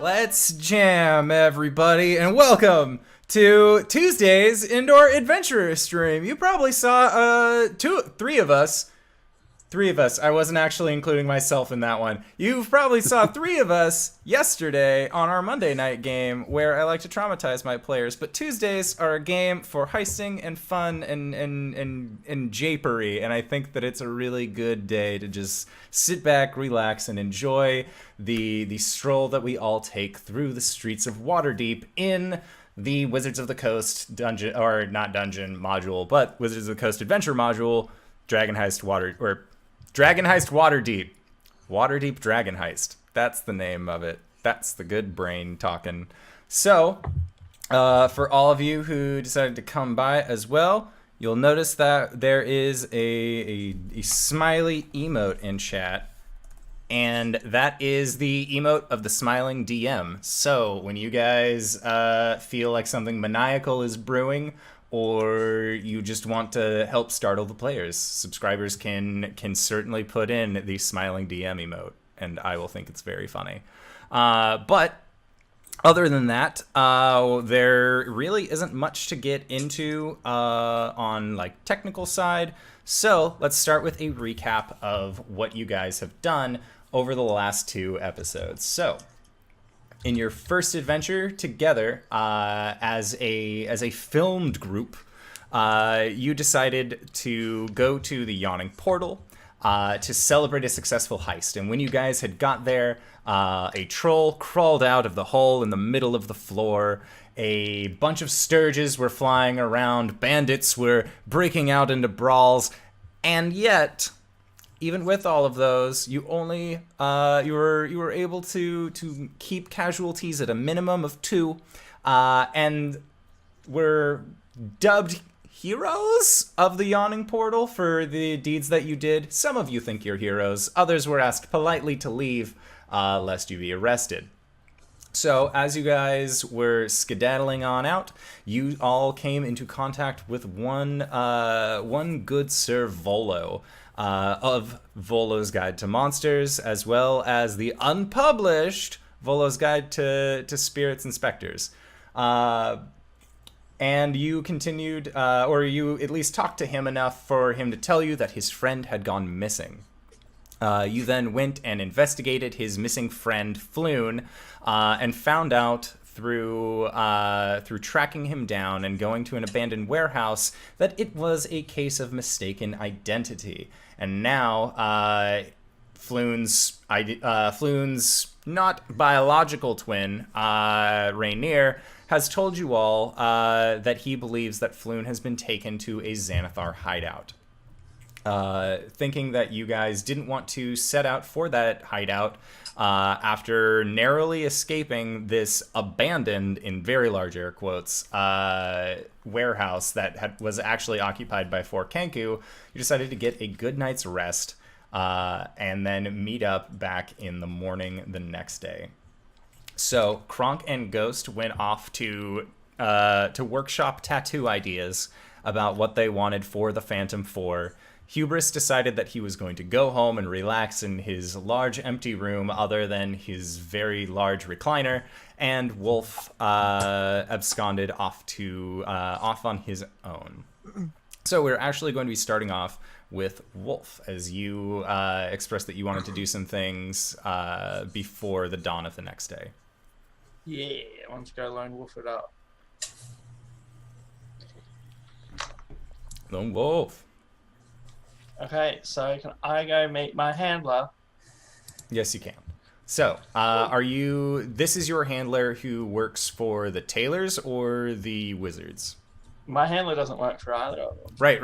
Let's jam, everybody, and welcome to Tuesday's Indoor Adventurer stream. You probably saw three of us. I wasn't actually including myself in that one. You probably saw three of us yesterday on our Monday night game where I like to traumatize my players. But Tuesdays are a game for heisting and fun and japery. And I think that it's a really good day to just sit back, relax, and enjoy the stroll that we all take through the streets of Waterdeep in the Wizards of the Coast dungeon, or not dungeon module, but Wizards of the Coast adventure module, Dragon Heist Waterdeep. Waterdeep Dragon Heist. That's the name of it. That's the good brain talking. So, for all of you who decided to come by as well, you'll notice that there is a smiley emote in chat. And that is the emote of the smiling DM. So, when you guys feel like something maniacal is brewing, or you just want to help startle the players, subscribers can certainly put in the smiling DM emote, and I will think it's very funny. But other than that, there really isn't much to get into on like technical side. So let's start with a recap of what you guys have done over the last two episodes. So, in your first adventure together as a filmed group, you decided to go to the Yawning Portal to celebrate a successful heist. And when you guys had got there, a troll crawled out of the hole in the middle of the floor. A bunch of sturges were flying around. Bandits were breaking out into brawls. And yet, even with all of those, you only you were able to keep casualties at a minimum of 2, and were dubbed heroes of the Yawning Portal for the deeds that you did. Some of you think you're heroes. Others were asked politely to leave, lest you be arrested. So as you guys were skedaddling on out, you all came into contact with one good Sir Volo. Of Volo's Guide to Monsters, as well as the unpublished Volo's Guide to Spirits and Specters. And you continued, or you at least talked to him enough for him to tell you that his friend had gone missing. You then went and investigated his missing friend, Floon, and found out through tracking him down and going to an abandoned warehouse that it was a case of mistaken identity. And now, Floon's not biological twin, Rainier, has told you all that he believes that Floon has been taken to a Xanathar hideout. Thinking that you guys didn't want to set out for that hideout after narrowly escaping this abandoned, in very large air quotes, warehouse that was actually occupied by 4 Kenku, you decided to get a good night's rest and then meet up back in the morning the next day. So Kronk and Ghost went off to workshop tattoo ideas about what they wanted for the Phantom 4. Hubris decided that he was going to go home and relax in his large empty room other than his very large recliner, and Wolf absconded off on his own. So we're actually going to be starting off with Wolf, as you expressed that you wanted to do some things before the dawn of the next day. Yeah, I want to go lone wolf it up. Lone Wolf. Okay, so can I go meet my handler? Yes, you can. So, this is your handler who works for the tailors or the wizards? My handler doesn't work for either of them. Right.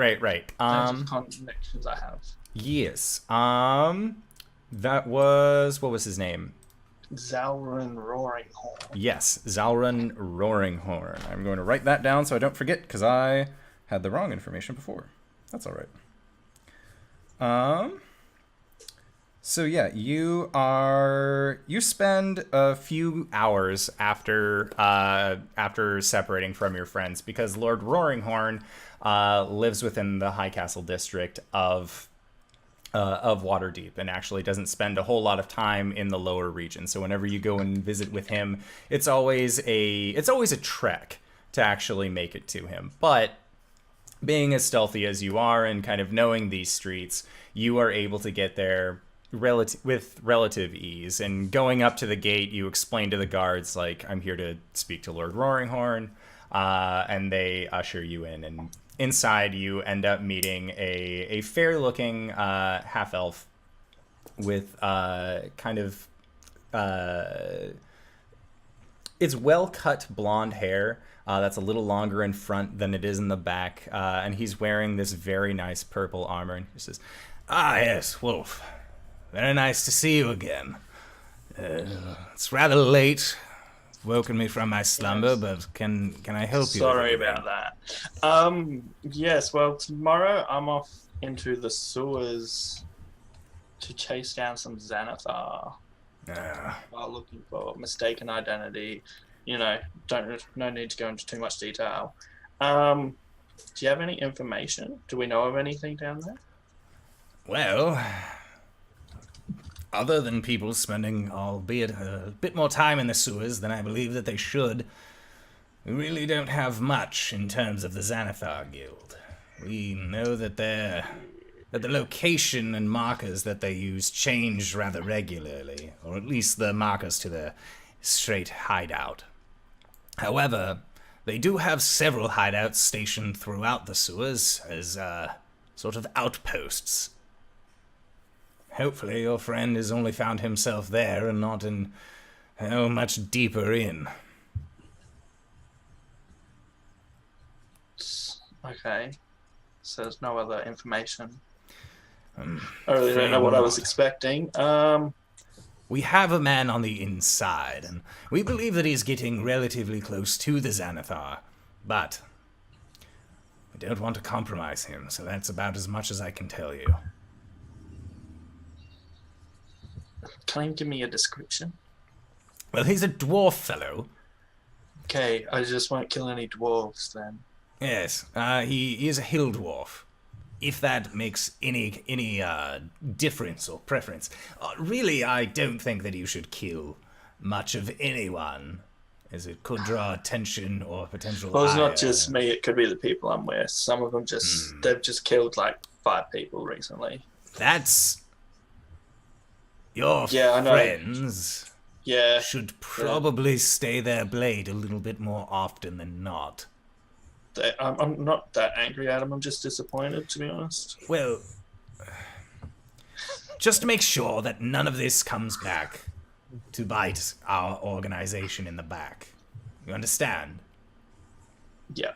Connections I have. Yes. That was, what was his name? Zalrun Roaringhorn. Yes, Zalrun Roaringhorn. I'm going to write that down so I don't forget, because I had the wrong information before. That's all right. So yeah, you spend a few hours after separating from your friends, because Lord Roaringhorn lives within the High Castle district of of Waterdeep, and actually doesn't spend a whole lot of time in the lower region. So whenever you go and visit with him, it's always a trek to actually make it to him. But being as stealthy as you are and kind of knowing these streets, you are able to get there with relative ease. And going up to the gate, you explain to the guards, like, I'm here to speak to Lord Roaringhorn, and they usher you in. And inside, you end up meeting a fair-looking half-elf with it's well-cut blonde hair that's a little longer in front than it is in the back, and he's wearing this very nice purple armor, and he says, "Ah, yes, Wolf. Very nice to see you again. It's rather late. Woken me from my slumber, but can I help you?" Sorry about that. Yes, well, tomorrow I'm off into the sewers to chase down some Xanathar while looking for mistaken identity. You know, no need to go into too much detail. Do you have any information? Do we know of anything down there? Well, other than people spending, albeit a bit more time in the sewers than I believe that they should, we really don't have much in terms of the Xanathar Guild. We know that the location and markers that they use change rather regularly, or at least the markers to the straight hideout. However, they do have several hideouts stationed throughout the sewers as sort of outposts. Hopefully your friend has only found himself there and not in much deeper in. Okay. So there's no other information. I really don't know what I was expecting. We have a man on the inside, and we believe that he's getting relatively close to the Xanathar, but we don't want to compromise him, so that's about as much as I can tell you. Can you give me a description? Well, he's a dwarf fellow. Okay, I just won't kill any dwarves then. Yes, he is a hill dwarf. If that makes any difference or preference. Really, I don't think that you should kill much of anyone, as it could draw attention or potential Well, it's ire. not just me, it could be the people I'm with. Some of them they've just killed like 5 people recently. That's... Your I know. friends Yeah. should probably stay their blade a little bit more often than not. I'm not that angry at them, I'm just disappointed, to be honest. Well, just to make sure that none of this comes back to bite our organization in the back. You understand? Yeah.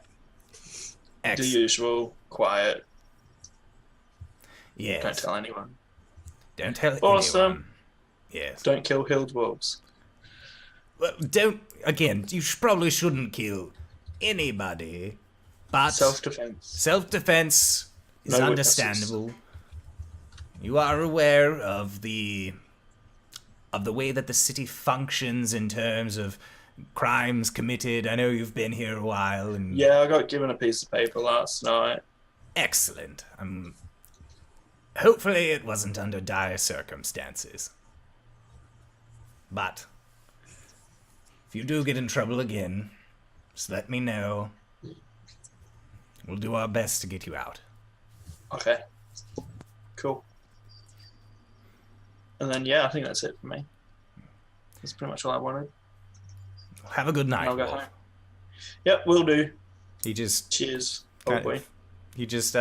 Excellent. The usual, quiet, Yes. don't tell anyone. Don't tell Awesome. anyone. Yes. Don't kill hill dwarves. Well, you probably shouldn't kill anybody, but Self-defense. self-defense is No understandable. You are aware of the way that the city functions in terms of crimes committed. I know you've been here a while, and Yeah, I got given a piece of paper last night. excellent. Hopefully it wasn't under dire circumstances. But if you do get in trouble again, just let me know. We'll do our best to get you out. Okay. Cool. And then, yeah, I think that's it for me. That's pretty much all I wanted. Have a good night. I'll go Wolf. home. Yep, will do. He just Cheers. Oh kind boy. of- he just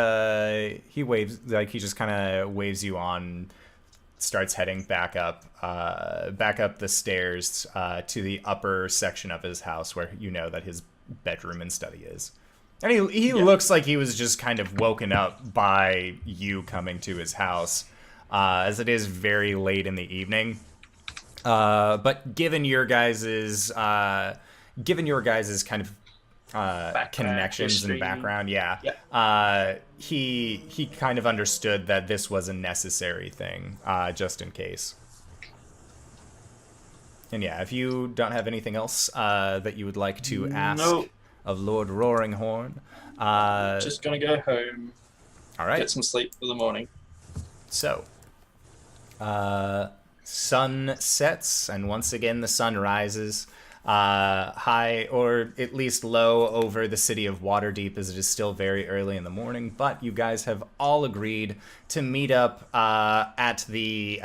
he waves, like, he just kind of waves you on, starts heading back up the stairs to the upper section of his house where you know that his bedroom and study is. And he looks like he was just kind of woken up by you coming to his house, as it is very late in the evening. But given your guys's kind of connections history. and background, Yeah. he kind of understood that this was a necessary thing, just in case. And yeah, if you don't have anything else that you would like to ask Nope. of Lord Roaringhorn, Just gonna go home, all right, get some sleep for the morning. So, sun sets, and once again the sun rises high, or at least low, over the city of Waterdeep, as it is still very early in the morning. But you guys have all agreed to meet up at the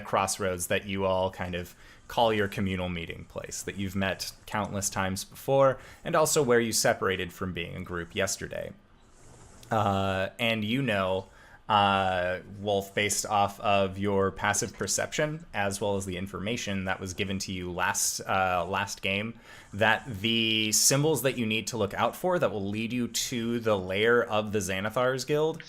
crossroads that you all kind of call your communal meeting place, that you've met countless times before, and also where you separated from being a group yesterday. And you know, Wolf, based off of your passive perception, as well as the information that was given to you last game, that the symbols that you need to look out for that will lead you to the lair of the Xanathar's Guild,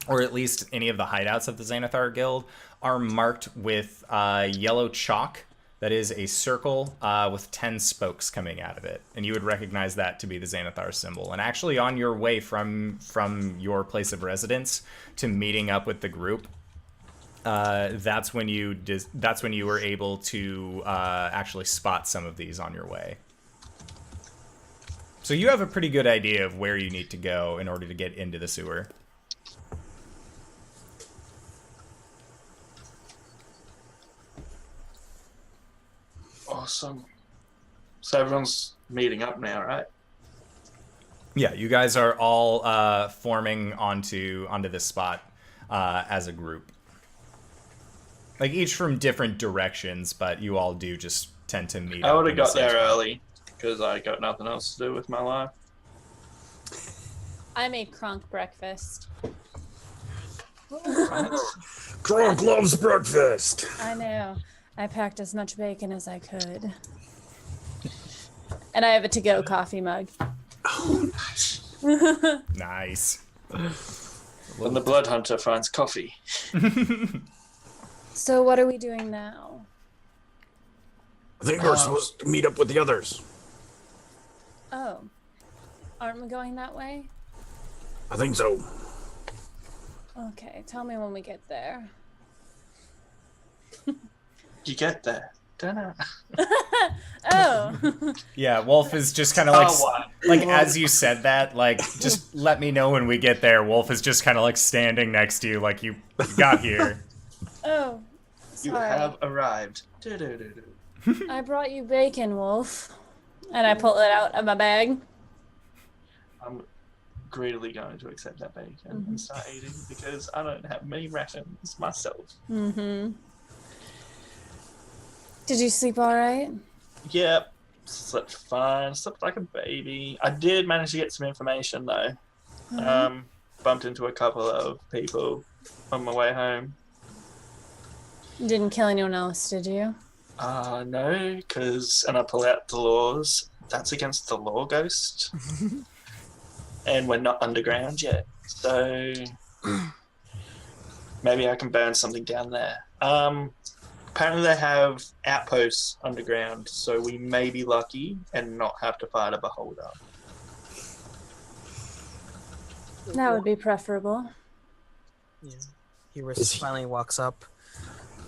or at least any of the hideouts of the Xanathar Guild, are marked with yellow chalk. That is a circle with 10 spokes coming out of it. And you would recognize that to be the Xanathar symbol. And actually on your way from your place of residence to meeting up with the group, that's when you were able to actually spot some of these on your way. So you have a pretty good idea of where you need to go in order to get into the sewer. Awesome. So everyone's meeting up now, right? Yeah, you guys are all forming onto this spot as a group. Like, each from different directions, but you all do just tend to meet. I would have got there early, because I got nothing else to do with my life. I made Kronk breakfast. Kronk loves breakfast. I know. I packed as much bacon as I could. And I have a to-go coffee mug. Oh, Nice. When the blood hunter finds coffee. So what are we doing now? I think we're supposed to meet up with the others. Oh. Aren't we going that way? I think so. Okay, tell me when we get there. You get there. Dunno. Oh. Yeah, Wolf is just kind of like as you said that, like, just let me know when we get there. Wolf is just kind of like standing next to you, like you got here. Oh. You Sorry. have arrived. I brought you bacon, Wolf. And I pull it out of my bag. I'm greedily going to accept that bacon and start eating, because I don't have many rations myself. Mm-hmm. Did you sleep all right? Yep. Slept fine. Slept like a baby. I did manage to get some information, though. Bumped into a couple of people on my way home. You didn't kill anyone else, did you? No, because... And I pull out the laws. That's against the law, Ghost. And we're not underground yet. So... maybe I can burn something down there. Apparently they have outposts underground, so we may be lucky and not have to fight a beholder. That would be preferable. Yeah. Hubris finally walks up,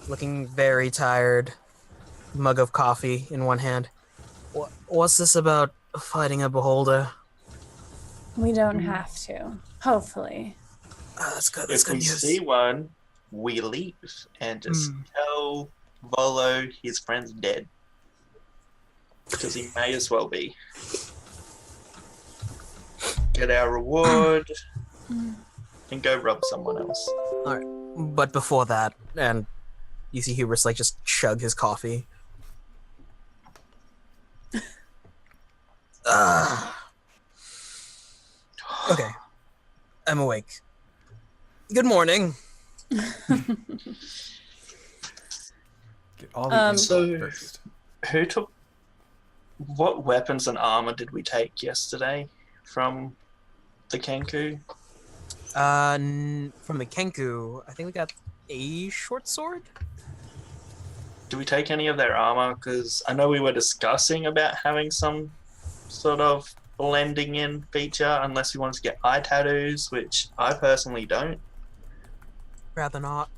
looking very tired, mug of coffee in one hand. What's this about fighting a beholder? We don't have to. Hopefully. That's good. That's If good we news. see one, we leave and just tell Volo his friend's dead. Because he may as well be. Get our reward and go rob someone else. All right, but before that, and you see Hubris like just chug his coffee. Okay, I'm awake. Good morning. Get all the info So- first. Who took... What weapons and armor did we take yesterday from the Kenku? From the Kenku, I think we got a short sword. Do we take any of their armor? Because I know we were discussing about having some sort of blending in feature, unless we wanted to get eye tattoos, which I personally don't. Rather not.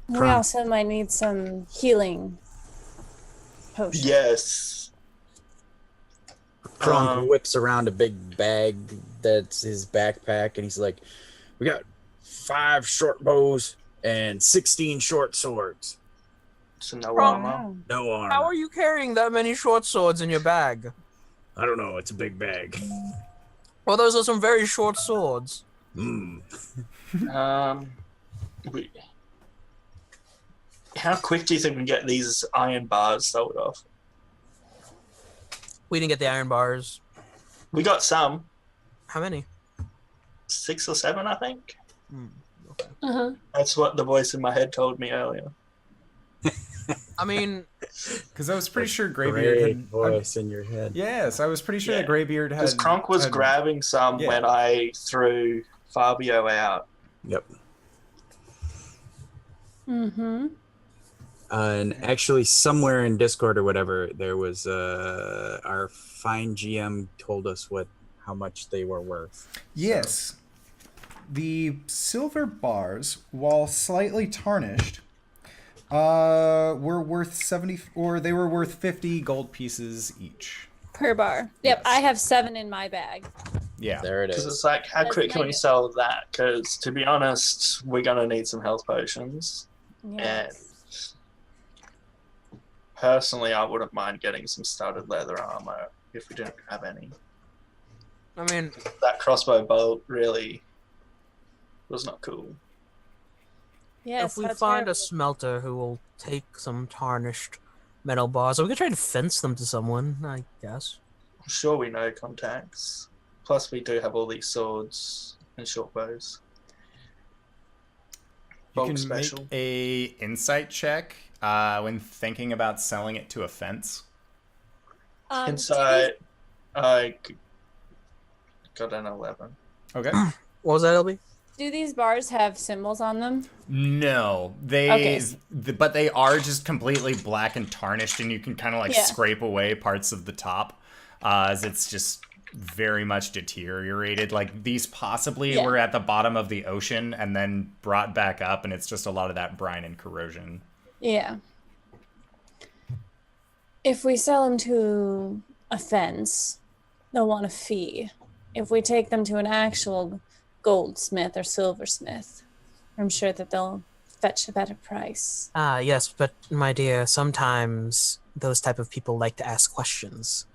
We Kronk. also might need some healing potions. Yes. Kronk whips around a big bag that's his backpack, and he's like, We got 5 short bows and 16 short swords. So no Kronk, armor. No armor. How are you carrying that many short swords in your bag? I don't know. It's a big bag. Well, those are some very short swords. Hmm. How quick do you think we can get these iron bars sold off? We didn't get the iron bars. We got some. How many? 6 or 7, I think. Okay. Uh-huh. That's what the voice in my head told me earlier. I mean, Because I was pretty sure Greybeard Great had. voice in your head. Yes, I was pretty sure Yeah. that Greybeard had. Because Kronk was had- grabbing some Yeah. when I threw Fabio out. Yep. Mm-hmm. And actually, somewhere in Discord or whatever, there was our fine GM told us how much they were worth. Yes. The silver bars, while slightly tarnished, were worth 70, or they were worth 50 gold pieces each. Per bar. Yep, Yes. I have 7 in my bag. Yeah. There it Because is. it's like, how That's quick can we negative. sell that? Because to be honest, we're going to need some health potions. Yeah. And personally, I wouldn't mind getting some studded leather armor if we didn't have any. I mean, That crossbow bolt really was not cool. Yes, if we that's find a terrible. smelter who will take some tarnished metal bars, we could try to fence them to someone, I guess. I'm sure we know contacts. Plus, we do have all these swords and short bows. You Bulk can special. make a insight check when thinking about selling it to a fence. Do Inside, I got an 11. Okay. What was that, LB? do these bars have symbols on them? No, Okay. but they are just completely black and tarnished, and you can kind of like Yeah. scrape away parts of the top, as it's just very much deteriorated. Like these possibly Yeah. were at the bottom of the ocean and then brought back up, and it's just a lot of that brine and corrosion. Yeah. If we sell them to a fence, they'll want a fee. If we take them to an actual goldsmith or silversmith, I'm sure that they'll fetch a better price. Ah, yes, but my dear, sometimes those type of people like to ask questions.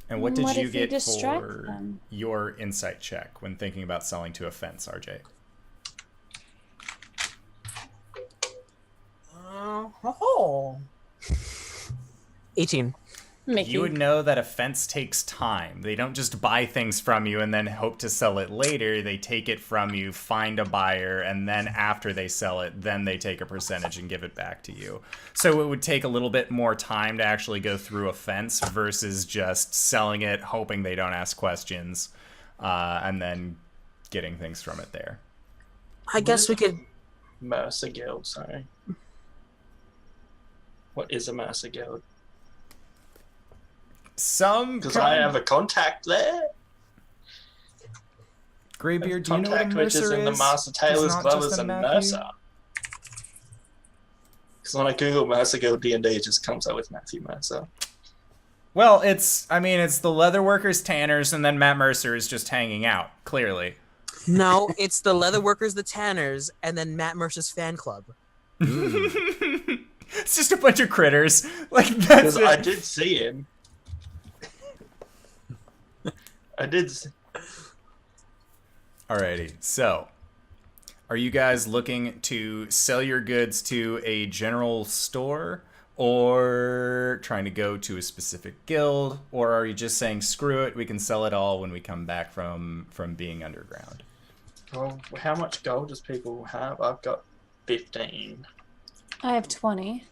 And what did What you if you get distract for them? your insight check when thinking about selling to a fence, RJ? Oh. 18. Mickey. You would know that a fence takes time. They don't just buy things from you and then hope to sell it later. They take it from you, find a buyer, and then after they sell it, then they take a percentage and give it back to you. So it would take a little bit more time to actually go through a fence versus just selling it, hoping they don't ask questions, and then getting things from it there. I guess we could. Mercer Guild, sorry. What is a Mercer Guild? Some Because I have a contact there. Greybeard, do you know what a Contact which is mercer in the is? Master It's Tailors, not Glovers, just a and Matthew. Mercer. Because when I Google Mercer Guild D&D, it just comes up with Matthew Mercer. Well, it's the leatherworkers, tanners, and then Matt Mercer is just hanging out, clearly. No, it's the leatherworkers, the tanners, and then Matt Mercer's fan club. It's just a bunch of critters. Like, that's Because I it. did see him. I did. Alrighty, so are you guys looking to sell your goods to a general store, or trying to go to a specific guild, or are you just saying screw it, we can sell it all when we come back from being underground? Well, how much gold does people have? I've got 15. I have 20.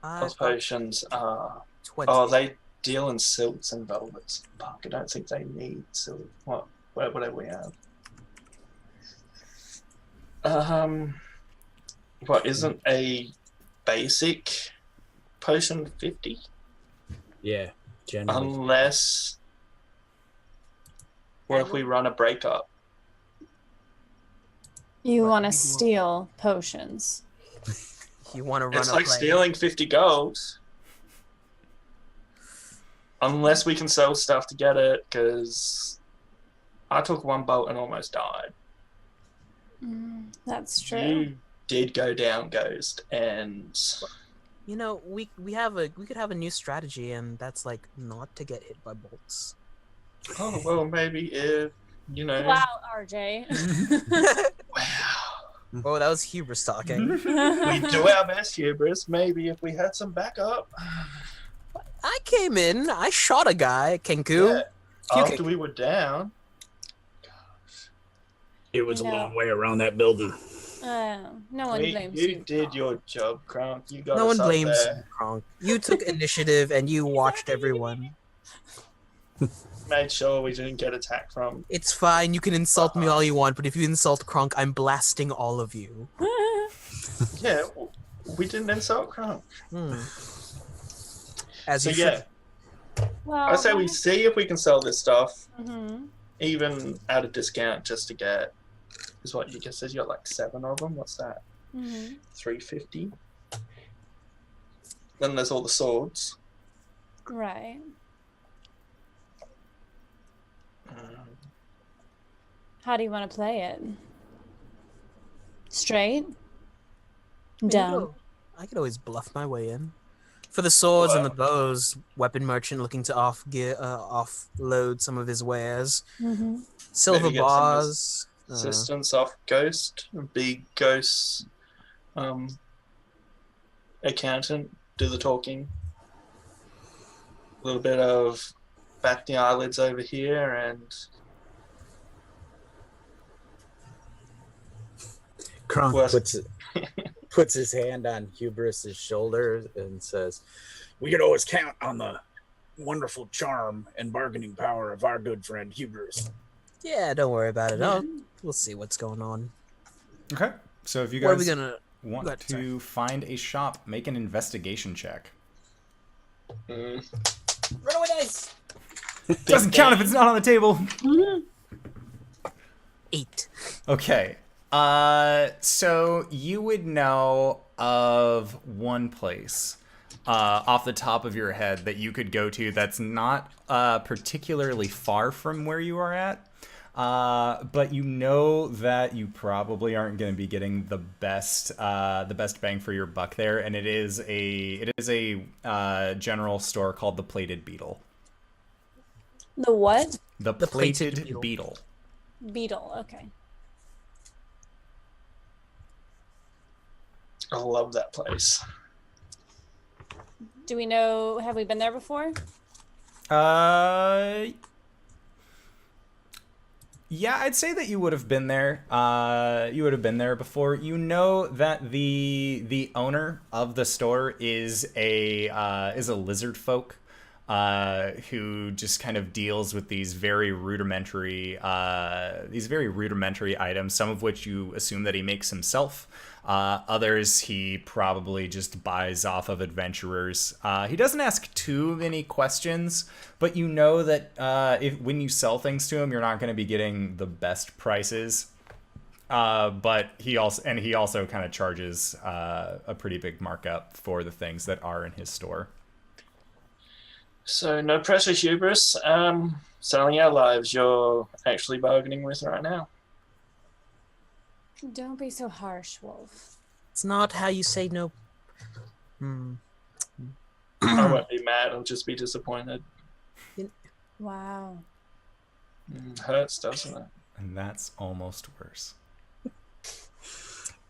Plus potions are... 20. Oh, they deal in silks and velvets. Fuck, I don't think they need silk. Whatever we have. What, isn't a basic potion 50? Yeah, generally. Unless... What if we run a breakup? You want to steal potions. You want to run It's a like play. stealing 50 gold. Unless we can sell stuff to get it, because I took one bolt and almost died. That's true. You did go down, Ghost, and You know, we could have a new strategy, and that's like not to get hit by bolts. oh well, maybe if you know. Wow, RJ. Wow. Oh, that was Hubris talking. We do our best, Hubris. Maybe if we had some backup. I came in, I shot a guy, Kenku. Yeah. After we were down. It was No. a long way around that building. No one blames You you. did your job, Kronk. You got No us one up blames there. Kronk. You took initiative and you watched everyone. Made sure we didn't get attacked from. It's fine, you can insult me all you want, but if you insult Kronk, I'm blasting all of you. Yeah, we didn't insult Kronk. As So you yeah, Well, I say we see if we can sell this stuff, Mhm. even at a discount, just to get. Is what you just said. You got like 7 of them. What's that? Mhm. 350. Then there's all the swords. Right. How do you want to play it? Straight? Down? I could always bluff my way in. For the swords and the bows, weapon merchant looking to offload some of his wares. Mm-hmm. Silver Maybe get some bars. Assistance off Ghost. Big Ghost. Accountant. Do the talking. A little bit of back the eyelids over here and. Kronk Worse. puts his hand on Hubris's shoulder and says, "We could always count on the wonderful charm and bargaining power of our good friend Hubris." Yeah, don't worry about it. We'll see what's going on. Okay. So if you What are we guys gonna... want Go ahead, sorry. to find a shop, make an investigation check. Mm, Runaway dice! Doesn't count if it's not on the table. 8. Okay. So you would know of one place off the top of your head that you could go to that's not particularly far from where you are at. But you know that you probably aren't going to be getting the best bang for your buck there, and it is a general store called the Plated Beetle. The what? The Plated Plated Beetle. Beetle. Okay. I love that place. Do we know? Have we been there before? Yeah, I'd say that you would have been there. You would have been there before. You know that the owner of the store is a lizard folk, who just kind of deals with these very rudimentary items. Some of which you assume that he makes himself. Others he probably just buys off of adventurers. He doesn't ask too many questions, but you know that when you sell things to him, you're not going to be getting the best prices. But he also kind of charges a pretty big markup for the things that are in his store. So no pressure, Hubris. Selling our lives you're actually bargaining with right now. Don't be so harsh, Wolf. It's not how you say no. I won't be mad, I'll just be disappointed. Wow. Hurts, doesn't it? And that's almost worse.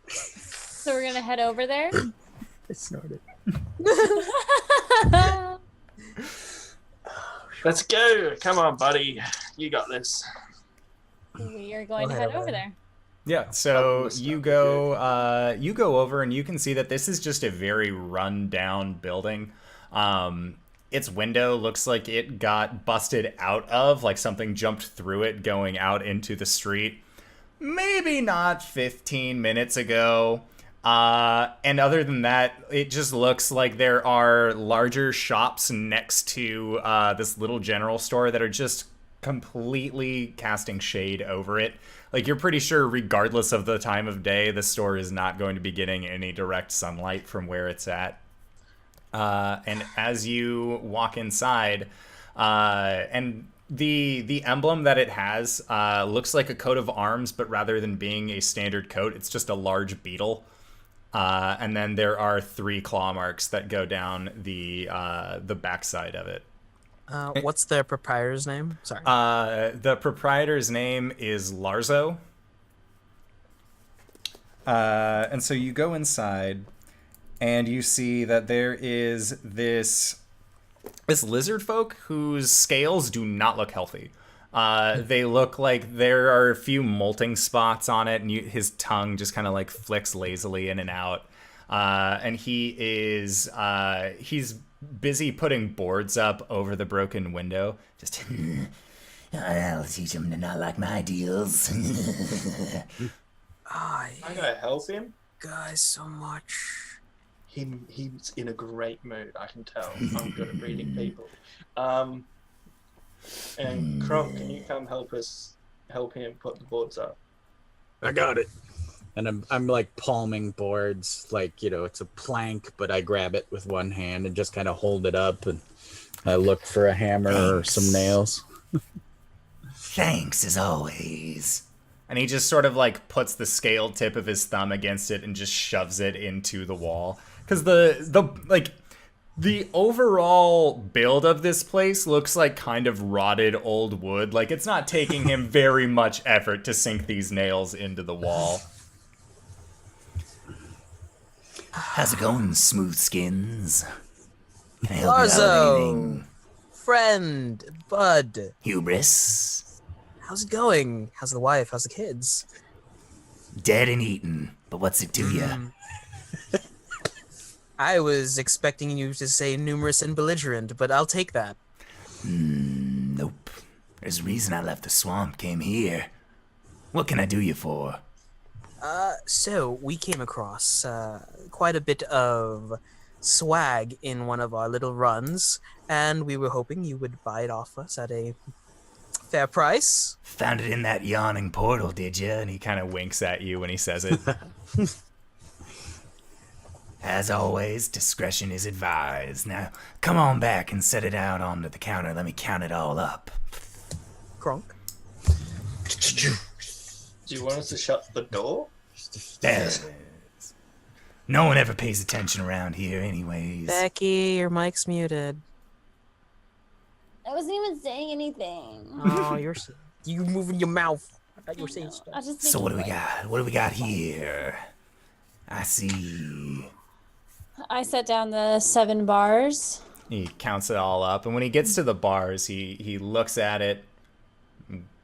So we're gonna head over there. I snorted. Let's go. Come on, buddy. You got this. We are going to head over there. Yeah, so you go over and you can see that this is just a very run-down building. Its window looks like it got busted out of, like something jumped through it going out into the street. Maybe not 15 minutes ago. And other than that, it just looks like there are larger shops next to this little general store that are just completely casting shade over it. Like, you're pretty sure, regardless of the time of day, the store is not going to be getting any direct sunlight from where it's at. And as you walk inside, and the emblem that it has looks like a coat of arms, but rather than being a standard coat, it's just a large beetle. And then there are 3 claw marks that go down the backside of it. What's the proprietor's name? Sorry. The proprietor's name is Larzo. And so you go inside, and you see that there is this lizard folk whose scales do not look healthy. They look like there are a few molting spots on it, and his tongue just kind of like flicks lazily in and out. And he's busy putting boards up over the broken window. Just, I'll teach him to not like my deals. I'm gonna help him. Guys, so much. He's in a great mood. I can tell. I'm good at reading people. And Kronk, can you come help him put the boards up? I got it. And I'm like palming boards, like, you know, it's a plank, but I grab it with one hand and just kind of hold it up, and I look for a hammer or some nails. Thanks, as always. and he just sort of like puts the scaled tip of his thumb against it and just shoves it into the wall. Because the overall build of this place looks like kind of rotted old wood. Like, it's not taking him very much effort to sink these nails into the wall. How's it going, smooth skins? Can I help you out with anything? Friend, bud. Hubris? How's it going? How's the wife? How's the kids? Dead and eaten, but what's it to ya? I was expecting you to say numerous and belligerent, but I'll take that. Nope. There's a reason I left the swamp, came here. What can I do you for? So we came across quite a bit of swag in one of our little runs, and we were hoping you would buy it off us at a fair price. Found it in that yawning portal, did ya? And he kind of winks at you when he says it. As always, discretion is advised. Now, come on back and set it out onto the counter. Let me count it all up. Kronk. Do you want us to shut the door? There it is. No one ever pays attention around here anyways. Becky, your mic's muted. I wasn't even saying anything. Oh, you moving your mouth. I thought you were saying stuff. So what do we got? What do we got here? I see. I set down the 7 bars. He counts it all up, and when he gets to the bars, he looks at it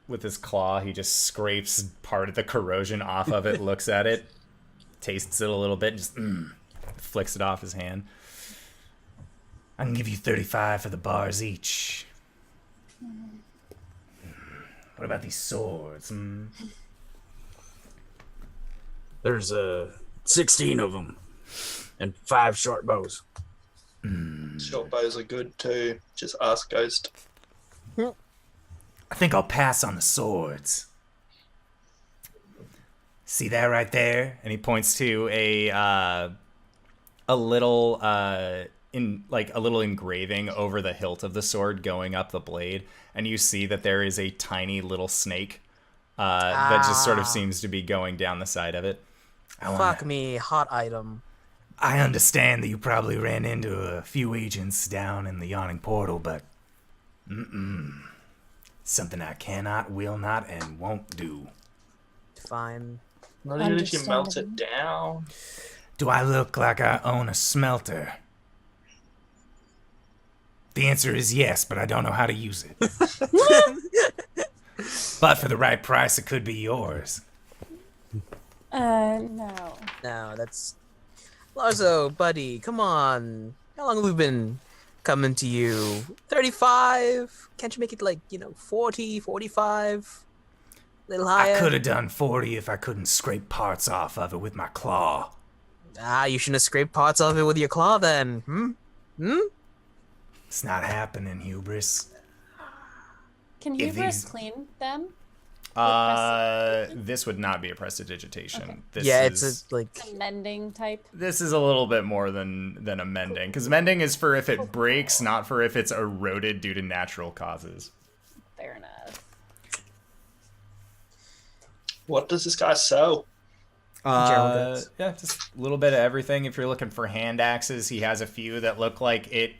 with his claw. He just scrapes part of the corrosion off of it, looks at it, tastes it a little bit, just flicks it off his hand. I can give you 35 for the bars each. What about these swords? There's 16 of them. And 5 short bows. Short bows are good too. Just ask Ghost. I think I'll pass on the swords. See that right there? And he points to a little engraving over the hilt of the sword going up the blade, and you see that there is a tiny little snake that just sort of seems to be going down the side of it. Fuck me, hot item. I understand that you probably ran into a few agents down in the yawning portal, but something I cannot, will not, and won't do. Fine. Not even if you melt it down. Do I look like I own a smelter? The answer is yes, but I don't know how to use it. But for the right price, it could be yours. No. No, that's... Larzo, buddy, come on. How long have we been coming to you? 35? Can't you make it 40, 45? A little higher? I could have done 40 if I couldn't scrape parts off of it with my claw. You shouldn't have scraped parts of it with your claw then. It's not happening, Hubris. Can Hubris clean them? This would not be a prestidigitation. Okay. This it's a mending type. This is a little bit more than a mending, because mending is for if it breaks, not for if it's eroded due to natural causes. Fair enough. What does this guy sell? General goods. Yeah, just a little bit of everything. If you're looking for hand axes, he has a few that look like it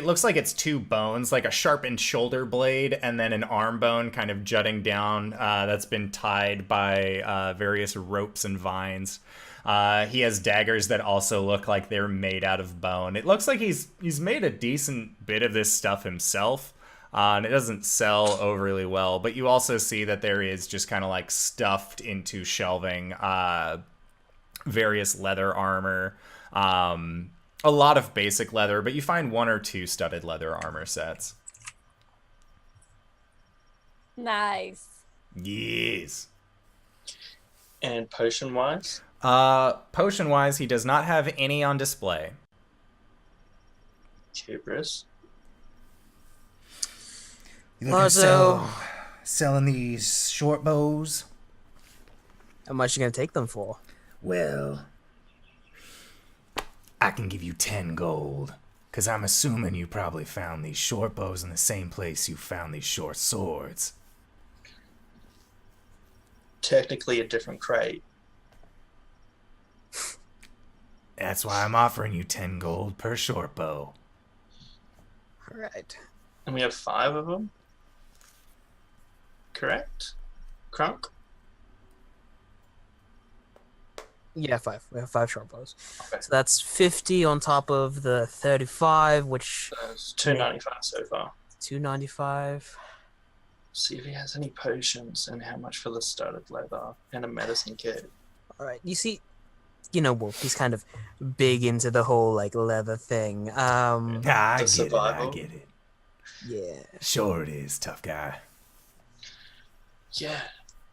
looks like it's two bones, like a sharpened shoulder blade and then an arm bone kind of jutting down that's been tied by various ropes and vines. He has daggers that also look like they're made out of bone. It looks like he's made a decent bit of this stuff himself. And it doesn't sell overly well, but you also see that there is just kind of like stuffed into shelving various leather armor, a lot of basic leather, but you find one or two studded leather armor sets. Nice. Yes. And potion-wise? Potion-wise, he does not have any on display. Hubris. You looking to selling these short bows? How much you gonna take them for? Well, I can give you 10 gold. Because I'm assuming you probably found these short bows in the same place you found these short swords. Technically a different crate. That's why I'm offering you 10 gold per short bow. Alright. And we have 5 of them? Correct? Kronk? Yeah, 5. We have 5 short bows. Okay. So that's 50 on top of the 35, which That's 295 so far. 295. See if he has any potions and how much for the studded leather and a medicine kit. Alright, you see, Wolf, he's kind of big into the whole, leather thing. I get survival. it. Yeah. Sure it is, tough guy. Yeah.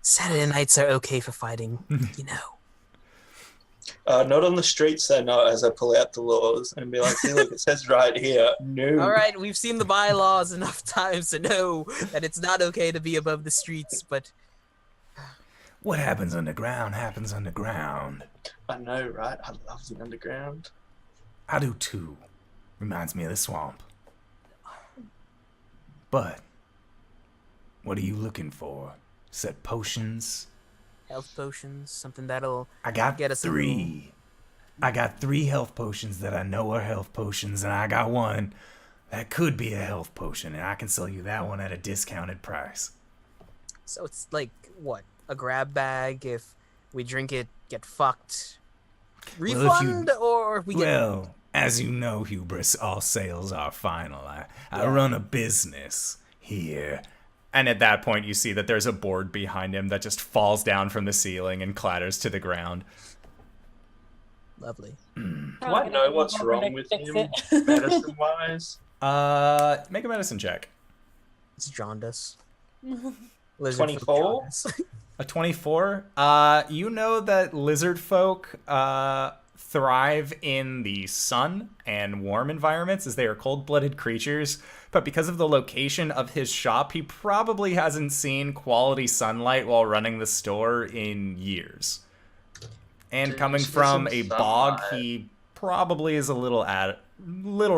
Saturday nights are okay for fighting, Not on the streets, they're not, as I pull out the laws and be like, see, look, it says right here, no. Alright, we've seen the bylaws enough times to know that it's not okay to be above the streets, but What happens underground happens underground. I know, right? I love the underground. I do too. Reminds me of the swamp. But, what are you looking for? Said potions? health potions, something that'll I got get us a 3. I got 3 health potions that I know are health potions, and I got one that could be a health potion, and I can sell you that one at a discounted price. So it's like, what, a grab bag if we drink it, get fucked? Refund, or we get... Well, as you know, Hubris, all sales are final. I run a business here. And at that point, you see that there's a board behind him that just falls down from the ceiling and clatters to the ground. Lovely. Do I know what's wrong with him, medicine-wise? Make a medicine check. It's jaundice. 24? A 24? You know that lizard folk thrive in the sun and warm environments, as they are cold-blooded creatures. But because of the location of his shop, he probably hasn't seen quality sunlight while running the store in years. And Dude, coming just from get a some bog, sunlight. he probably is a little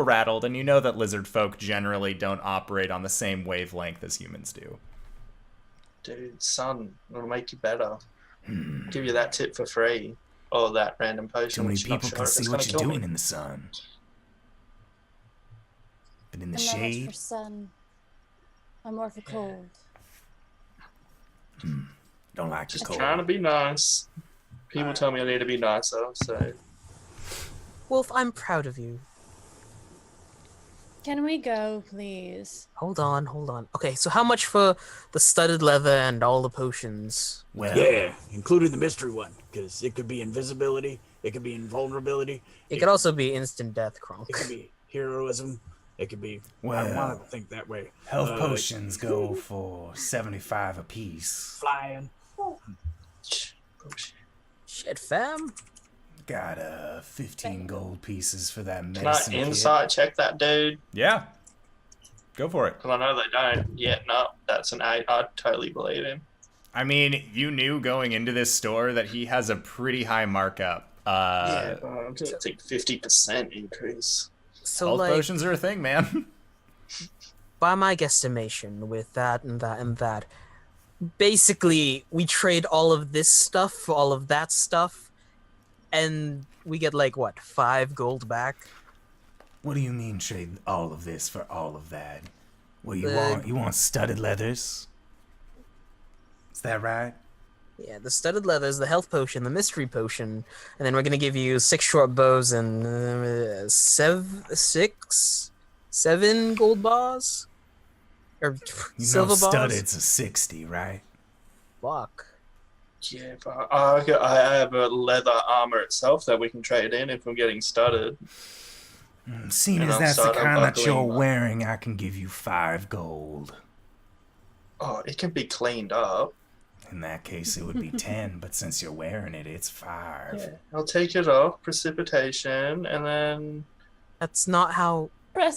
rattled. And you know that lizard folk generally don't operate on the same wavelength as humans do. Dude, sun, it'll make you better. Give you that tip for free. Or that random potion. So many which you're not people sure can if see it's what gonna you're kill doing me. in the sun. But in the I'm not much shade, for sun. I'm more for cold. don't like the Just cold. trying to be nice. People tell me I need to be nicer, so... Wolf, I'm proud of you. Can we go, please? Hold on. Okay, so how much for the studded leather and all the potions? Well, Yeah, including the mystery one, because it could be invisibility, it could be invulnerability, It could also be instant death, Kronk. it could be heroism, it could be. I Well, want to think that way. health potions go for 75 apiece. Flying. Shit, fam. Got 15 gold pieces for that Can I medicine kit. insight check that dude? Yeah. Go for it. Because I know they don't. Yeah, no, that's an 8. I totally believe him. I mean, you knew going into this store that he has a pretty high markup. Yeah, I think 50% increase. So, Health potions are a thing, man. by my guesstimation, with that and that and that, basically we trade all of this stuff for all of that stuff, and we get like what, 5 gold back? What do you mean trade all of this for all of that? What you The- want? You want studded leathers? Is that right? Yeah, the studded leathers, the health potion, the mystery potion, and then we're gonna give you 6 short bows and 7 gold bars, or You silver know bars. studded's a 60, right? Fuck. Yeah, but I have a leather armor itself that we can trade in if we're getting started. Seeing And as I'll that's the start kind that you're unbuckling my- wearing, I can give you 5 gold. Oh, it can be cleaned up. In that case, it would be 10, but since you're wearing it, it's 5. Yeah, I'll take it off, precipitation, and then That's not how. I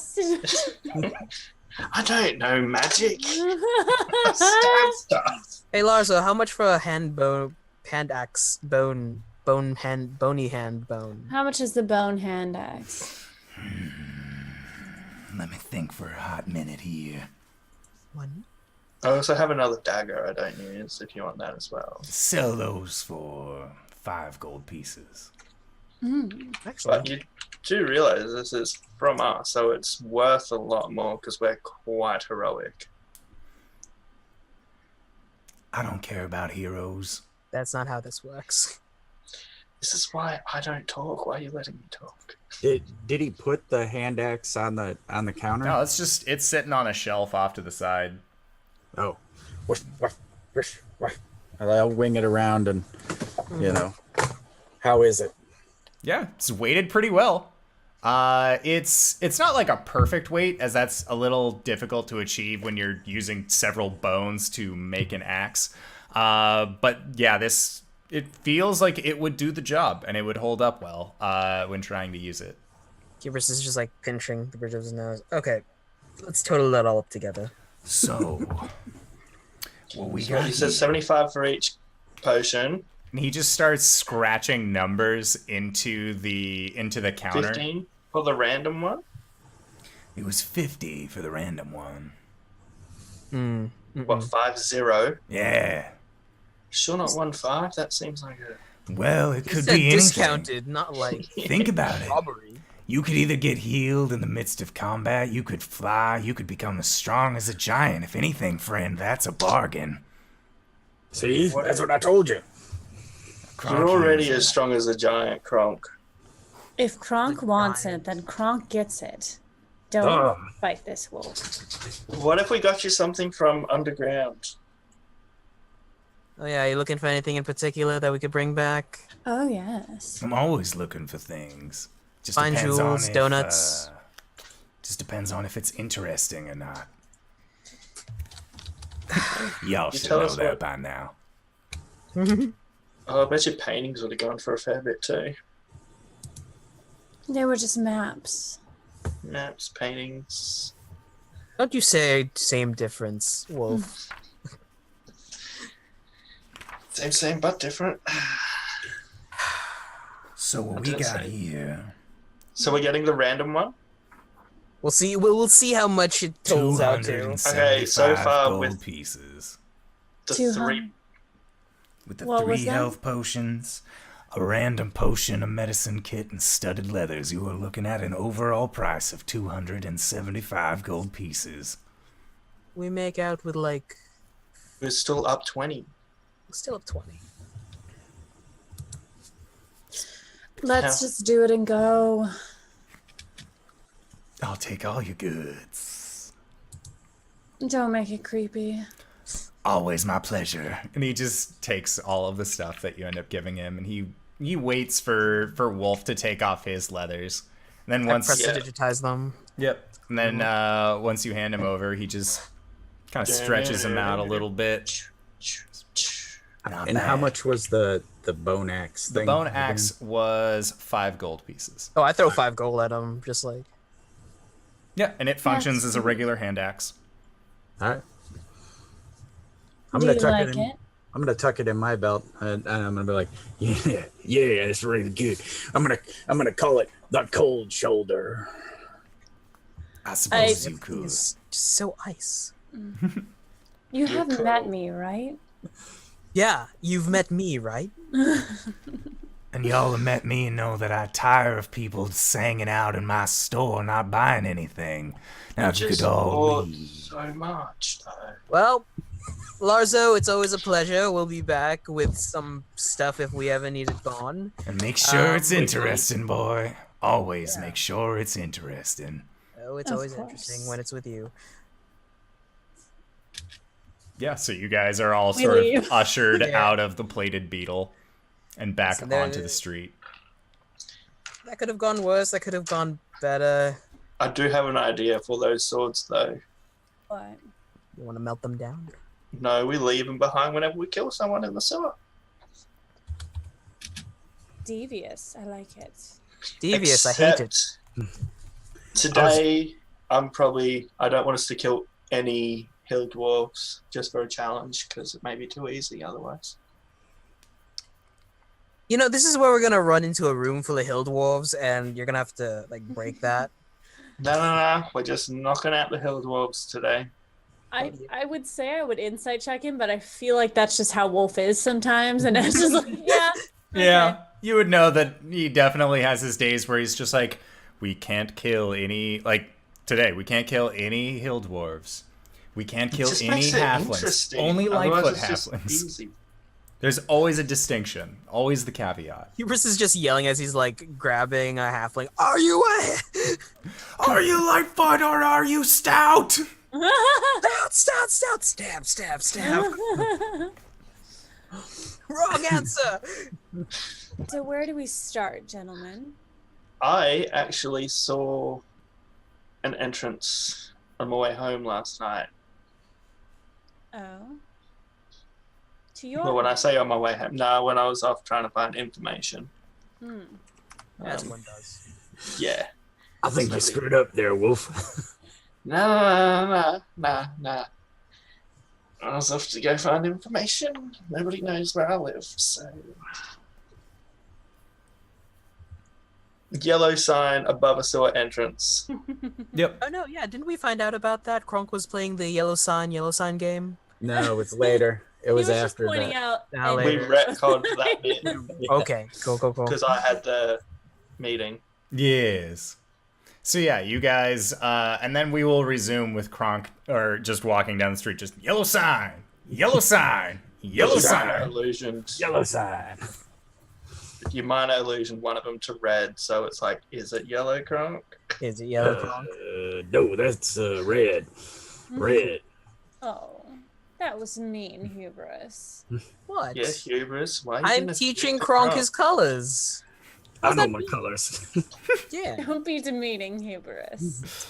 don't know magic. Stab stuff. Hey Larzo, how much for a bony hand bone? How much is the bone hand axe? Let me think for a hot minute here. 1. I also have another dagger I don't use if you want that as well. Sell those for 5 gold pieces. Actually, But you do realize this is from us, so it's worth a lot more because we're quite heroic. I don't care about heroes. that's not how this works. This is why I don't talk. Why are you letting me talk? Did he put the hand axe on the counter? No, it's sitting on a shelf off to the side. Oh. I'll wing it around and, how is it? Yeah, it's weighted pretty well. It's not like a perfect weight, as that's a little difficult to achieve when you're using several bones to make an axe. But yeah, it feels like it would do the job and it would hold up well when trying to use it. Hubris is just like pinching the bridge of his nose. Okay, let's total that all up together. So, what we So got he says here- 75 for each potion, And he just starts scratching numbers into the counter. 15 for the random one. It was 50 for the random one. What, 50? Yeah. Sure not 15? That seems like a... Well, it could It's be anything. discounted, not like Think about it. robbery. You could either get healed in the midst of combat, you could fly, you could become as strong as a giant. If anything, friend, that's a bargain. See? That's what I told you. You're already as strong as a giant, Kronk. If Kronk wants it, then Kronk gets it. Don't fight this wolf. What if we got you something from underground? Oh yeah, you looking for anything in particular that we could bring back? Oh, yes. I'm always looking for things. Just Fine depends on jewels, if, donuts. Just depends on if it's interesting or not. Y'all should tell know us that what- by now. Oh, I bet your paintings would have gone for a fair bit too. They were just maps. Maps, paintings. Don't you say same difference, Wolf? Same, but different. So what we didn't got say. here, So we're getting the random one? We'll see. We'll see how much it totals out to. 275 Okay, so far gold with- pieces. The 200. three. With the What was 3 that? health potions, a random potion, a medicine kit, and studded leathers, you are looking at an overall price of 275 gold pieces. We make out with like We're still up 20. still up 20. Let's Yeah. just do it and go. I'll take all your goods. Don't make it creepy. Always my pleasure. And he just takes all of the stuff that you end up giving him, and he waits for Wolf to take off his leathers. And then once Press to digitize them. Yep. And then once you hand him over, he just kind of stretches him out a little bit. Not And how bad. much was the bone axe The thing? bone again? axe was 5 gold pieces. Oh, I throw 5 gold at him, just like. Yeah, and it functions as a regular hand axe. All right. I'm Do gonna you tuck like it in. it? I'm gonna tuck it in my belt, and I'm gonna be like, yeah, it's really good. I'm gonna call it the cold shoulder. I suppose you Everything could. is just so ice. You have met cold. me, right? Yeah, you've met me, right? And y'all have met me and know that I tire of people just hanging out in my store, not buying anything. Now, if you Just could all bought leave. so much, though. Well, Larzo, it's always a pleasure. We'll be back with some stuff if we ever need it gone. And make sure it's quickly. interesting, boy. Always make sure it's interesting. Oh, it's Of always course. interesting when it's with you. Yeah, so you guys are all We sort leave. of ushered Yeah. out of the plated beetle and back So there- onto the street. That could have gone worse. That could have gone better. I do have an idea for those swords, though. What? You want to melt them down? No, we leave them behind whenever we kill someone in the sewer. Devious. I like it. Devious. I hate it. Except Today, I don't want us to kill any hill dwarves just for a challenge because it may be too easy otherwise. You know, this is where we're gonna run into a room full of hill dwarves, and you're gonna have to like break that. No. We're just knocking out the hill dwarves today. I would say I would insight check him, but I feel like that's just how Wolf is sometimes, and it's just like, yeah. Yeah, you would know that he definitely has his days where he's just like, we can't kill any, like today, we can't kill any hill dwarves. We can't kill Just any makes it halflings. interesting. Only Otherwise, Lightfoot it's just halflings. easy. There's always a distinction. Always the caveat. Hubris is just yelling as he's like grabbing a halfling. Are you a Are you Lightfoot or are you stout? stout? Stab. Wrong answer. So where do we start, gentlemen? I actually saw an entrance on my way home last night. Oh. To your Well, when I say on my way home, no, when I was off trying to find information. As Um, one does. Yeah. I think you screwed up there, Wolf. No. I was off to go find information. Nobody knows where I live, so. Yellow sign above a sewer entrance. Yep. Oh no, yeah, didn't we find out about that? Kronk was playing the yellow sign game. No, it's later. It was he was after just pointing that. out. Now We later. retconned that bit Okay, cool. because I had the meeting. Yes. So yeah, you guys, and then we will resume with Kronk, or just walking down the street, just yellow sign, yellow sign, yellow Minor sign. illusions. Yellow sign. You minor illusion one of them to red, so it's like, is it yellow, Kronk? Is it yellow Kronk? No, that's red. Red. Oh, that was mean, Hubris. What? Yeah, Hubris. Why are you I'm gonna teaching pick Kronk his colors. I know my colors. Yeah. Don't be demeaning, Hubris.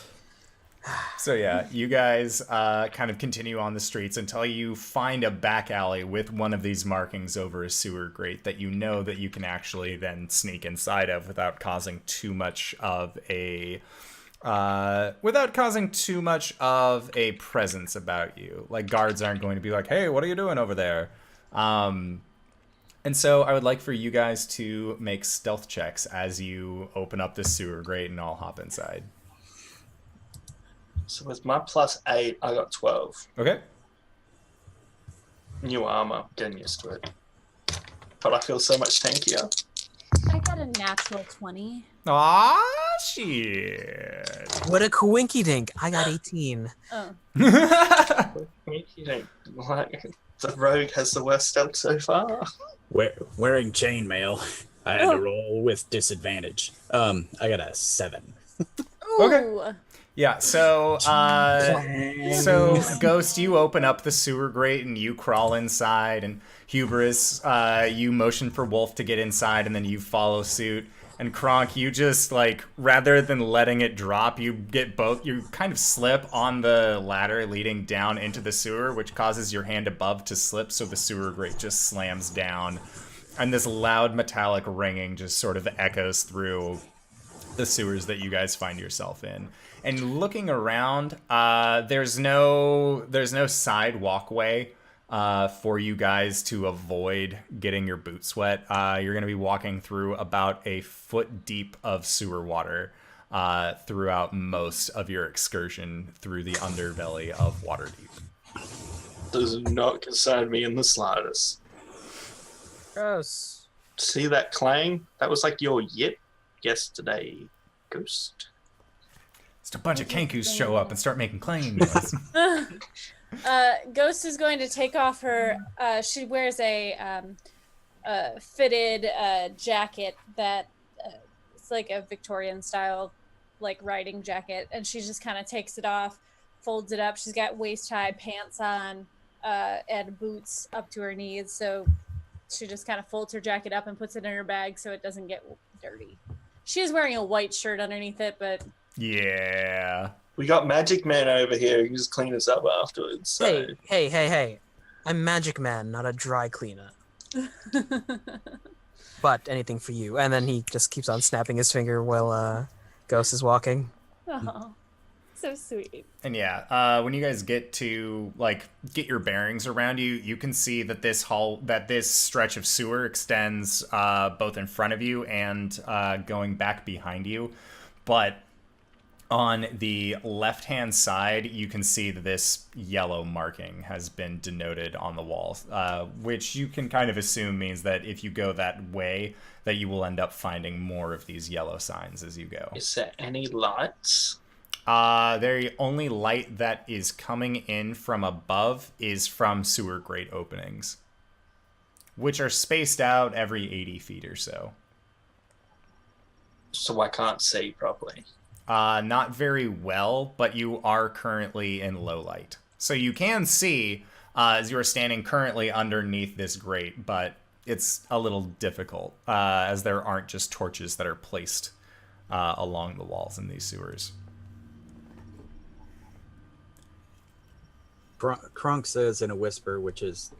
So yeah, you guys kind of continue on the streets until you find a back alley with one of these markings over a sewer grate that you know that you can actually then sneak inside of without causing too much of a presence about you. Like guards aren't going to be like, "Hey, what are you doing over there?" And so I would like for you guys to make stealth checks as you open up this sewer grate and all hop inside. So with my +8, I got 12. Okay. New armor, getting used to it. But I feel so much tankier. I got a natural 20. Aw, shit. What a coinky dink. I got 18. Oh. You don't like the rogue has the worst stealth so far. Wearing chainmail. I had to roll with disadvantage. I got a 7. Ooh. Yeah, so Ghost, you open up the sewer grate and you crawl inside, and Hubris, you motion for Wolf to get inside, and then you follow suit. And Kronk, you just like, rather than letting it drop, you kind of slip on the ladder leading down into the sewer, which causes your hand above to slip, so the sewer grate just slams down. And this loud metallic ringing just sort of echoes through the sewers that you guys find yourself in. And looking around, there's no side walkway for you guys to avoid getting your boots wet. You're going to be walking through about a foot deep of sewer water. throughout most of your excursion through the underbelly of Waterdeep. Does not concern me in the slightest. Gross. See that clang? That was like your yip yesterday, Ghost. Just a bunch of kankus show up and start making clanging noise. Ghost is going to take off her. She wears a fitted jacket that it's like a Victorian style, like riding jacket, and she just kind of takes it off, folds it up. She's got waist high pants on and boots up to her knees, so she just kind of folds her jacket up and puts it in her bag so it doesn't get dirty. She is wearing a white shirt underneath it, but Yeah. We got Magic Man over here who can just clean us up afterwards. So. Hey. I'm Magic Man, not a dry cleaner. But anything for you. And then he just keeps on snapping his finger while Ghost is walking. oh, so sweet. And when you guys get to get your bearings around you, you can see that this stretch of sewer extends both in front of you and going back behind you. But on the left-hand side, you can see that this yellow marking has been denoted on the walls, which you can kind of assume means that if you go that way, that you will end up finding more of these yellow signs as you go. Is there any lights? The only light that is coming in from above is from sewer grate openings, which are spaced out every 80 feet or so. So I can't see properly. Not very well, but you are currently in low light. So you can see as you are standing currently underneath this grate, but it's a little difficult as there aren't just torches that are placed along the walls in these sewers. Kronk says in a whisper, which is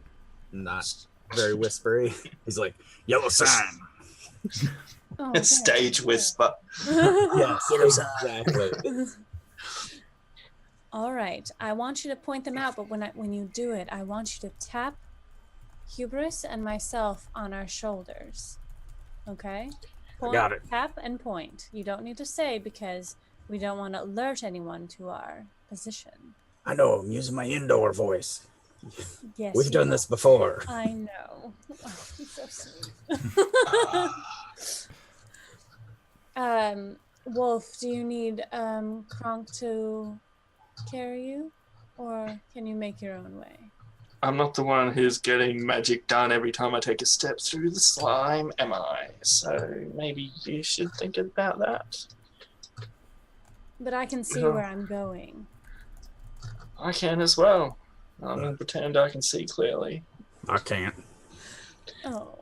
not very whispery. He's like, "Yellow sign." Oh, okay. Stage whisper. Yes, exactly. All right, I want you to point them out, but when you do it, I want you to tap Hubris and myself on our shoulders. Okay? Point, got it. Tap and point. You don't need to say because we don't want to alert anyone to our position. I know. I'm using my indoor voice. Yes, We've done this before. I know. Oh, he's so sweet. Wolf, do you need Kronk to carry you, or can you make your own way? I'm not the one who's getting magic done every time I take a step through the slime, am I? So maybe you should think about that. But I can see where I'm going. I can as well. I'm going to pretend I can see clearly. I can't. Oh.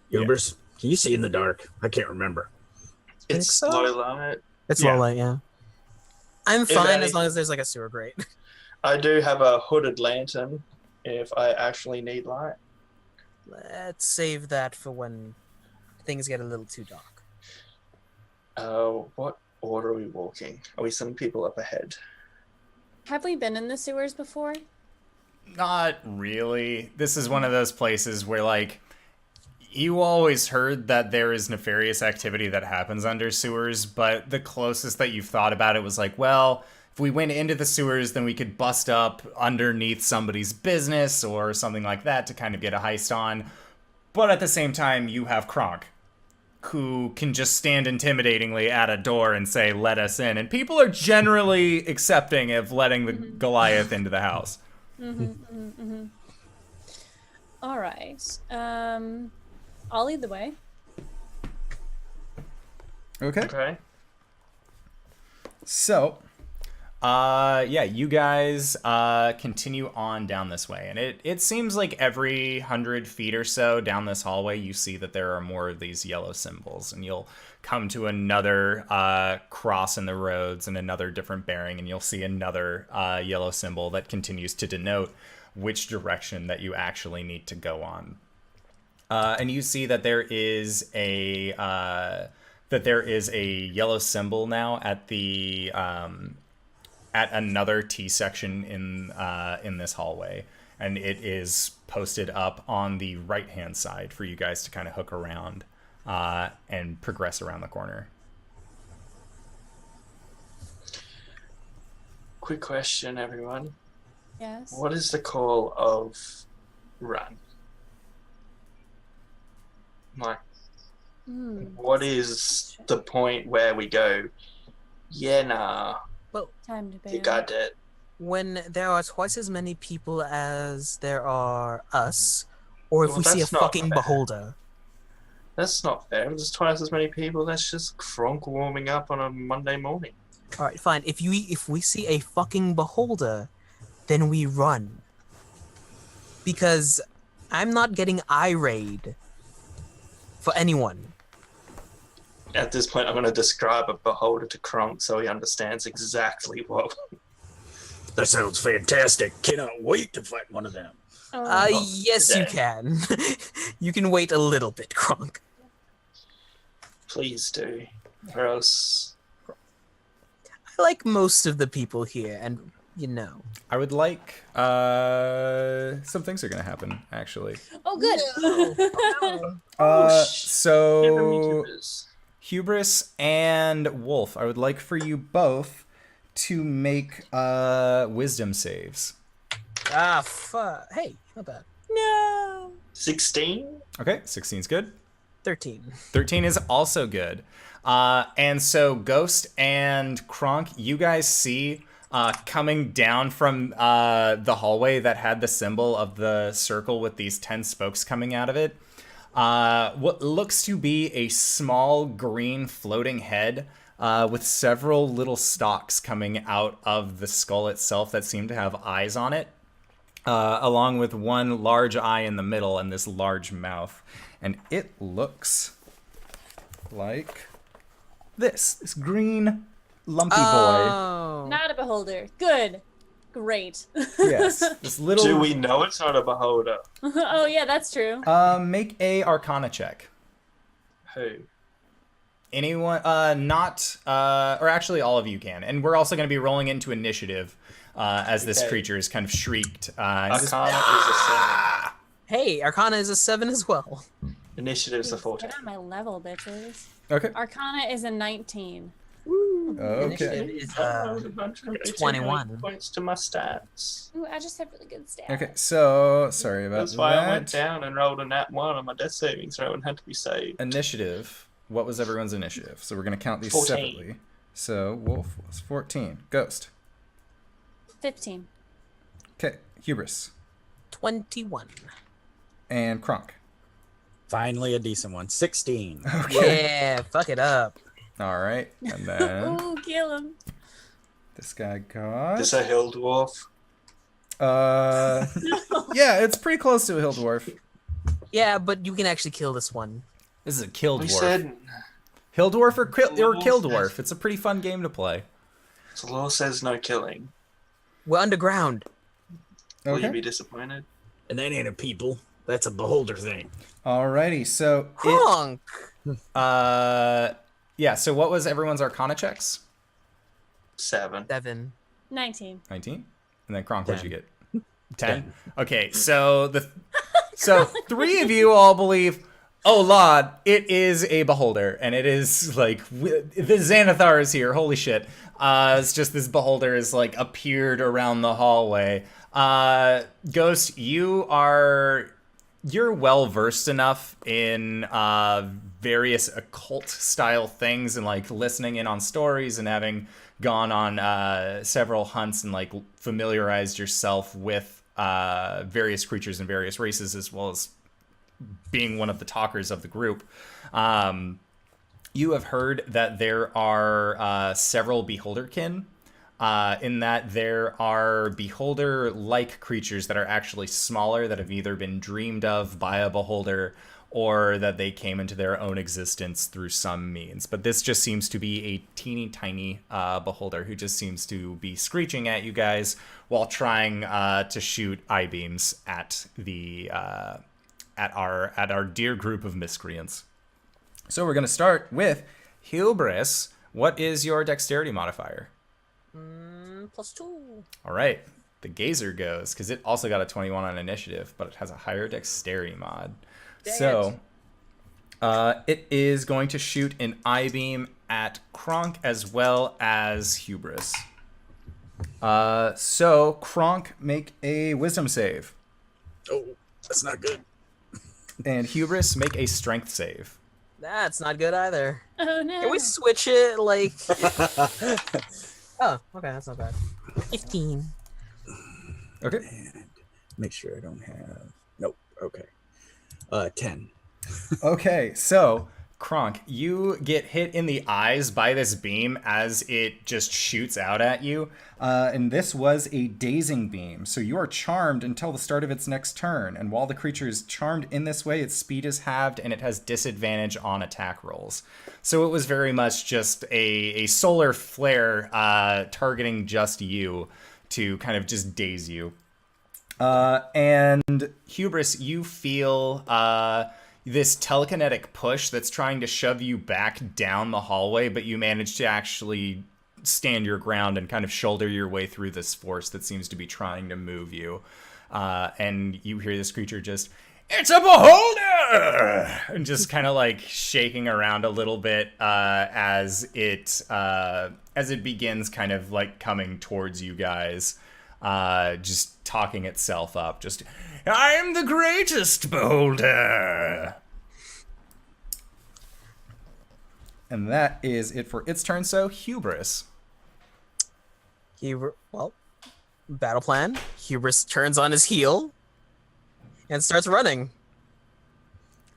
Hubris, can you see in the dark? I can't remember. It's so? low light. It's Yeah. low light, yeah. I'm fine as long as there's like a sewer grate. I do have a hooded lantern if I actually need light. Let's save that for when things get a little too dark. What order are we walking? Are we sending people up ahead? Have we been in the sewers before? Not really. This is one of those places where, you always heard that there is nefarious activity that happens under sewers, but the closest that you've thought about it was well, if we went into the sewers, then we could bust up underneath somebody's business or something like that to kind of get a heist on. But at the same time, you have Kronk, who can just stand intimidatingly at a door and say, "Let us in." And people are generally accepting of letting the Goliath into the house. All right. I'll lead the way. Okay. So, you guys continue on down this way, and it seems like every 100 feet or so down this hallway, you see that there are more of these yellow symbols, and you'll come to another cross in the roads and another different bearing, and you'll see another yellow symbol that continues to denote which direction that you actually need to go on. And you see that there is a yellow symbol now at the at another T section in this hallway, and it is posted up on the right hand side for you guys to kind of hook around and progress around the corner. Quick question, everyone. Yes. What is the call of run? Like, what is the point where we go, yeah, nah, Time to you bail. got it. When there are twice as many people as there are us, or if Well, we see a that's not fucking fair. beholder. That's not fair. If there's twice as many people, that's just Kronk warming up on a Monday morning. All right, fine. If we see a fucking beholder, then we run. Because I'm not getting irate for anyone. At this point, I'm going to describe a beholder to Kronk so he understands exactly what. That sounds fantastic. Cannot wait to fight one of them. Yes, you today. can. You can wait a little bit, Kronk. Please do. Or else. I like most of the people here, and you know. I would like some things are gonna happen actually. Oh, good. Give him So YouTubers. Hubris and Wolf, I would like for you both to make wisdom saves. Ah, fuck. Hey, not bad. No. 16? Okay, 16's good. 13. 13 is also good. And so Ghost and Kronk, you guys see coming down from the hallway that had the symbol of the circle with these 10 spokes coming out of it, what looks to be a small green floating head with several little stalks coming out of the skull itself that seem to have eyes on it, along with one large eye in the middle and this large mouth. And it looks like this green lumpy boy. Oh. Not a beholder. Good. Great. Yes, this little. Do we know it's not a beholder? Oh, yeah, that's true. Make a Arcana check. Who? Anyone? Not. Or actually, all of you can. And we're also going to be rolling into initiative as this Okay. creature is kind of shrieked. Arcana is a 7. Hey, Arcana is a 7 as well. Initiative's a 14. Get on my level, bitches. Okay. Arcana is a 19. Okay. Initiative is Oh, 118 21. points to my stats. Ooh, I just have really good stats. Okay. So sorry about That's why I went that. down and rolled a nat 1 on my death saving throw and had to be saved. Initiative. What was everyone's initiative? So we're going to count these 14. separately. So Wolf was 14. Ghost. 15. Okay. Hubris 21. and Kronk. Finally, a decent one. 16. Yeah, fuck it up. All right. And then Ooh, kill him. this guy got. Is a hill dwarf? Yeah, it's pretty close to a hill dwarf. Yeah, but you can actually kill this one. This is a kill We dwarf. said Hill dwarf or kill Wolf dwarf. is- It's a pretty fun game to play. the law says no killing. We're underground. Will you Okay. be disappointed? And that ain't a people. That's a beholder thing. Alrighty. So Kronk. yeah. So what was everyone's Arcana checks? 7. 7. 19. 19. And then Kronk, what'd you 10. get? 10. Okay. So so 3 of you all believe. Oh, Lord, it is a beholder, and it is like the Xanathar is here. Holy shit! It's just this beholder is like appeared around the hallway. Ghost, you're well versed enough in various occult style things and like listening in on stories and having gone on several hunts and like familiarized yourself with various creatures and various races, as well as being one of the talkers of the group. You have heard that there are several beholderkin, in that there are beholder-like creatures that are actually smaller, that have either been dreamed of by a beholder or that they came into their own existence through some means. But this just seems to be a teeny tiny beholder who just seems to be screeching at you guys while trying to shoot eye beams at the at our dear group of miscreants. So we're gonna start with Hubris. What is your dexterity modifier? +2. All right, the gazer goes because it also got a 21 on initiative, but it has a higher dexterity mod. Dang So It is going to shoot an eye beam at Kronk as well as Hubris. So Kronk, make a wisdom save. Oh, that's not good. And Hubris, make a strength save. That's not good either. Oh no. Can we switch it, like... Oh, okay, that's not bad. 15. Okay. And make sure I don't have... Nope, okay. 10. Okay, so Kronk, you get hit in the eyes by this beam as it just shoots out at you. And this was a dazing beam, so you are charmed until the start of its next turn. And while the creature is charmed in this way, its speed is halved and it has disadvantage on attack rolls. So it was very much just a solar flare targeting just you to kind of just daze you. And Hubris, you feel this telekinetic push that's trying to shove you back down the hallway, but you manage to actually stand your ground and kind of shoulder your way through this force that seems to be trying to move you. And you hear this creature just, "It's a beholder!" and just kind of like shaking around a little bit as it begins kind of like coming towards you guys. Just talking itself up. Just, "I am the greatest beholder." And that is it for its turn. So Hubris. Well, battle plan. Hubris turns on his heel and starts running.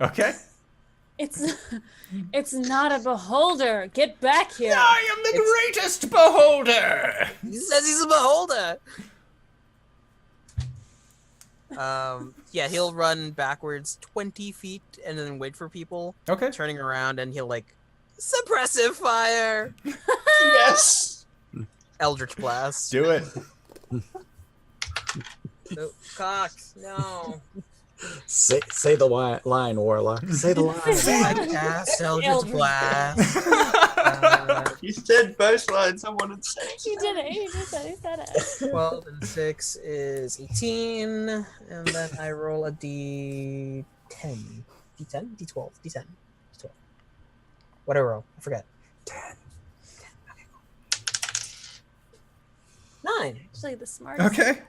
Okay. It's not a beholder. Get back here. I am the greatest beholder. He says he's a beholder. Yeah, he'll run backwards 20 feet and then wait for people. Okay. Turning around, and he'll like suppressive fire. Yes. Eldritch blast. Do it. Oh, Cox, no. Say the line, Warlock. Say the line. I cast Eldritch blast. You said both lines. I wanted to say. He did it. He said it. 12 and 6 is 18, and then I roll a D10. D10? D12? D10. D12. What do I roll? I forget. 10. 9. Actually, the smartest. Okay.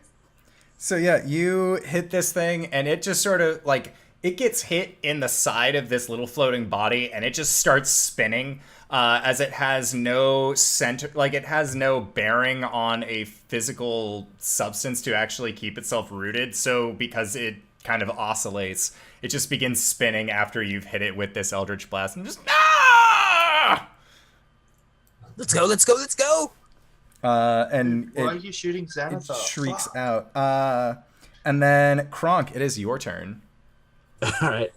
So yeah, you hit this thing and it just sort of like, it gets hit in the side of this little floating body and it just starts spinning as it has no center, like it has no bearing on a physical substance to actually keep itself rooted. So because it kind of oscillates, it just begins spinning after you've hit it with this Eldritch Blast and just, ah! Let's go, let's go, let's go! And Why are it you shooting Xanathar? shrieks Fuck. out. And then Kronk, it is your turn. All right.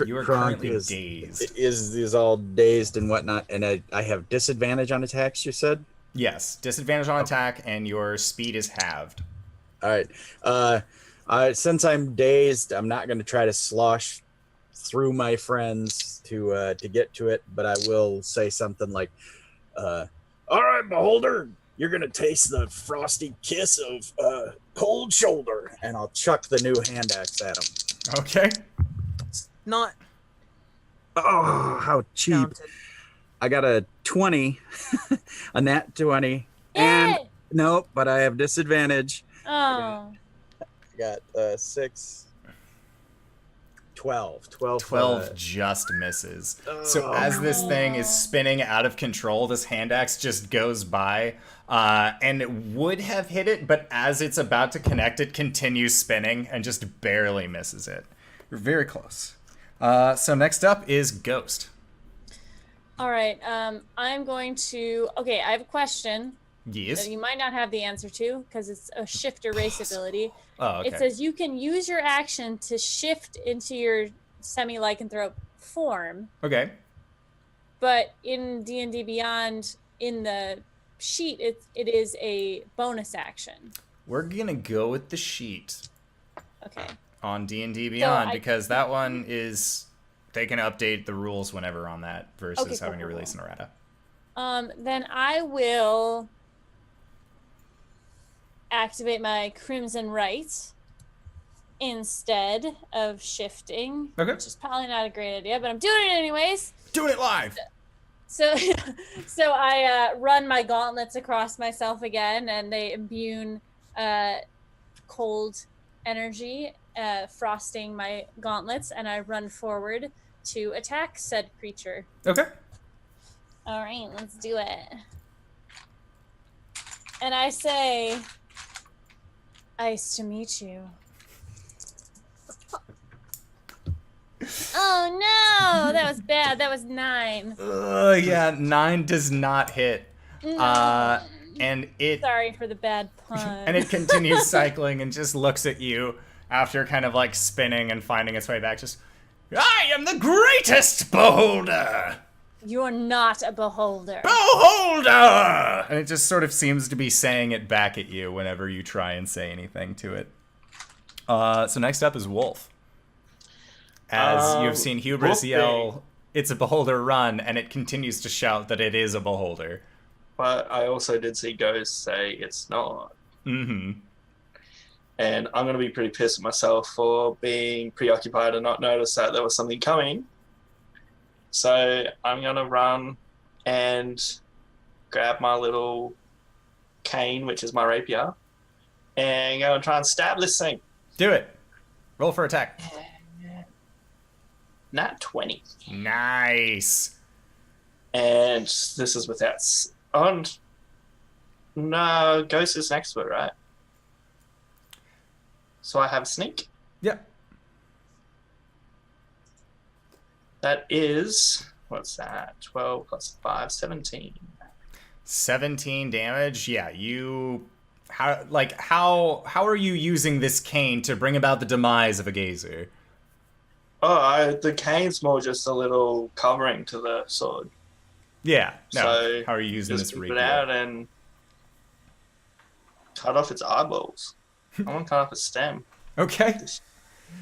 You are Kronk currently dazed. is all dazed and whatnot, and I have disadvantage on attacks. You said. Yes, disadvantage on attack, and your speed is halved. All right. Since I'm dazed, I'm not going to try to slosh through my friends to get to it, but I will say something like, "All right, beholder, you're going to taste the frosty kiss of cold shoulder," and I'll chuck the new hand axe at him. Okay. Not Oh, how cheap! counted. I got a 20, a nat 20, and Yay! nope, but I have disadvantage. Oh. I got 6, 12. 12 just misses. So as this thing is spinning out of control, this hand axe just goes by and it would have hit it, but as it's about to connect, it continues spinning and just barely misses it. You're very close. So next up is Ghost. All right. I'm going to. Okay, I have a question Yes. that you might not have the answer to because it's a shift or race ability. Oh, okay. It says you can use your action to shift into your semi-lycanthrope form, Okay. but in D&D Beyond, in the sheet, it is a bonus action. We're going to go with the sheet Okay. on D&D Beyond I- because that one is... They can update the rules whenever on that versus Okay, having to cool. release an errata. Then I will activate my Crimson Right instead of shifting, Okay. which is probably not a great idea, but I'm doing it anyways. Doing it live. So I run my gauntlets across myself again, and they imbue cold energy, frosting my gauntlets, and I run forward to attack said creature. Okay. All right, let's do it. And I say, "Nice to meet you." Oh no, that was bad. That was 9. Yeah, 9 does not hit. No. And it Sorry for the bad pun. and it continues cycling and just looks at you after kind of like spinning and finding its way back. Just, I am the greatest beholder! You're not a beholder. Beholder! And it just sort of seems to be saying it back at you whenever you try and say anything to it. So next up is Wolf. As you've seen Hubris yell, "It's a beholder, run," and it continues to shout that it is a beholder. But I also did see Ghost say it's not. Mm-hmm. And I'm going to be pretty pissed at myself for being preoccupied and not notice that there was something coming. So I'm going to run and grab my little cane, which is my rapier, and go and try and stab this thing. Do it. Roll for attack. Nat 20. Nice. And this is without... No, Ghost is next to it, right? So I have sneak. Yep. That is... What's that? 12 plus 5, 17. 17 damage. Yeah, you... How are you using this cane to bring about the demise of a gazer? Oh, the cane's more just a little covering to the sword. Yeah. No. So how are you using just this whip it rapier? out and cut off its eyeballs. I want to cut off its stem. Okay. This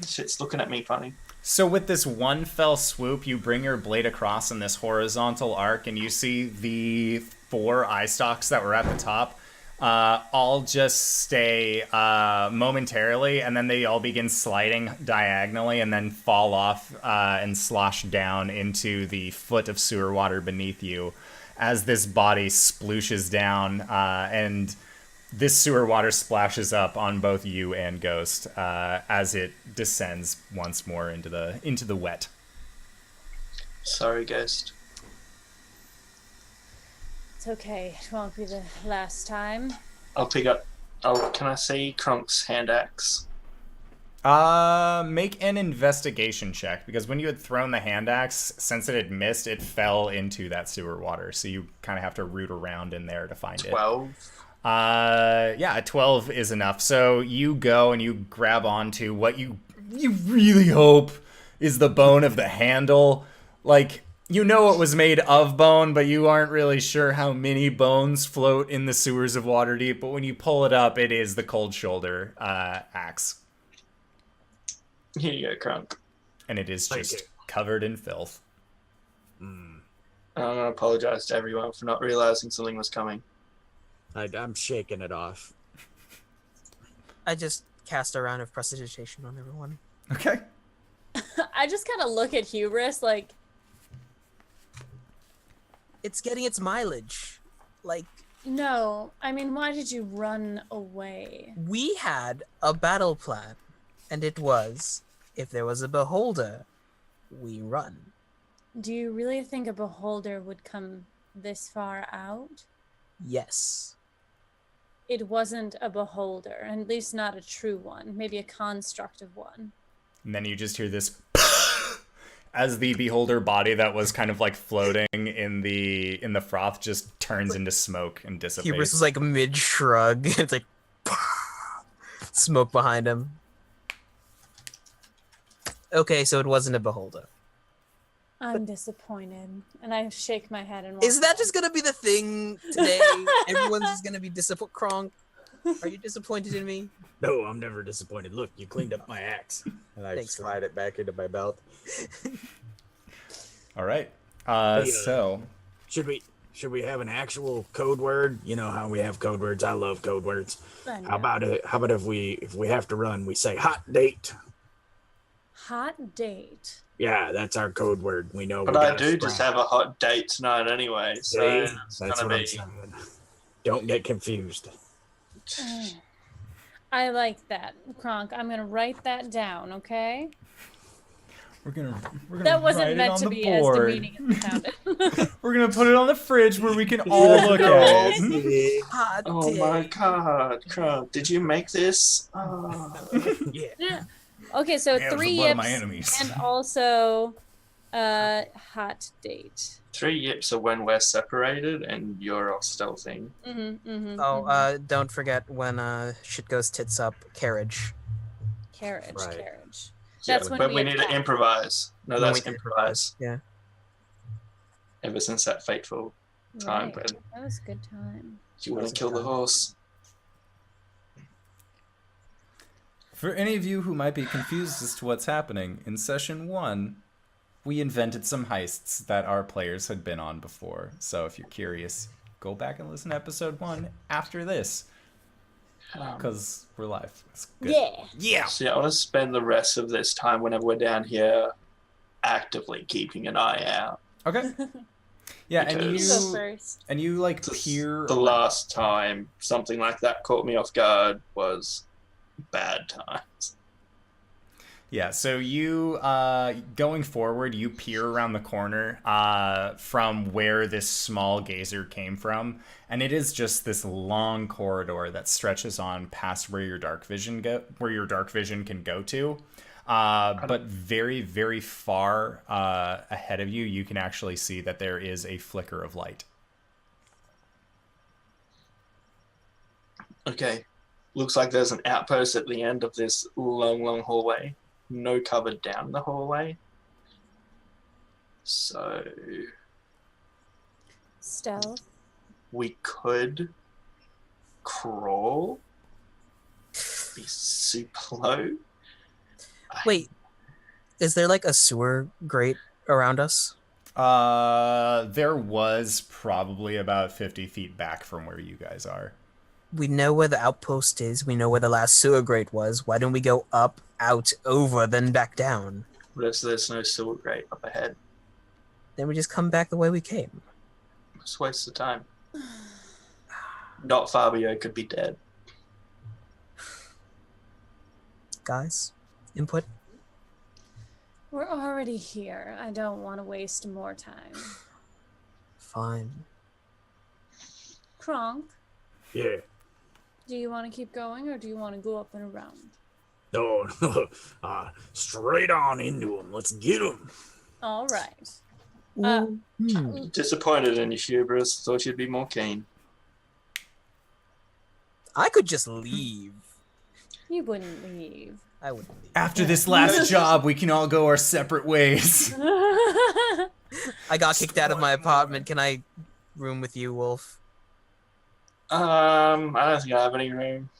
shit's looking at me funny. So with this one fell swoop, you bring your blade across in this horizontal arc, and you see the 4 eye stalks that were at the top all just stay momentarily, and then they all begin sliding diagonally and then fall off and slosh down into the foot of sewer water beneath you as this body splooshes down, and this sewer water splashes up on both you and Ghost as it descends once more into the wet. Sorry, Ghost. It's okay. It won't be the last time. I'll pick up... can I see Kronk's hand axe? Make an investigation check, because when you had thrown the hand axe, since it had missed, it fell into that sewer water, so you kind of have to root around in there to find 12. it. Yeah, a 12 is enough. So you go and you grab onto what you really hope is the bone of the handle. Like, you know it was made of bone, but you aren't really sure how many bones float in the sewers of Waterdeep. But when you pull it up, it is the Cold Shoulder axe. Here you go, Kronk. And it is Thank just you. covered in filth. I'm going to apologize to everyone for not realizing something was coming. I'm shaking it off. I just cast a round of prestidigitation on everyone. Okay. I just kind of look at Hubris like, It's getting its mileage. Like, no. I mean, why did you run away? we had a battle plan, and it was, if there was a beholder, we run. Do you really think a beholder would come this far out? Yes. It wasn't a beholder, at least not a true one. Maybe a construct of one. And then you just hear this as the beholder body that was kind of like floating in the froth just turns into smoke and dissipates. Hubris was like mid-shrug. It's like smoke behind him. Okay, so it wasn't a beholder. I'm disappointed. And I shake my head and walk Is that away. just gonna be the thing today? Everyone's just gonna be disappointed. Kronk, are you disappointed in me? No, I'm never disappointed. Look, you cleaned up my axe. And I Thanks, slide it back into my belt. All right. Yeah. So Should we Should we have an actual code word? You know how we have code words. I love code words. How about if we have to run, we say hot date? Hot date. Yeah, that's our code word. We know. But I do just have a hot date tonight anyway, so that's what I'm saying. Don't get confused. I like that, Kronk. I'm gonna write that down. Okay. We're gonna That wasn't write meant it to on the be board. as demeaning as it sounded. We're gonna put it on the fridge where we can all look at it. Hot Oh take. my god, Kronk, did you make this? Yeah. Okay, so Yeah, it was 3 the blood of my yips enemies. and also hot date. 3 yips are when we're separated and you're off stealthing. Oh, don't forget when shit goes tits up, carriage. Carriage. Right. That's Yeah, when but we we need to attack. improvise. No, When that's we- improvise. Yeah. Ever since that fateful time Right. when That was a good time. you want to kill the horse. For any of you who might be confused as to what's happening, in session 1, we invented some heists that our players had been on before. So if you're curious, go back and listen to episode 1 after this, because we're live. It's good. Yeah. Yeah. So yeah, I want to spend the rest of this time whenever we're down here actively keeping an eye out. Okay. Yeah, and Because- Go you first. like peer. The last time something like that caught me off guard was bad times. Yeah, so you, going forward, you peer around the corner from where this small geyser came from, and it is just this long corridor that stretches on past where your dark vision can go to. But very, very far ahead of you, you can actually see that there is a flicker of light. Okay, looks like there's an outpost at the end of this long hallway. No cupboard down the hallway. So Stealth. we could crawl, be super low. Wait, is there like a sewer grate around us? There was probably about 50 feet back from where you guys are. We know where the outpost is. We know where the last sewer grate was. Why don't we go up, out, over, then back down? What if there's no sewer grate up ahead? Then we just come back the way we came. Just waste of time. Not Fabio could be dead. Guys, input? We're already here. I don't want to waste more time. Fine. Kronk, Yeah. do you want to keep going or do you want to go up and around? No, straight on into them. Let's get them. All right. Disappointed in you, Hubris. Thought you'd be more keen. I could just leave. You wouldn't leave. I wouldn't leave. After this last job, we can all go our separate ways. I got kicked out of my apartment. Can I room with you, Wolf? I don't think I have any room.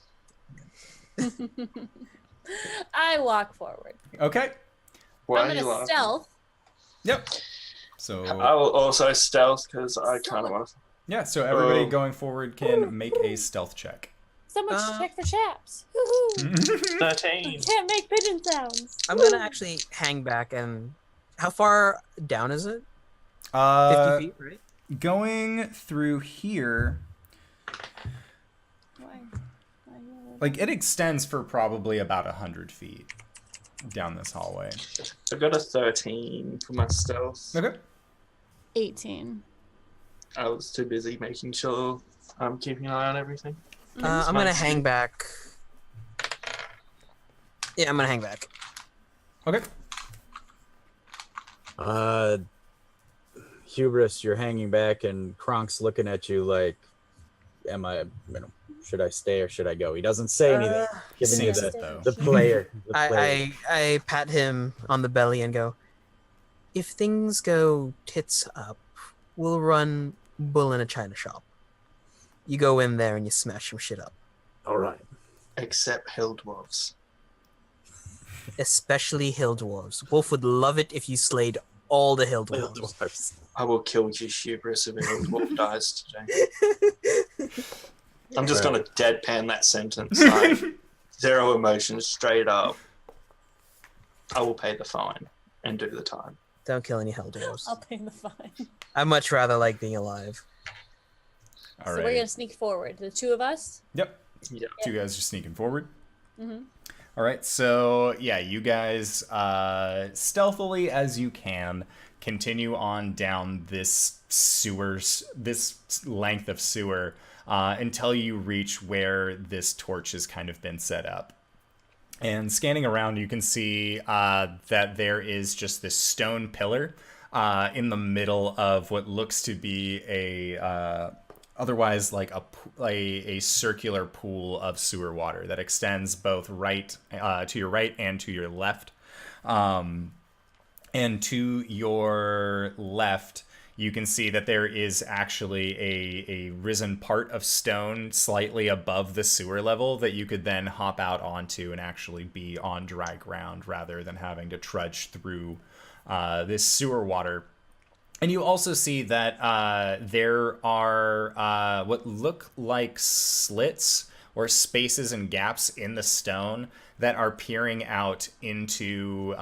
I walk forward. Okay. Why I'm are you gonna laughing? stealth. Yep. So I will also stealth because I kind of want to. yeah, so everybody Oh. going forward can make a stealth check. Someone should check for chaps. Woohoo! 13. Can't make pigeon sounds. I'm gonna actually hang back and... How far down is it? 50 feet, right? Going through here, Why? like it extends for probably about 100 feet down this hallway. I got a 13 for my stealth. Okay. 18. I was too busy making sure I'm keeping an eye on everything. I'm gonna hang back. Yeah, I'm gonna hang back. Okay. Hubris, you're hanging back, and Kronk's looking at you like, should I stay or should I go? He doesn't say anything. Giving you Sees it, though. the player. The player. I pat him on the belly and go, if things go tits up, we'll run bull in a china shop. You go in there and you smash some shit up. All right. Except hill dwarves. Especially hill dwarves. Wolf would love it if you slayed all the hill dwarves. Dwarfs. I will kill you, Hubris, if a dwarf dies today. I'm just going to deadpan that sentence. Like, zero emotion, straight up. I will pay the fine and do the time. Don't kill any hell dwarves. I'll pay the fine. I much rather like being alive. All So right. we're gonna sneak forward. The two of us. Yep. Yeah. Two guys are sneaking forward. Mm-hmm. All right, so yeah, you guys stealthily as you can continue on down this length of sewer until you reach where this torch has kind of been set up. And scanning around, you can see that there is just this stone pillar in the middle of what looks to be a otherwise like a circular pool of sewer water that extends both to your right and to your left. And to your left, you can see that there is actually a risen part of stone slightly above the sewer level that you could then hop out onto and actually be on dry ground rather than having to trudge through this sewer water. And you also see that there are what look like slits or spaces and gaps in the stone that are peering out into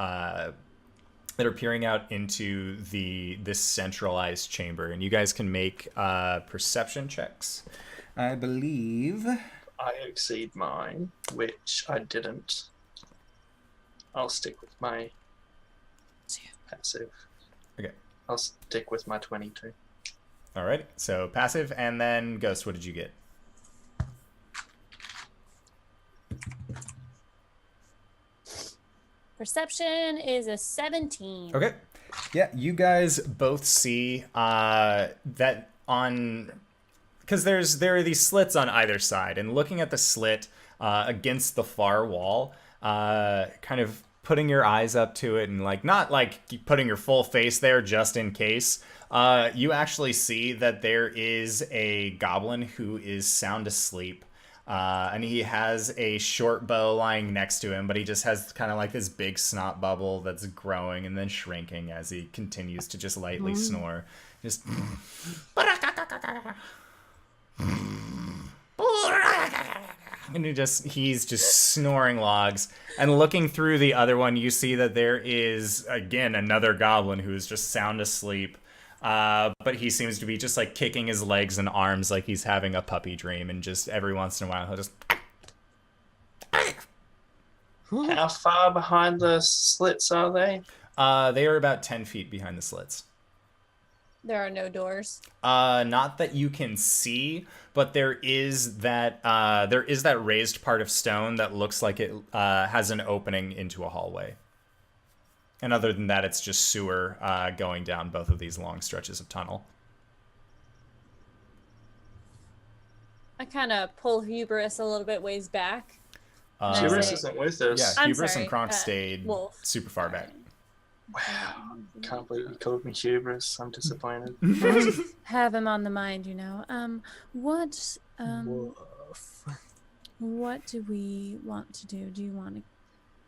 this centralized chamber. And you guys can make perception checks, I believe. I exceed mine, which I didn't. I'll stick with my passive. Okay. I'll stick with my 22. All right. So passive, and then Ghost. What did you get? Perception is a 17. Okay. Yeah, you guys both see that on, because there are these slits on either side, and looking at the slit against the far wall, kind of putting your eyes up to it and like not like putting your full face there just in case, you actually see that there is a goblin who is sound asleep. And he has a short bow lying next to him, but he just has kind of like this big snot bubble that's growing and then shrinking as he continues to just lightly snore. Just. And he's just snoring logs. And looking through the other one, you see that there is, again, another goblin who is just sound asleep. But he seems to be just like kicking his legs and arms like he's having a puppy dream, and just every once in a while he'll just. How far behind the slits are they? They are about 10 feet behind the slits. There are no doors. Not that you can see, but there is that raised part of stone that looks like it has an opening into a hallway. And other than that, it's just sewer going down both of these long stretches of tunnel. I kind of pull Hubris a little bit ways back. Hubris isn't with us. Yeah, I'm Hubris sorry, and Kronk stayed Wolf. super far back. Wow. Can't believe you called me Hubris. I'm disappointed. Have him on the mind, you know. What do we want to do? Do you want to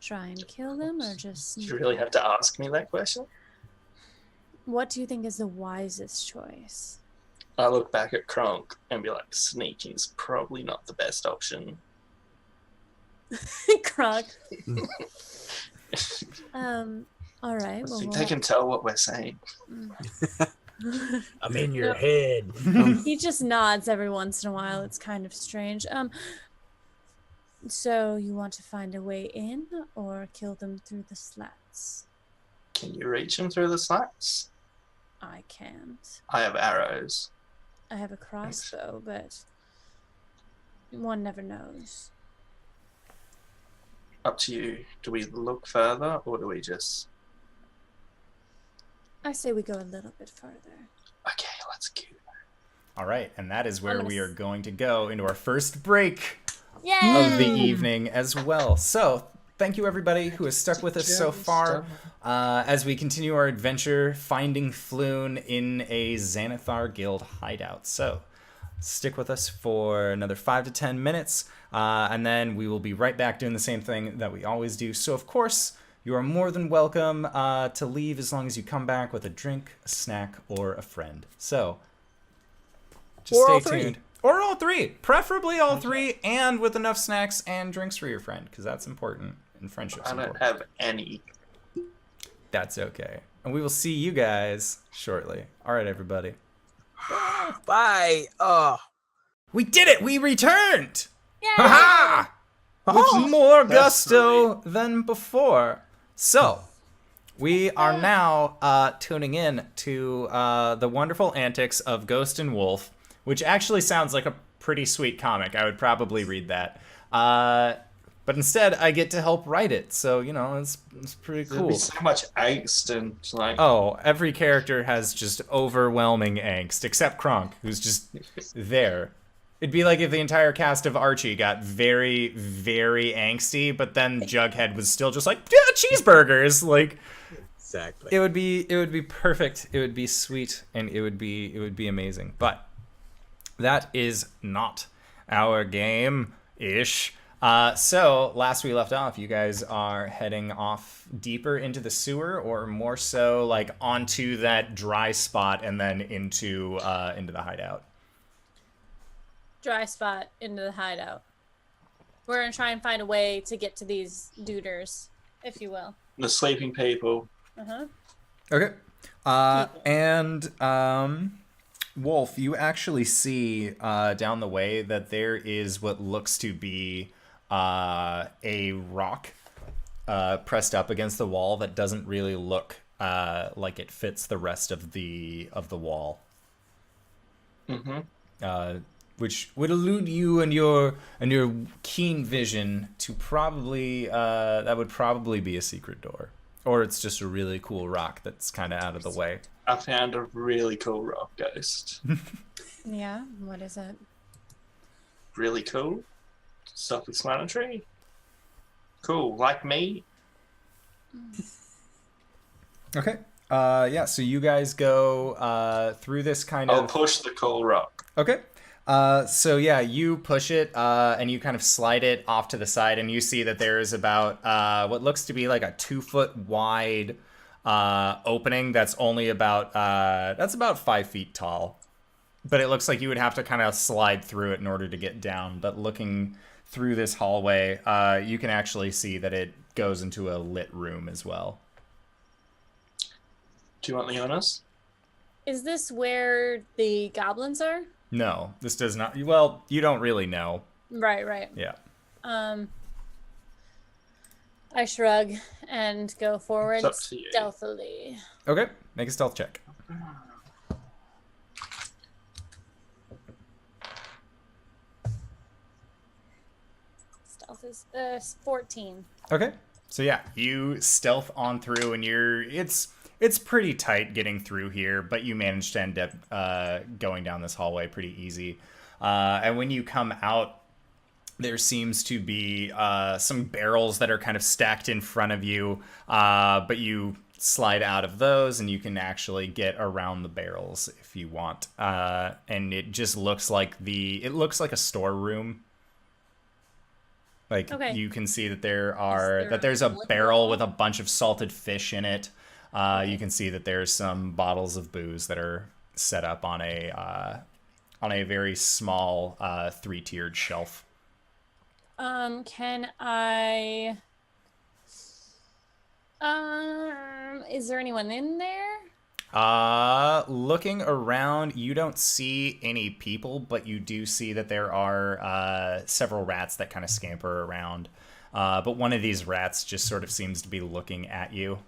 try and kill them or just... You really have to ask me that question? What do you think is the wisest choice? I look back at Kronk and be like, sneaking's probably not the best option. Kronk. All right. I Well, think they can tell what we're saying. I'm in your head. He just nods every once in a while. It's kind of strange. So you want to find a way in or kill them through the slats? Can you reach them through the slats? I can't. I have arrows. I have a crossbow, but one never knows. Up to you. Do we look further or do we just... I say we go a little bit further. Okay, let's go. All right, and that is where I'm we gonna are going to go into our first break Yay! of the evening as well. So, thank you everybody who has stuck with us so far as we continue our adventure finding Floon in a Xanathar Guild hideout. So, stick with us for another 5 to 10 minutes, and then we will be right back doing the same thing that we always do. So, of course, you are more than welcome to leave as long as you come back with a drink, a snack, or a friend. So, just Or stay all three. tuned. Or all three. Preferably all three, and with enough snacks and drinks for your friend, because that's important, and friendship's I don't important. have any. That's okay. And we will see you guys shortly. All right, everybody. Bye. Oh. We did it! We returned! Yay! Ha With more That's gusto than before. So, we are now tuning in to the wonderful antics of Ghost and Wolf, which actually sounds like a pretty sweet comic. I would probably read that. But instead, I get to help write it. So, you know, it's pretty There'd cool. be so much angst and like. Oh, every character has just overwhelming angst, except Kronk, who's just there. It'd be like if the entire cast of Archie got very, very angsty, but then Jughead was still just like, yeah, cheeseburgers. Like, Exactly. it would be perfect. It would be sweet, and it would be amazing. But that is not our game-ish. So last we left off, you guys are heading off deeper into the sewer, or more so like onto that dry spot and then into the hideout. Dry spot into the hideout. We're gonna try and find a way to get to these duders, if you will. The sleeping people. Okay. And Wolf, you actually see down the way that there is what looks to be a rock pressed up against the wall that doesn't really look like it fits the rest of the wall. Which would elude you and your keen vision to probably that would probably be a secret door, or it's just a really cool rock that's kind of out of the way. I found a really cool rock ghost. Yeah, what is it? Really cool. Self-explanatory. Cool, like me. Okay. Yeah. So you guys go through this kind I'll of. push the cool rock. Okay. So yeah, you push it, and you kind of slide it off to the side, and you see that there is about what looks to be like a 2-foot wide opening that's only about 5 feet tall. But it looks like you would have to kind of slide through it in order to get down. But looking through this hallway, you can actually see that it goes into a lit room as well. Do you want the honors? Is this where the goblins are? No, this does not. Well, you don't really know. Right. Yeah. I shrug and go forward It's up to you. stealthily. Okay. Make a stealth check. Stealth is 14. Okay. So yeah, you stealth on through, and it's pretty tight getting through here, but you manage to end up going down this hallway pretty easy. And when you come out, there seems to be some barrels that are kind of stacked in front of you, but you slide out of those, and you can actually get around the barrels if you want. And it just looks like a storeroom. Like, Okay. you can see that there's a a barrel with a bunch of salted fish in it. You can see that there's some bottles of booze that are set up on a very small 3-tiered shelf. Can I... is there anyone in there? Looking around, you don't see any people, but you do see that there are several rats that kind of scamper around. But one of these rats just sort of seems to be looking at you.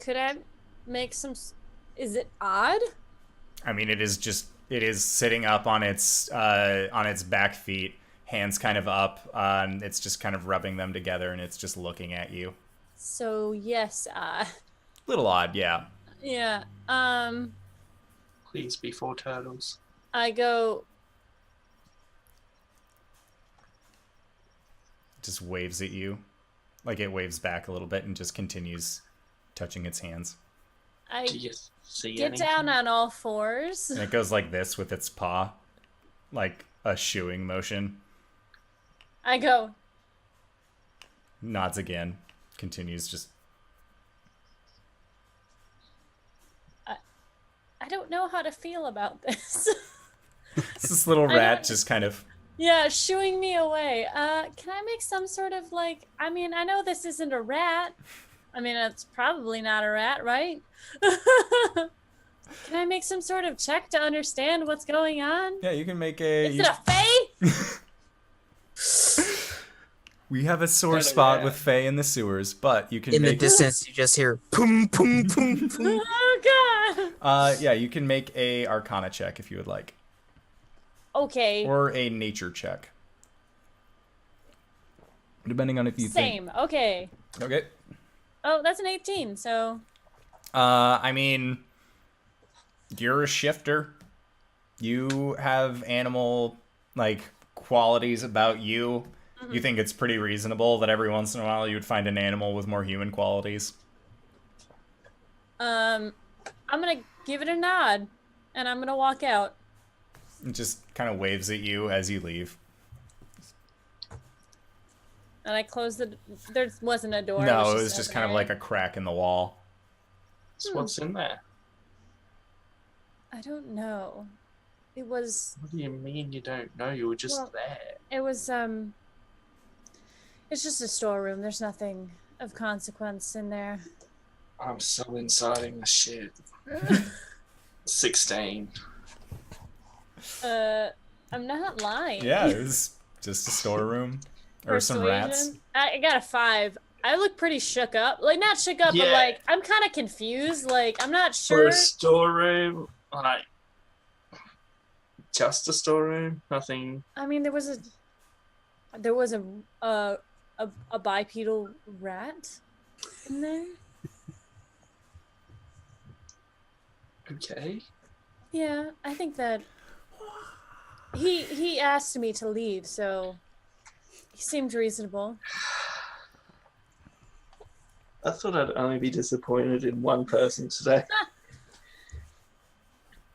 Could I make some... Is it odd? I mean, it is sitting up on its back feet, hands kind of up, and it's just kind of rubbing them together, and it's just looking at you. So, yes, Little odd, yeah. yeah, Please be 4 turtles. I go... Just waves at you. Like, it waves back a little bit and just continues touching its hands. I Do you see get anything? down on all fours. And it goes like this with its paw. Like a shooing motion. I go... nods again. Continues just. I don't know how to feel about this. It's this little rat just kind of. Yeah, shooing me away. Can I make some sort of like? I mean, I know this isn't a rat. I mean, it's probably not a rat, right? Can I make some sort of check to understand what's going on? Yeah, you can make a. Is it a fae? We have a sore spot with Fae in the sewers, but you can In make... the distance, you just hear boom, boom, boom, boom. Oh god. Yeah, you can make a Arcana check if you would like. Okay. Or a Nature check. Depending on if you think... Same. Okay. Okay. Oh, that's an 18, so... I mean... You're a shifter. You have animal, like, qualities about you. Mm-hmm. You think it's pretty reasonable that every once in a while you would find an animal with more human qualities? I'm gonna give it a nod, and I'm gonna walk out. It just kind of waves at you as you leave. And I close the... There wasn't a door. No, it was just kind of like a crack in the wall. So what's in there? I don't know. It was... What do you mean you don't know? You were just there. It was, It's just a storeroom. There's nothing of consequence in there. I'm so inciting the shit. 16. I'm not lying. Yeah, it was just a storeroom. Or some rats. I got a 5. I look pretty shook up. Like, not shook up, but like, I'm kind of confused. Like, I'm not sure. For a storeroom, like, just a storeroom? Nothing. I mean, there was a bipedal rat in there. Okay. Yeah, I think that he asked me to leave, so he seemed reasonable. I thought I'd only be disappointed in one person today.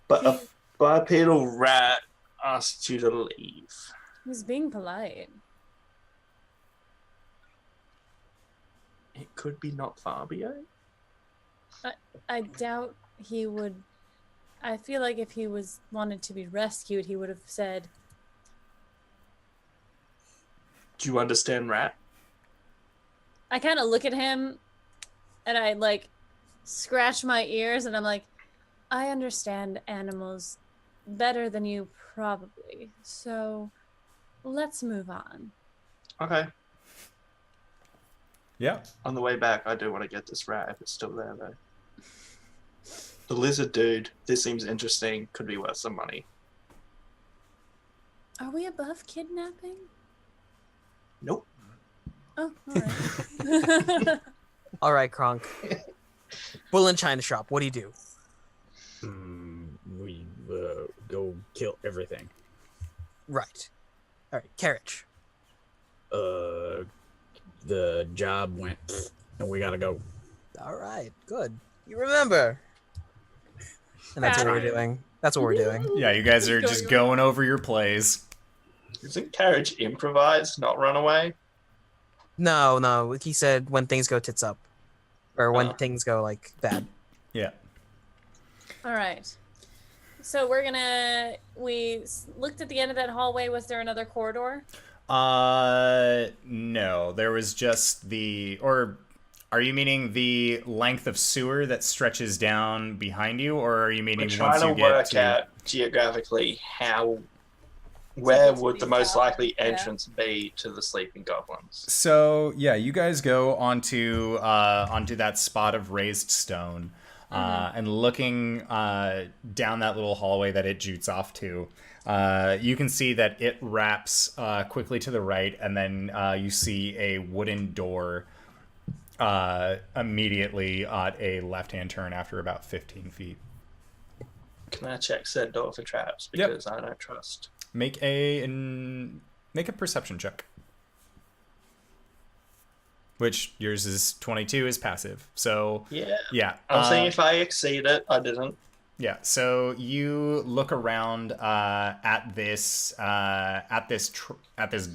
But a bipedal rat asked you to leave. He was being polite. It could be not Fabio. I doubt he would. I feel like if he wanted to be rescued, he would have said. Do you understand rat? I kind of look at him, and I like scratch my ears, and I'm like, I understand animals better than you probably. So let's move on. Okay. Yeah. On the way back, I do want to get this rat if it's still there, though. The lizard dude, this seems interesting. Could be worth some money. Are we above kidnapping? Nope. Oh, alright. All right, Kronk. Bull and China shop. What do you do? We go kill everything. Right. All right, carriage. The job went, and we gotta go. All right, good. You remember. And that's what we're doing. That's what we're doing. Yeah, you guys are just going over your plays. Isn't carriage improvise, not run away? No. He said when things go tits up, or when things go like bad. Yeah. All right. So we looked at the end of that hallway. Was there another corridor? No. There was just or are you meaning the length of sewer that stretches down behind you, or are you meaning We're once trying you to get work to... out geographically where get to would the the most south, likely yeah. entrance be to the sleeping goblins? So, yeah, you guys go onto that spot of raised stone, and looking down that little hallway that it jutes off to, you can see that it wraps quickly to the right, and then you see a wooden door immediately at a left-hand turn after about 15 feet. Can I check said door for traps? Because I don't trust. Make a perception check. Which yours is 22 is passive. So yeah. I'm seeing if I exceed it. I didn't. Yeah. So you look around at this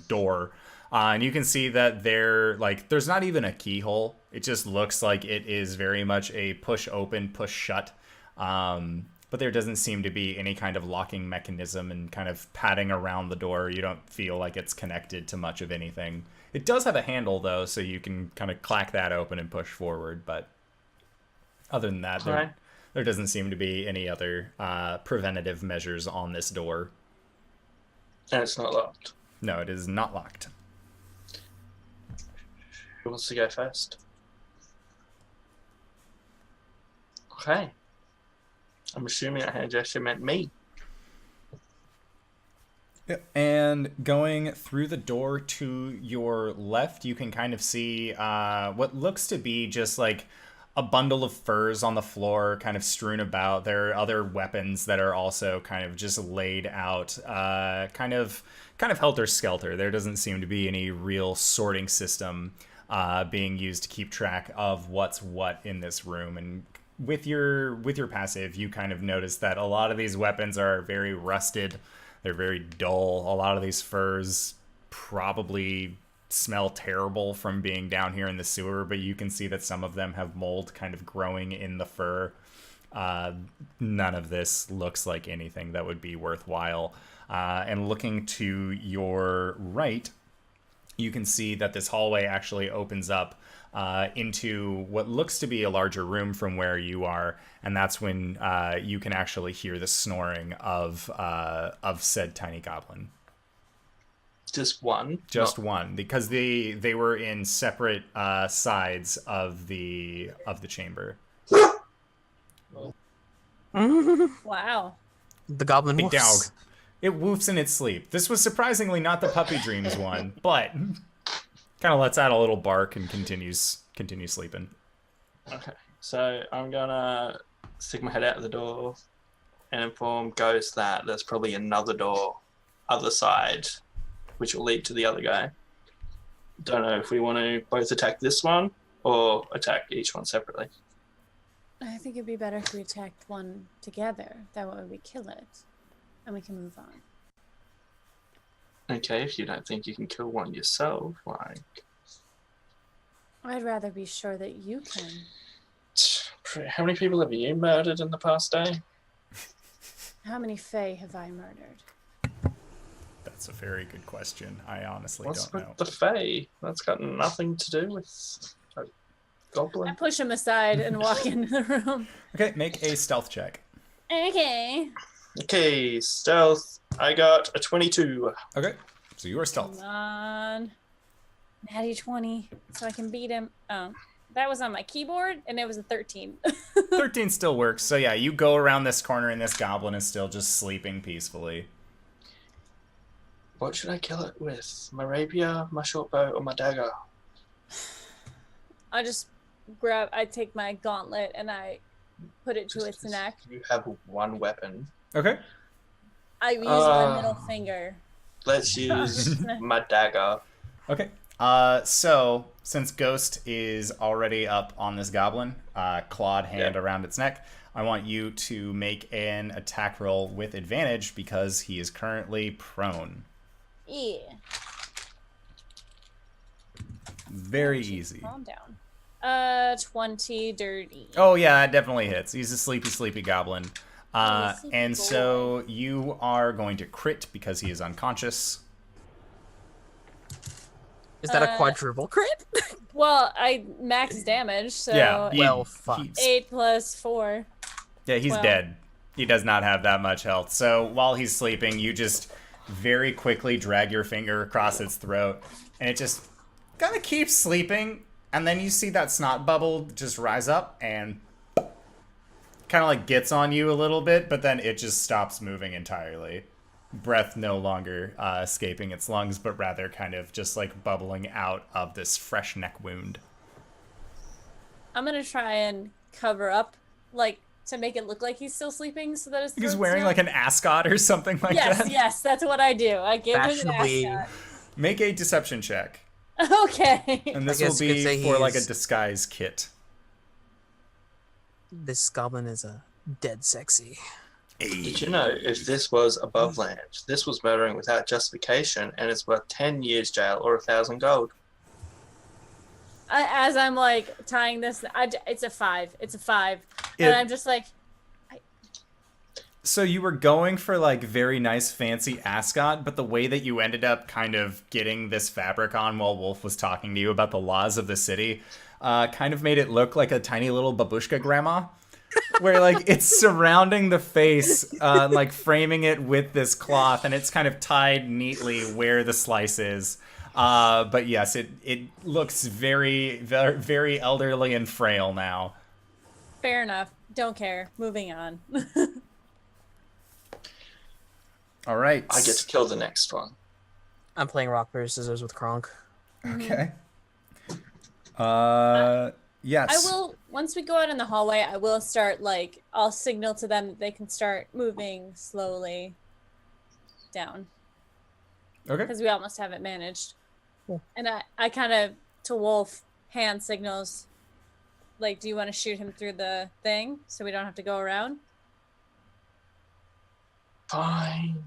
door, And you can see that there's not even a keyhole. It just looks like it is very much a push open, push shut. But there doesn't seem to be any kind of locking mechanism, and kind of padding around the door, you don't feel like it's connected to much of anything. It does have a handle, though, so you can kind of clack that open and push forward. But other than that, there doesn't seem to be any other preventative measures on this door. And it's not locked. No, it is not locked. Who wants to go first? Okay. I'm assuming that hand gesture meant me. Yep. And going through the door to your left, you can kind of see what looks to be just like a bundle of furs on the floor, kind of strewn about. There are other weapons that are also kind of just laid out, kind of helter-skelter. There doesn't seem to be any real sorting system being used to keep track of what's what in this room. And with your passive, you kind of notice that a lot of these weapons are very rusted. They're very dull. A lot of these furs probably smell terrible from being down here in the sewer, but you can see that some of them have mold kind of growing in the fur. None of this looks like anything that would be worthwhile. And looking to your right, you can see that this hallway actually opens up into what looks to be a larger room from where you are, and that's when you can actually hear the snoring of said tiny goblin. Just one? Just one, because they were in separate sides of the chamber. Wow. The goblin Big woofs. dog. It woofs in its sleep. This was surprisingly not the puppy dreams one, but kind of lets out a little bark and continues sleeping. Okay, so I'm gonna stick my head out of the door and inform Ghost that there's probably another door, other side, which will lead to the other guy. Don't know if we want to both attack this one or attack each one separately. I think it'd be better if we attacked one together. That way we kill it, and we can move on. Okay, if you don't think you can kill one yourself, like... I'd rather be sure that you can. How many people have you murdered in the past day? How many Fae have I murdered? That's a very good question. I honestly What's don't with know. the Fae? That's got nothing to do with a I goblin. push him aside and walk into the room. Okay, make a stealth check. Okay. Okay, stealth. I got a 22. Okay, so you are stealth. Come on. Natty 20, so I can beat him. Oh, that was on my keyboard, and it was a 13. 13 still works. So yeah, you go around this corner, and this goblin is still just sleeping peacefully. What should I kill it with? My rapier, my short bow, or my dagger? I take my gauntlet, and I put it to its neck. You have one weapon. Okay. I use my middle finger. Let's use my dagger. Okay. So since Ghost is already up on this goblin, clawed hand around its neck, I want you to make an attack roll with advantage because he is currently prone. Yeah. Very easy. Calm down. 20 dirty. Oh yeah, that definitely hits. He's a sleepy goblin. Sleepy And boy. so you are going to crit because he is unconscious. Is that a quadruple crit? Well, I max damage, so Yeah. Well, fuck. 8 plus 4. Yeah, he's Well. dead. He does not have that much health. So while he's sleeping, you just very quickly drag your finger across its throat, and it just kind of keeps sleeping. And then you see that snot bubble just rise up and kind of like gets on you a little bit, but then it just stops moving entirely. Breath no longer escaping its lungs, but rather kind of just like bubbling out of this fresh neck wound. I'm gonna try and cover up, like, to make it look like he's still sleeping, so that his He's throat's wearing not- like an ascot or something like that. Yes, that's what I do. I give him an Fashionably- ascot. Make a deception check. Okay. And this I will guess you could be say for like a he's- disguise kit. This goblin is dead sexy. Did you know if this was above land, this was murdering without justification, and it's worth 10 years jail or 1,000 gold? As I'm like tying this, it's a 5. It's a 5, and I'm just like. So you were going for like very nice fancy ascot, but the way that you ended up kind of getting this fabric on while Wolf was talking to you about the laws of the city, kind of made it look like a tiny little babushka grandma, where like it's surrounding the face, like framing it with this cloth, and it's kind of tied neatly where the slice is. But yes, it looks very, very, very elderly and frail now. Fair enough. Don't care. Moving on. All right. I get to kill the next one. I'm playing rock, paper, scissors with Kronk. Okay. Yes. I will, once we go out in the hallway, I will start, like, I'll signal to them that they can start moving slowly down. Okay. Because we almost have it managed. Cool. And I kind of, to Wolf, hand signals, like, do you want to shoot him through the thing so we don't have to go around? Fine.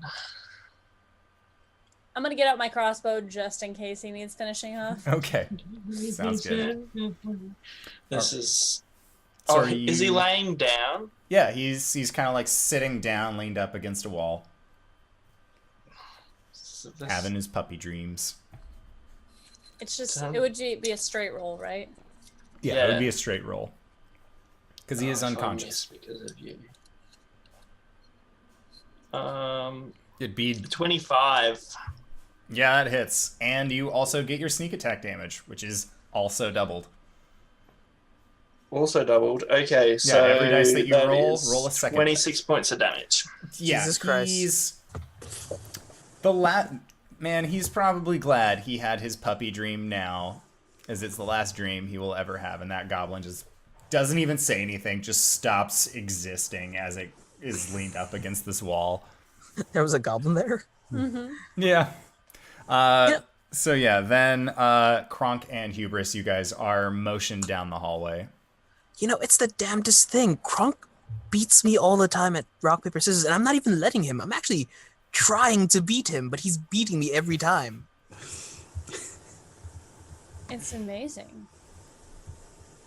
I'm going to get out my crossbow just in case he needs finishing off. Okay. Sounds good. This is... So Oh, is he laying down? Yeah, he's kind of like sitting down, leaned up against a wall, having his puppy dreams. It's just, it would be a straight roll, right? Yeah, it would be a straight roll. Because he is unconscious. Because of you. It'd be 25. Yeah, it hits. And you also get your sneak attack damage, which is also doubled. Also doubled. Okay, so every dice that you roll a second. 26 points of damage. Yeah, Jesus Christ. He's he's probably glad he had his puppy dream now, as it's the last dream he will ever have, and that goblin just doesn't even say anything, just stops existing as it is leaned up against this wall. There was a goblin there? Mm-hmm. Yeah. So yeah, then Kronk and Hubris, you guys are motioned down the hallway. You know, it's the damnedest thing. Kronk beats me all the time at rock, paper, scissors, and I'm not even letting him. I'm actually trying to beat him, but he's beating me every time. It's amazing.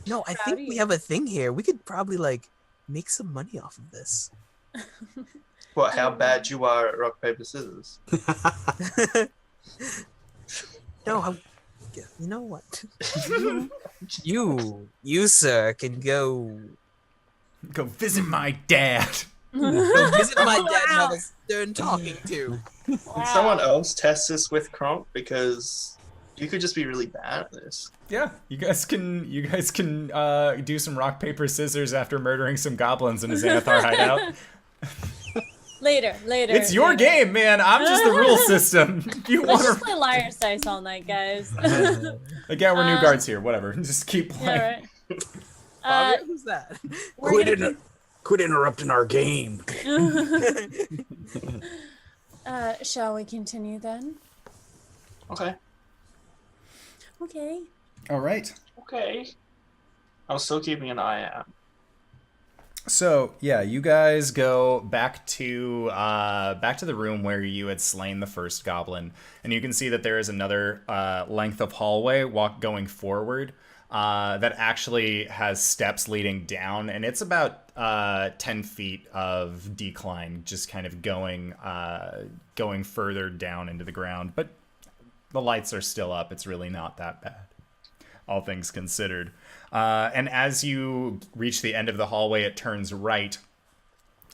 No, I think we have a thing here. We could probably, like, make some money off of this. What, how bad you are at rock, paper, scissors? No, you know what? you, sir, can go visit my dad. go visit my dad and have a stern talking to. Can someone else test this with Kronk? Because you could just be really bad at this. Yeah, you guys can do some rock, paper, scissors after murdering some goblins in a Xanathar hideout. Later. It's your game, man. I'm just the rule system. You Let's want just to play Liar's Dice all night, guys. again? We're new guards here. Whatever. Just keep playing. Yeah, right. Who's that? Quit interrupting our game. Shall we continue then? Okay. Okay. All right. Okay. I'm still keeping an eye out. So yeah, you guys go back to the room where you had slain the first goblin, and you can see that there is another length of hallway going forward that actually has steps leading down, and it's about 10 feet of decline, just kind of going further down into the ground. But the lights are still up. It's really not that bad, all things considered. And as you reach the end of the hallway, it turns right,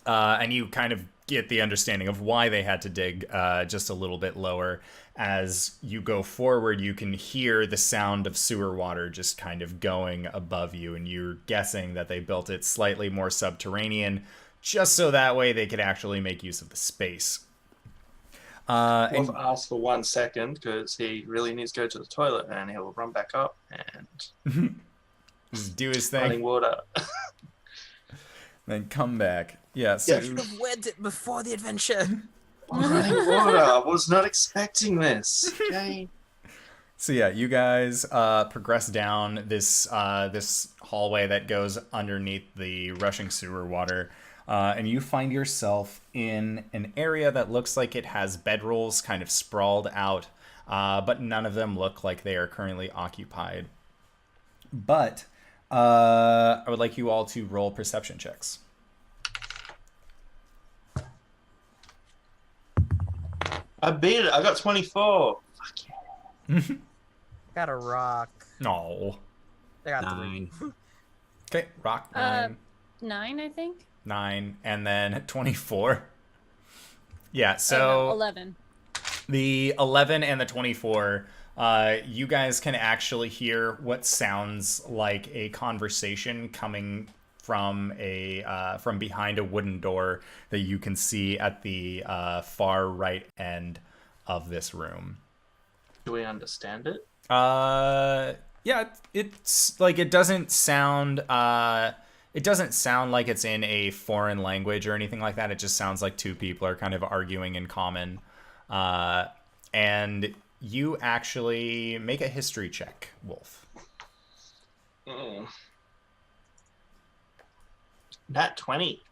and you kind of get the understanding of why they had to dig just a little bit lower. As you go forward, you can hear the sound of sewer water just kind of going above you, and you're guessing that they built it slightly more subterranean, just so that way they could actually make use of the space. Wolf asked for 1 second because he really needs to go to the toilet, and he'll run back up and just do his thing. running water. Then come back. Yeah, so You should have wed it before the adventure. Running water. I was not expecting this. Okay. So yeah, you guys progress down this hallway that goes underneath the rushing sewer water. and you find yourself in an area that looks like it has bedrolls kind of sprawled out, but none of them look like they are currently occupied. But I would like you all to roll perception checks. I beat it. I got 24. Fuck yeah. Got a rock. No. I got 9. Okay, rock 9. 9, I think. 9, and then 24. Yeah, Oh, so no, 11. the 11 and the 24, you guys can actually hear what sounds like a conversation coming from from behind a wooden door that you can see at the far right end of this room. Do we understand it? Yeah, it's like it doesn't sound like it's in a foreign language or anything like that. It just sounds like two people are kind of arguing in common. And you actually make a history check, Wolf. Nat 20.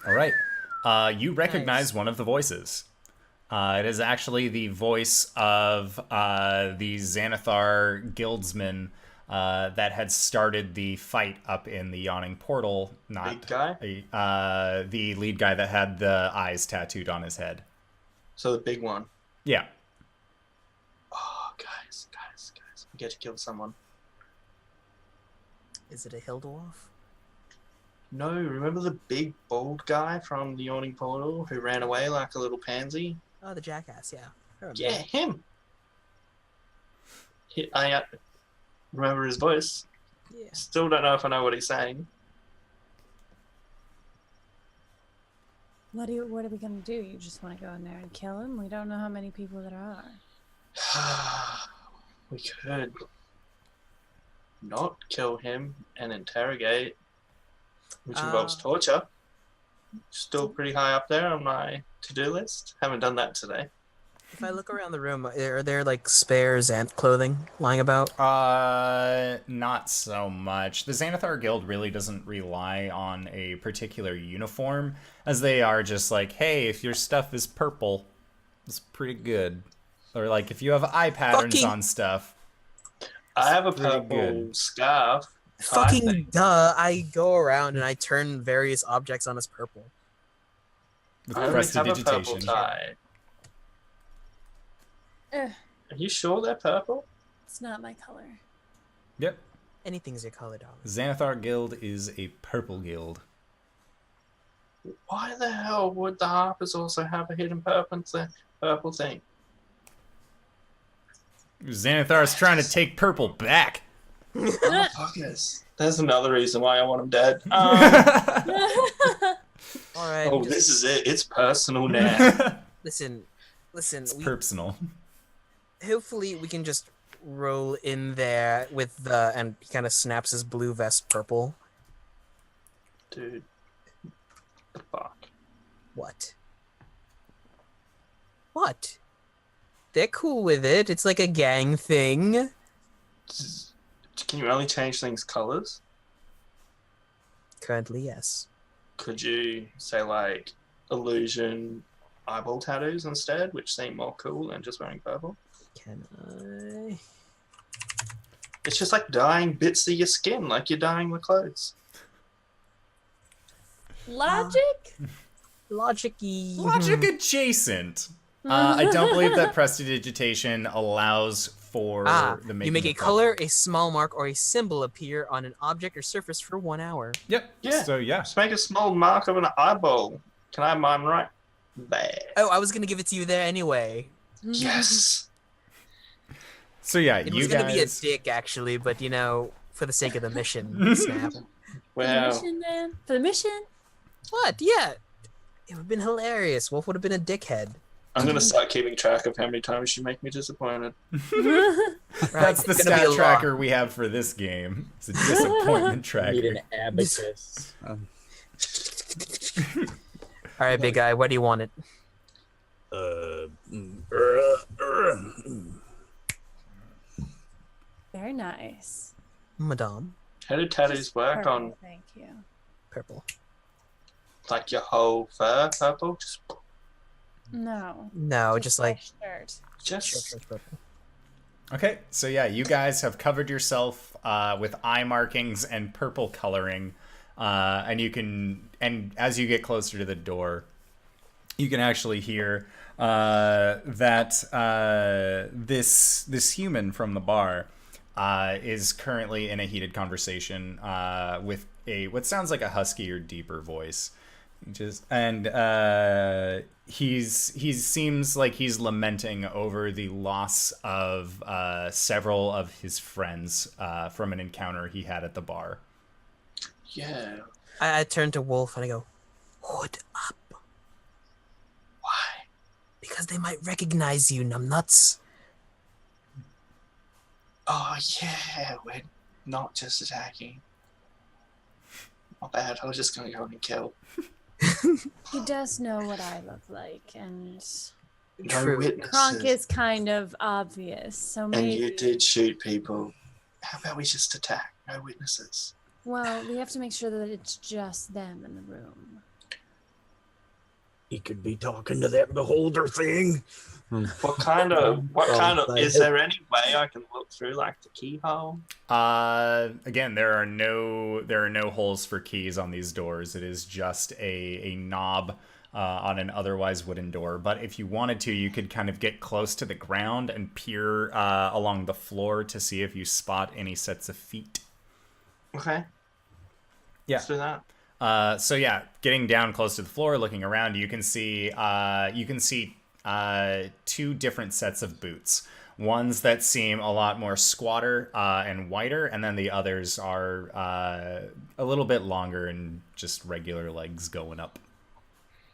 All right. You recognize one of the voices. It is actually the voice of the Xanathar guildsman that had started the fight up in the Yawning Portal. Not Big guy? The lead guy that had the eyes tattooed on his head. So the big one. Yeah. Oh, guys. We get to kill someone. Is it a hill dwarf? No, remember the big bald guy from the Yawning Portal who ran away like a little pansy? Oh, the jackass, yeah. I remember. Yeah, him. I remember his voice. Yeah. Still don't know if I know what he's saying. What are we gonna do? You just want to go in there and kill him? We don't know how many people there are. We could not kill him and interrogate, which involves torture. Still pretty high up there on my to-do list. Haven't done that today. If I look around the room, are there like spare Xanth clothing lying about? Not so much. The Xanathar Guild really doesn't rely on a particular uniform, as they are just like, hey, if your stuff is purple, it's pretty good. Or like, if you have eye patterns on stuff, I have a pretty purple good. scarf. Fucking duh! I go around and I turn various objects on as purple. with I only have a purple prestidigitation. tie. Ugh, Are you sure they're purple? it's not my color. Yep. Anything's your color, dog. Xanathar Guild is a purple guild. Why the hell would the Harpers also have a hidden purple thing? Xanathar's trying to take purple back. Fuckers. There's another reason why I want him dead. All right. Oh, this is it. It's personal now. Listen. It's We, personal. hopefully, we can just roll in there with the and he kind of snaps his blue vest purple. Dude. The fuck? What? What? They're cool with it. It's like a gang thing. Can you only change things colors? Currently, yes. Could you say like illusion eyeball tattoos instead, which seem more cool than just wearing purple? Can I? It's just like dyeing bits of your skin, like you're dyeing the clothes. Logic? Logic-y. Logic adjacent. I don't believe that prestidigitation allows for the making you make a of color, a small mark, or a symbol appear on an object or surface for 1 hour. Yep. Yeah. So yeah. Just make a small mark of an eyeball. Can I have mine right? There. Oh, I was gonna give it to you there anyway. Yes. So yeah, It you was gonna be a guys. dick, actually, but you know, for the sake of the mission, snap. For the Wow. mission, man. For the mission? What? Yeah. It would have been hilarious. Wolf would have been a dickhead. I'm gonna start keeping track of how many times you make me disappointed. Right? That's the It's gonna be stat a tracker we have for this game. It's a disappointment Need tracker. an abacus. All right, big guy. Where do you want it? Very nice. Madame. How do tattoos work Purple, on? Thank you. Purple. like your whole fur purple? No. No, just like shirt. Just Okay, so yeah, you guys have covered yourself with eye markings and purple coloring, and as you get closer to the door, you can actually hear that this human from the bar is currently in a heated conversation with what sounds like a husky or deeper voice. He seems like he's lamenting over the loss of several of his friends from an encounter he had at the bar. yeah. I turn to Wolf and I go, "Hood up, Why? because they might recognize you, numbnuts." Oh yeah, we're not just attacking. Not bad. I was just gonna go and kill. He does know what I look like, and No True. witnesses. Kronk is kind of obvious, so And maybe. you did shoot people. How about we just attack? No witnesses. Well, we have to make sure that it's just them in the room. He could be talking to that beholder thing. What kind of? Well, Is there any way I can look through like the keyhole? Again, there are no holes for keys on these doors. It is just a knob on an otherwise wooden door. But if you wanted to, you could kind of get close to the ground and peer along the floor to see if you spot any sets of feet. Okay. Yeah. Let's do that. So yeah, getting down close to the floor, looking around, you can see two different sets of boots. Ones that seem a lot more squatter and wider, and then the others are a little bit longer and just regular legs going up.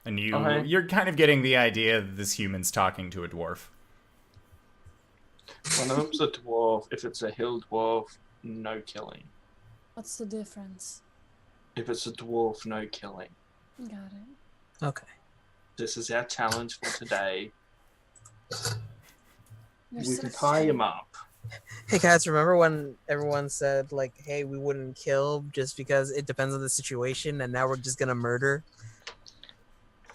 And you're kind of getting the idea that this human's talking to a dwarf. One of them's a dwarf. If it's a hill dwarf, no killing. What's the difference? If it's a dwarf, no killing. Got it. Okay. This is our challenge for today. You're We so can tie him up. Hey guys, remember when everyone said like, "Hey, we wouldn't kill just because it depends on the situation," and now we're just gonna murder?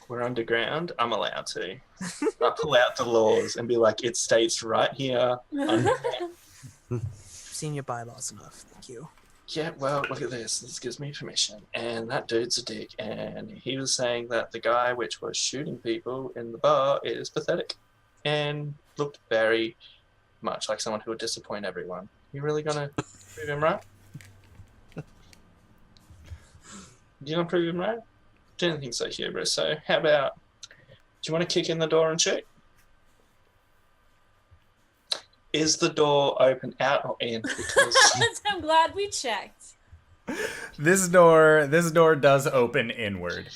We're underground. I'm allowed to. I pull out the laws and be like, it states right here. I've seen your bylaws enough. Thank you. Yeah, well, look at this. This gives me permission. And that dude's a dick. And he was saying that the guy which was shooting people in the bar is pathetic. And looked very much like someone who would disappoint everyone. You really gonna prove him right? You gonna prove him right? Didn't think so, Hubris. So how about, do you want to kick in the door and shoot? Is the door open out or in? Because I'm glad we checked. This door does open inward.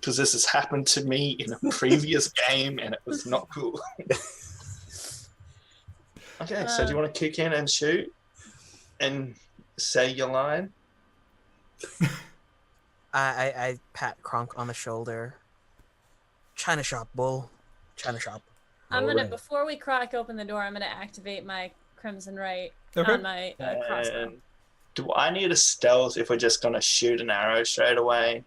this has happened to me in a previous game and it was not cool. Okay, so do you want to kick in and shoot and say your line? I pat Kronk on the shoulder. China shop, bull. China shop. I'm gonna, Alright. before we crack open the door, I'm gonna activate my Crimson Right Okay. on my crossbow. And do I need a stealth if we're just gonna shoot an arrow straight away?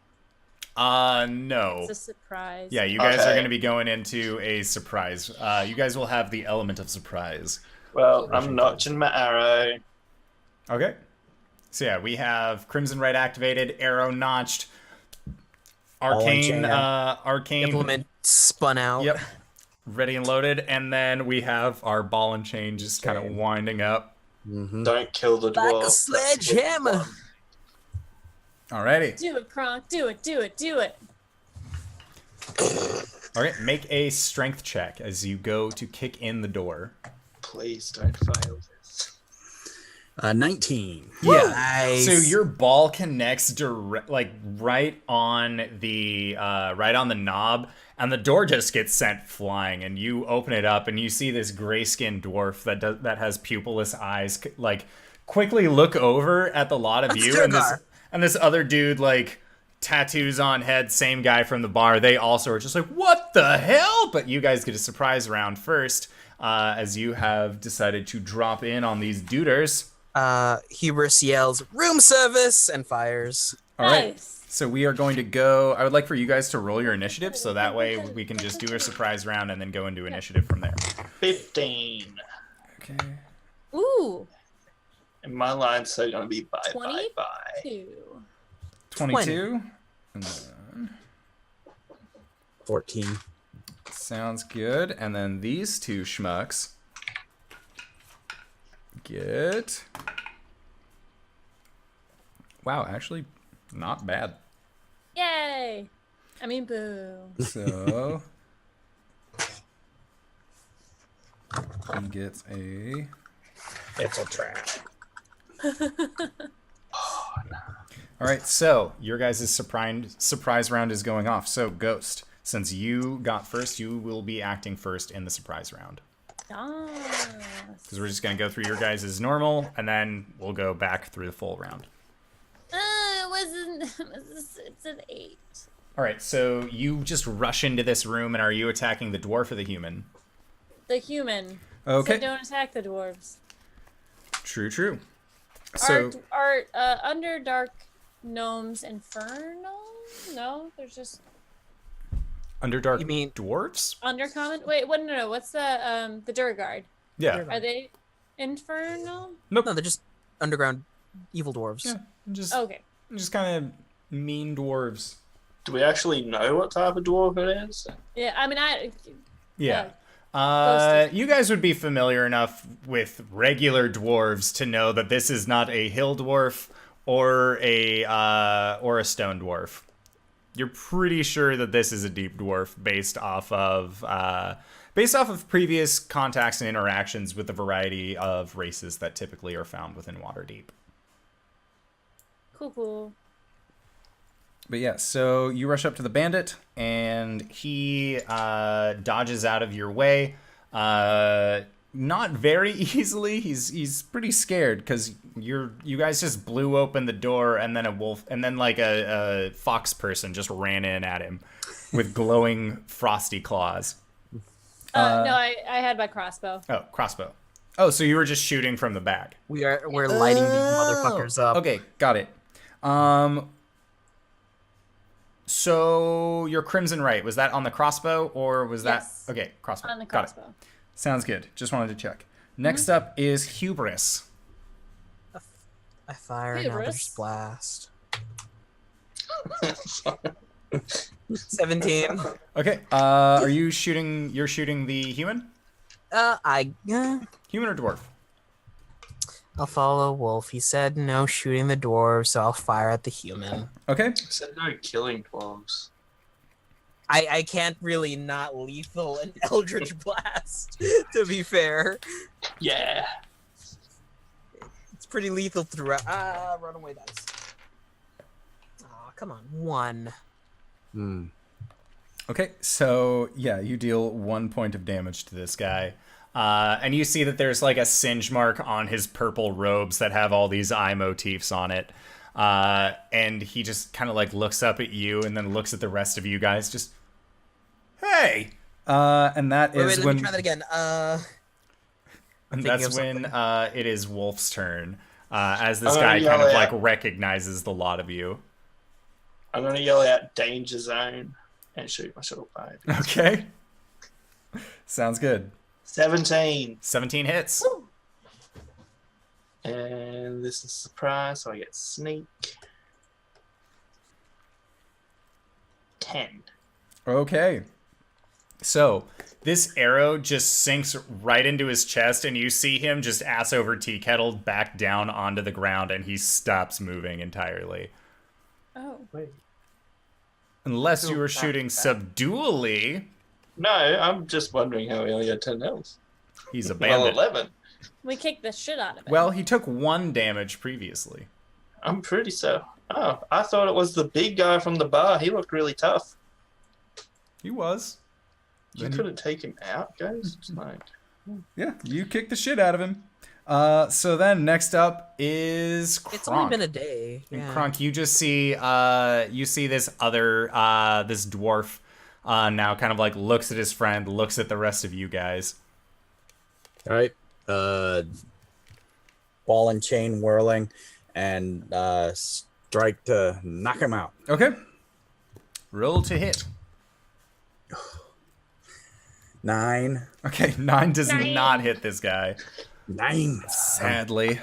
No. It's a surprise. Yeah, you guys are Okay. going to be going into a surprise. You guys will have the element of surprise. Well, I'm notching my arrow. Okay. So yeah, we have Crimson Right activated, arrow notched, arcane, All arcane. Implement spun out. Yep. Ready and loaded, and then we have our ball and chain just kind of Chain. winding up. Mm-hmm. Don't kill the Like dwarf. a sledgehammer. Alrighty. Do it, Kronk. Do it. Do it. Do it. Alright, make a strength check as you go to kick in the door. Please don't fail this. 19. Nice. So your ball connects right on the knob, and the door just gets sent flying. And you open it up, and you see this gray-skinned dwarf that has pupilless eyes, like quickly look over at the lot of That's you, Durgar. and this other dude like tattoos on head, same guy from the bar. They also are just like, what the hell? But you guys get a surprise round first, as you have decided to drop in on these duders. Hubris yells, "Room service!" and fires. All right. Nice. So we are going to go. I would like for you guys to roll your initiative, so that way we can just do a surprise round and then go into initiative from there. 15. Okay. Ooh. And my line's so gonna be bye, 20? bye, bye. 22. And then 14. sounds good. And then these two schmucks get. Wow, actually, not bad. Yay. I mean, boo. So he gets a. It's a trap. All right, so your guys' surprise round is going off. So Ghost, since you got first, you will be acting first in the surprise round. Yes. Because we're just going to go through your guys' normal, and then we'll go back through the full round. It's an 8. All right, so you just rush into this room, and are you attacking the dwarf or the human? The human. Okay. So don't attack the dwarves. True. So Are Underdark gnomes infernal? No, there's just Underdark You mean- dwarves? undercommon. Wait, what? No. What's the Durgard? Yeah. Are they infernal? No, they're just underground evil dwarves. Yeah. Just Okay. kind of mean dwarves. Do we actually know what type of dwarf it is? Yeah, I mean, Yeah. Ghosted. You guys would be familiar enough with regular dwarves to know that this is not a hill dwarf or a stone dwarf. You're pretty sure that this is a deep dwarf based off of previous contacts and interactions with the variety of races that typically are found within Waterdeep. cool. But yeah, so you rush up to the bandit, and he dodges out of your way. Not very easily. He's pretty scared because you guys just blew open the door, and then a wolf, and then like a fox person just ran in at him with glowing frosty claws. No, I had my crossbow. Oh, crossbow. Oh, so you were just shooting from the back. We're lighting these motherfuckers up. Okay, got it. So your Crimson Right, was that on the crossbow or was Yes. that okay, crossbow. On the Got it. crossbow. Sounds good. Just wanted to check. Next up is Hubris. I fire Hey, another Russ. blast. 17. Okay. You're shooting the human? Human or dwarf? I'll follow Wolf. He said no shooting the dwarves, so I'll fire at the human. Okay. I said no killing dwarves. I can't really not lethal an Eldritch Blast, to be fair. Yeah. It's pretty lethal throughout. Runaway dice. Aw, come on. 1. Okay, so yeah, you deal 1 point of damage to this guy. And you see that there's like a singe mark on his purple robes that have all these eye motifs on it. And he just kind of like looks up at you and then looks at the rest of you guys just, hey! And that is Wait, let when... me try that again. And thinking that's of when something. it is Wolf's turn. As this I'm guy gonna kind yell of like out. recognizes the lot of you. I'm gonna yell out danger zone and shoot myself by. Okay. Sounds good. 17. 17 hits. And this is surprise, so I get sneak. 10. Okay. So this arrow just sinks right into his chest, and you see him just ass over tea kettle back down onto the ground, and he stops moving entirely. Oh. Wait. Unless you were Back, shooting back. subdually, No, I'm just wondering how he only had 10 health. he's a Well, bandit. 11. We kicked the shit out of it. Well, he took 1 damage previously. I'm pretty so. Oh, I thought it was the big guy from the bar. He looked really tough. He was. You Then he- couldn't take him out, guys. It's like, Yeah, you kicked the shit out of him. So then next up is Kronk. It's only been a day. And Yeah. Kronk, you just see this other this dwarf now kind of like looks at his friend, looks at the rest of you guys. All right. Ball and chain whirling, and strike to knock him out. Okay. Roll to hit. 9. Okay, 9 does not hit this guy. 9. Sadly.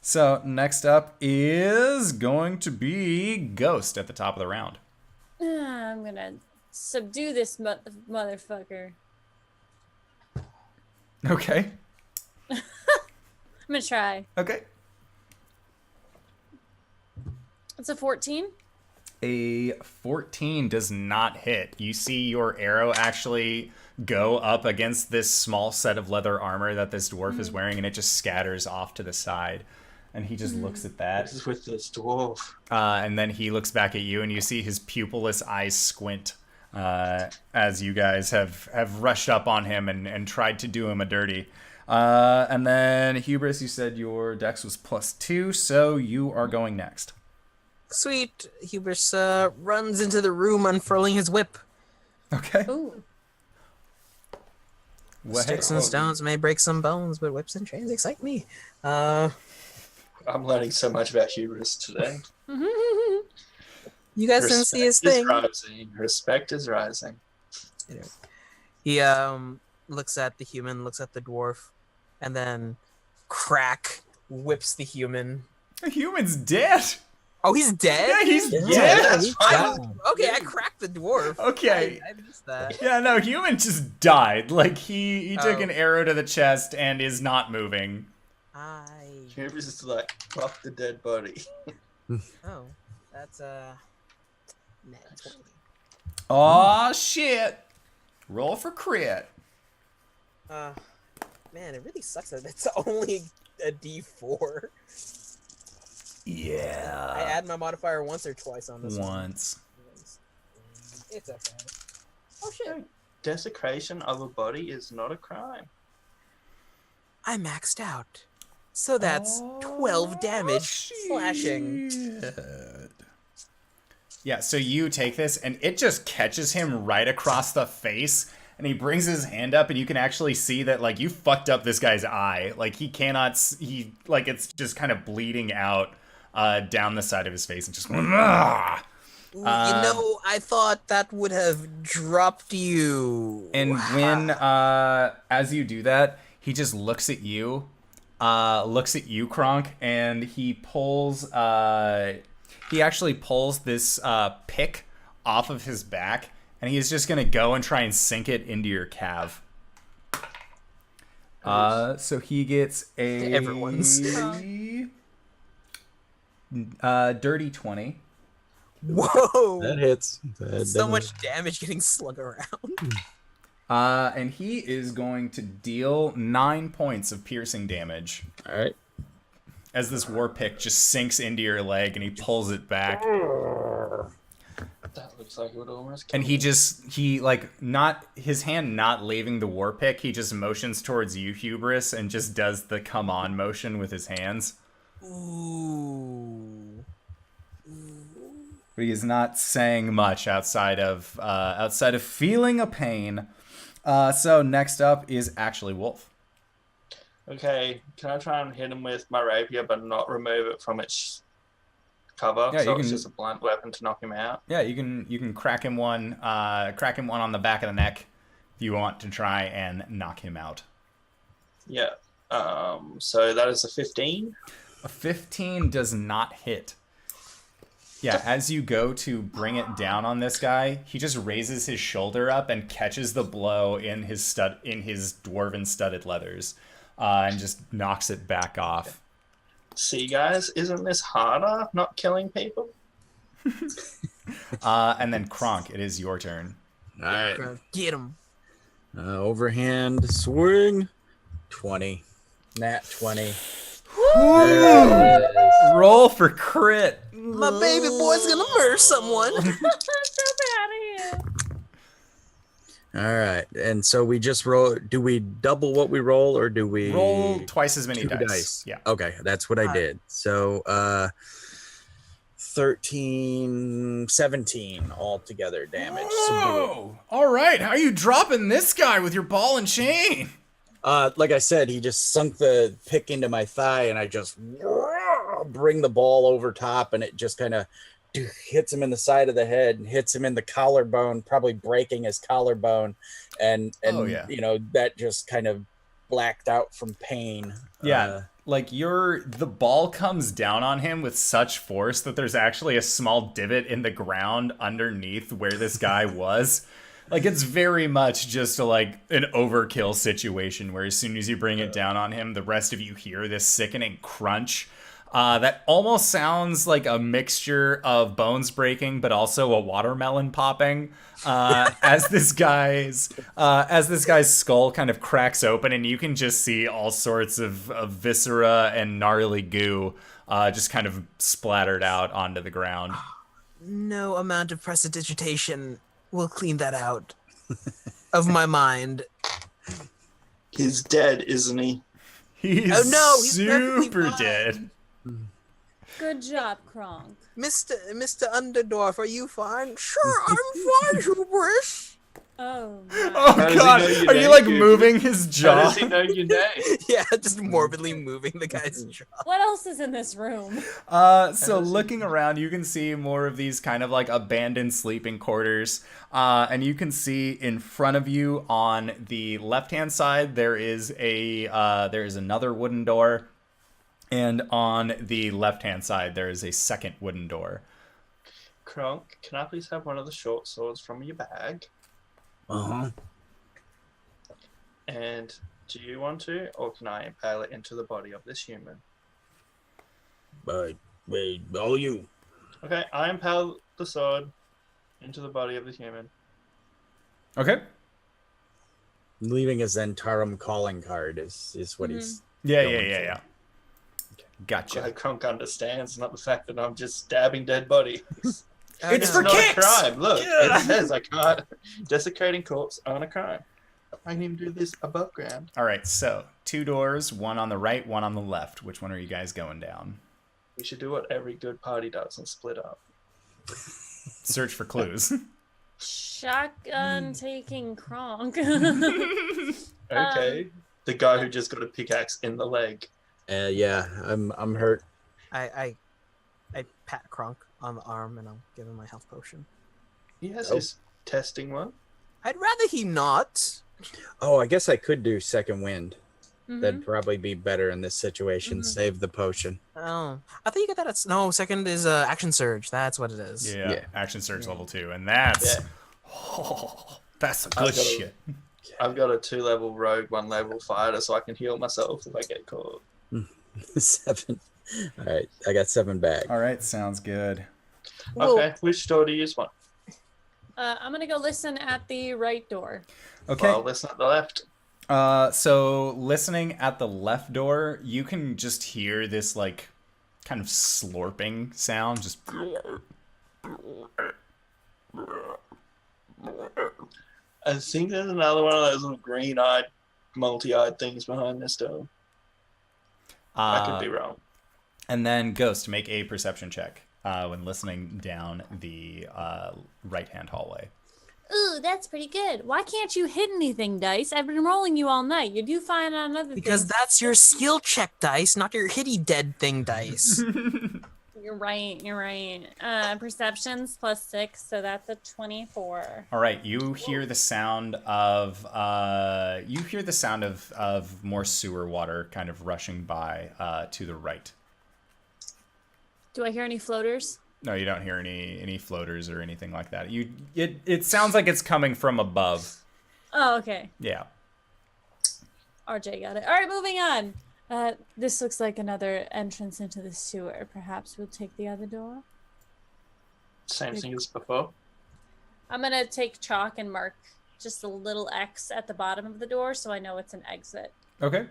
So next up is going to be Ghost at the top of the round. I'm gonna subdue this motherfucker. Okay. I'm gonna try. Okay. It's a 14. A 14 does not hit. You see your arrow actually go up against this small set of leather armor that this dwarf is wearing, and it just scatters off to the side. And he just looks at that. This is with this dwarf. And then he looks back at you, and you see his pupilless eyes squint as you guys have rushed up on him and tried to do him a dirty. And then, Hubris, you said your dex was +2, so you are going next. Sweet. Hubris runs into the room, unfurling his whip. Okay. Ooh. Sticks and stones may break some bones, but whips and chains excite me. I'm learning so much about Hubris today. You guys didn't see his thing. Respect is rising. He looks at the human, looks at the dwarf, and then crack whips the human. The human's dead. Oh, he's dead? Yeah, he's Yeah, dead. he's Okay, I cracked the dwarf. Okay. I missed that. Yeah, no, human just died. Like, he took an arrow to the chest and is not moving. Hubris is like, fuck the dead body. Oh, that's net 20. Aw, shit. Roll for crit. Man, it really sucks that it's only a D4. Yeah. I add my modifier once or twice on this one. Once. It's okay. Oh shit. Desecration of a body is not a crime. I maxed out. So that's 12 damage slashing. Shit. Yeah, so you take this, and it just catches him right across the face, and he brings his hand up, and you can actually see that, like, you fucked up this guy's eye. Like, he cannot, like, it's just kind of bleeding out down the side of his face, and just going, ah! You know, I thought that would have dropped you. And when, as you do that, he just looks at you, Kronk, and he pulls, he actually pulls this pick off of his back, and he's just going to go and try and sink it into your calf. So he gets a Everyone's. dirty 20. Whoa! That hits. So much damage getting slung around. And he is going to deal 9 points of piercing damage. All right. As this war pick just sinks into your leg and he pulls it back. That looks like it would almost kill And his hand not leaving the war pick, he just motions towards you, Hubris, and just does the come on motion with his hands. Ooh. But he is not saying much outside of feeling a pain. So next up is actually Wolf. Okay, can I try and hit him with my rapier but not remove it from its cover? Yeah, so you it's can- just a blunt weapon to knock him out? Yeah, you can crack him one on the back of the neck if you want to try and knock him out. Yeah. So that is a 15. A 15 does not hit. Yeah, as you go to bring it down on this guy, he just raises his shoulder up and catches the blow in his dwarven studded leathers, and just knocks it back off. See, guys, isn't this harder, not killing people? And then Kronk, it is your turn. All right. Get him. Overhand swing. 20. Nat 20. Roll for crit. My baby boy's gonna murder someone. So bad here. All right. And so we just roll. Do we double what we roll, or do we Roll twice as many two dice. Yeah. Okay, that's what I did. So 13, 17 altogether damage. Whoa! All right, how are you dropping this guy with your ball and chain? Like I said, he just sunk the pick into my thigh, and I just bring the ball over top, and it just kind of hits him in the side of the head and hits him in the collarbone, probably breaking his collarbone, and you know, that just kind of blacked out from pain. Yeah, like the ball comes down on him with such force that there's actually a small divot in the ground underneath where this guy was. Like, it's very much just an overkill situation where as soon as you bring it down on him, the rest of you hear this sickening crunch that almost sounds like a mixture of bones breaking, but also a watermelon popping. As this guy's skull kind of cracks open, and you can just see all sorts of viscera and gnarly goo just kind of splattered out onto the ground. No amount of prestidigitation will clean that out of my mind. He's dead, isn't he? He's he's super dead. Good job, Kronk. Mr. Underdorf, are you fine? Sure, I'm fine, Hubris. Oh, Oh How does he god, know your are you name, like dude? moving his How jaw? does he know your name? Yeah, just morbidly moving the guy's jaw. what else is in this room? So looking around, you can see more of these kind of like abandoned sleeping quarters. And you can see in front of you on the left-hand side, there is another wooden door. And on the left-hand side, there is a second wooden door. Kronk, can I please have one of the short swords from your bag? Uh-huh. And do you want to, or can I impale it into the body of this human? Wait, all you. Okay, I impale the sword into the body of the human. Okay. Leaving a Zentarum calling card is what he's... Yeah. Gotcha. Glad Kronk understands, not the fact that I'm just stabbing dead bodies. It's for not kicks! a crime. Look, it says I can't. Desecrating corpse aren't a crime. I can even do this above ground. All right, so 2 doors, one on the right, one on the left. Which one are you guys going down? We should do what every good party does and split up. Search for clues. Shotgun taking Kronk. Okay. The guy who just got a pickaxe in the leg. Yeah, I'm hurt. I pat Kronk on the arm and I'll give him my health potion. He has his testing one. I'd rather he not. Oh, I guess I could do second wind. Mhm. That'd probably be better in this situation. Save the potion. Oh, I thought you got that at... No, second is action surge. That's what it is. Yeah. Action search level 2, and that's that's some good shit. I've got a 2-level rogue, 1-level fighter, so I can heal myself if I get caught. 7. All right, I got 7 back. All right, sounds good. Okay, which door do you use one? I'm gonna go listen at the right door. Okay. Well, listen at the left. So listening at the left door, you can just hear this like kind of slurping sound. Just I think there's another one of those little green-eyed, multi-eyed things behind this door. I could be wrong. And then Ghost, make a perception check when listening down the right-hand hallway. Ooh, that's pretty good. Why can't you hit anything, Dice? I've been rolling you all night. You do fine on other Because things. that's your skill check dice, not your hitty dead thing dice. You're right. Perceptions +6, so that's a 24. All right, you hear the sound of more sewer water kind of rushing by to the right. Do I hear any floaters? No, you don't hear any floaters or anything like that. It sounds like it's coming from above. Oh, okay. Yeah. RJ got it. All right, moving on. This looks like another entrance into the sewer. Perhaps we'll take the other door. Same thing as before. I'm gonna take chalk and mark just a little X at the bottom of the door so I know it's an exit. Okay.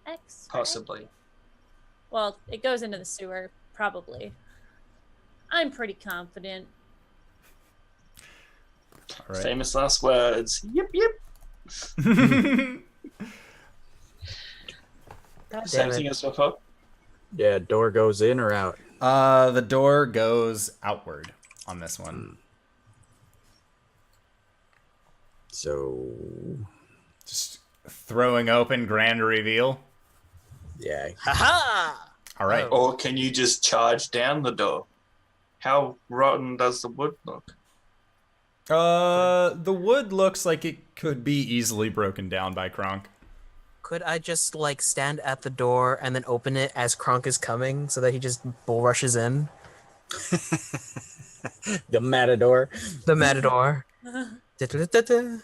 X. right? Possibly. Well, it goes into the sewer, probably. I'm pretty confident. All right. Famous last words. Yep. God Same damn thing it. as before. Yeah, door goes in or out. The door goes outward on this one. So, Just throwing open, grand reveal. yeah. Haha! All right. Oh. Or can you just charge down the door? How rotten does the wood look? The wood looks like it could be easily broken down by Kronk. Could I just like stand at the door and then open it as Kronk is coming so that he just bull rushes in? The matador. The matador. Da-da-da-da-da.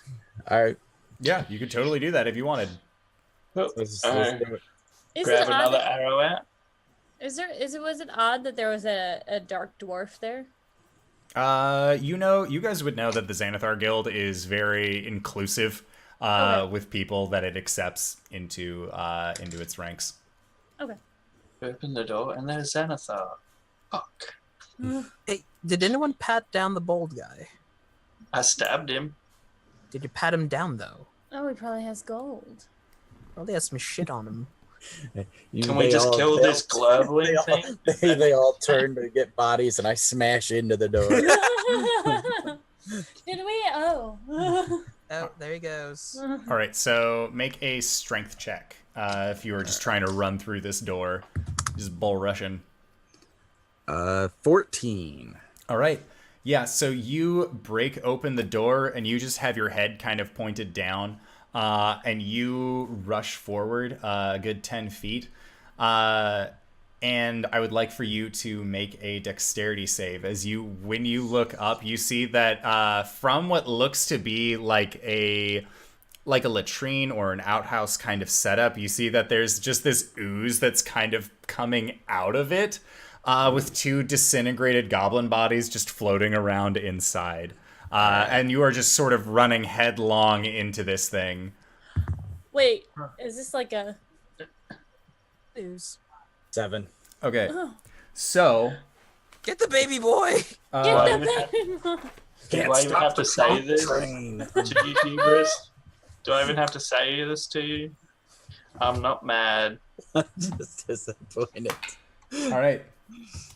All right. Yeah, you could totally do that if you wanted. Let's do it. Is Grab it another odd? arrow out. Was it odd that there was a dark dwarf there? You guys would know that the Xanathar Guild is very inclusive Okay. with people that it accepts into its ranks. Okay. Open the door, and there's Xanathar. Fuck. Hey, did anyone pat down the bold guy? I stabbed him. Did you pat him down though? Oh, he probably has gold. Well, they had some shit on him. Can we just kill this globally They all, thing? they all turn to get bodies, and I smash into the door. Did we? Oh. Oh, there he goes. All right, so make a strength check if you were just trying to run through this door, just bull rushing. 14. All right. Yeah, so you break open the door and you just have your head kind of pointed down and you rush forward a good 10 feet. And I would like for you to make a dexterity save. When you look up, you see that from what looks to be like a latrine or an outhouse kind of setup, you see that there's just this ooze that's kind of coming out of it. With two disintegrated goblin bodies just floating around inside. And you are just sort of running headlong into this thing. Wait, is this like a? News. 7. Okay. So, Get the baby boy. Get the baby. Do I even have to say this Train. to you, Hubris? Do I even have to say this to you? I'm not mad. Just disappointed. all right.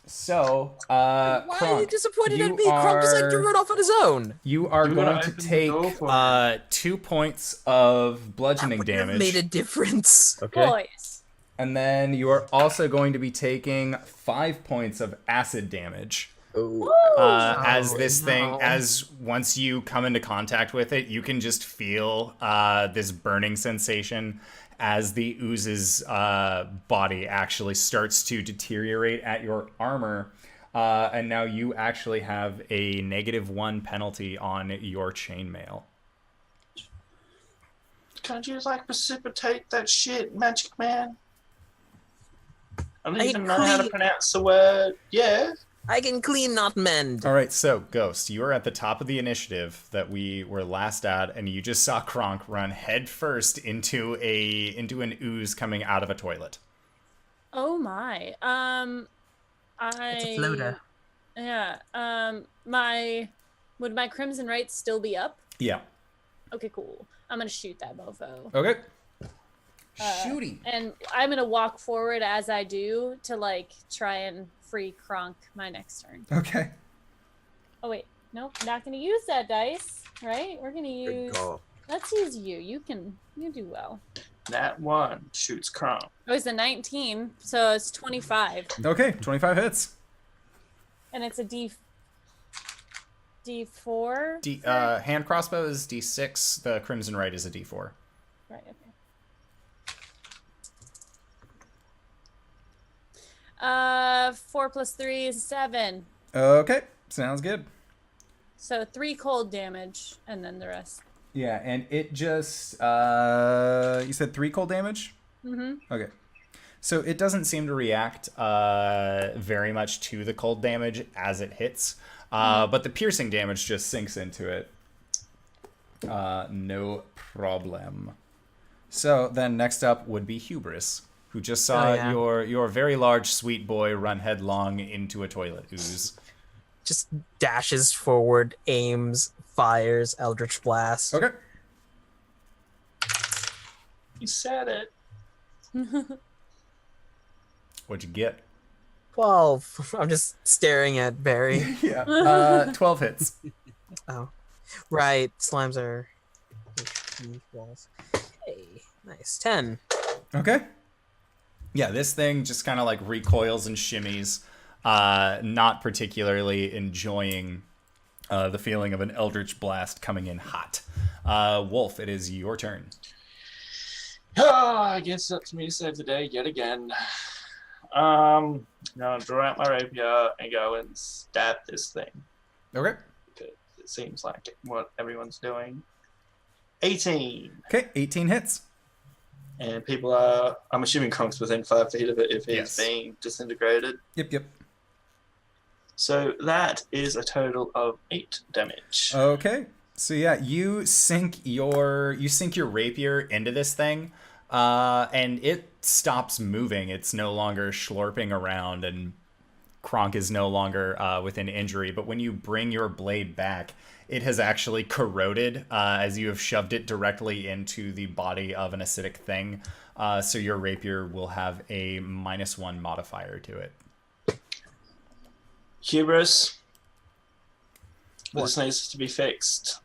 So, Why are you Kronk, disappointed you at me? Kronk decided to are- run off on his own. you are You gotta going to open the take door for me. 2 points of bludgeoning Would have damage. made a difference. Okay. Boys. And then you are also going to be taking 5 points of acid damage. Ooh. As Oh, this thing, no. as once you come into contact with it, you can just feel this burning sensation as the ooze's body actually starts to deteriorate at your armor. And now you actually have a -1 penalty on your chainmail. Can't you like precipitate that shit, Magic Man? I don't even know how to clean. pronounce the word. Yeah. I can clean, not mend. All right, so Ghost, you are at the top of the initiative that we were last at, and you just saw Kronk run headfirst into an ooze coming out of a toilet. Oh my. It's a floater. Yeah. Would my Crimson Rights still be up? Yeah. Okay, cool. I'm gonna shoot that mofo. Okay. Shooty. And I'm gonna walk forward as I do to like try and free Kronk my next turn. Okay. Oh wait, nope, not gonna use that dice, right? We're gonna use. Let's use you. You do well. That one shoots Kronk. Oh, it's a 19, so it's 25, Okay, 25 hits. and it's a D4. Hand crossbow is D6. The Crimson Right is a D4. Right. Okay. 4 + 3 is 7. Okay, sounds good. So 3 cold damage, and then the rest. Yeah, and it just you said 3 cold damage? Mm-hmm. Okay. So it doesn't seem to react very much to the cold damage as it hits, but the piercing damage just sinks into it. No problem. So then next up would be Hubris, who just saw yeah. your very large sweet boy run headlong into a toilet ooze. Just dashes forward, aims, fires, Eldritch Blast. Okay. You said it. What'd you get? 12. I'm just staring at Barry. Yeah. 12 hits. Oh. Right. Slimes are HP walls. Hey. Nice. 10. Okay. Yeah, this thing just kind of like recoils and shimmies, not particularly enjoying the feeling of an eldritch blast coming in hot. Wolf, it is your turn. I guess it's up to me to save the day yet again. Now I'll draw out my rapier and go and stab this thing. Okay. Because it seems like what everyone's doing. 18. Okay, 18 hits. And people are, I'm assuming Kronk's within 5 feet of it if he's Yes. being disintegrated. Yep. So that is a total of 8 damage. Okay. So yeah, you sink your rapier into this thing, and it stops moving. It's no longer slurping around, and Kronk is no longer within injury. But when you bring your blade back, it has actually corroded as you have shoved it directly into the body of an acidic thing. So your rapier will have a -1 modifier to it. Hubris, this needs to be fixed.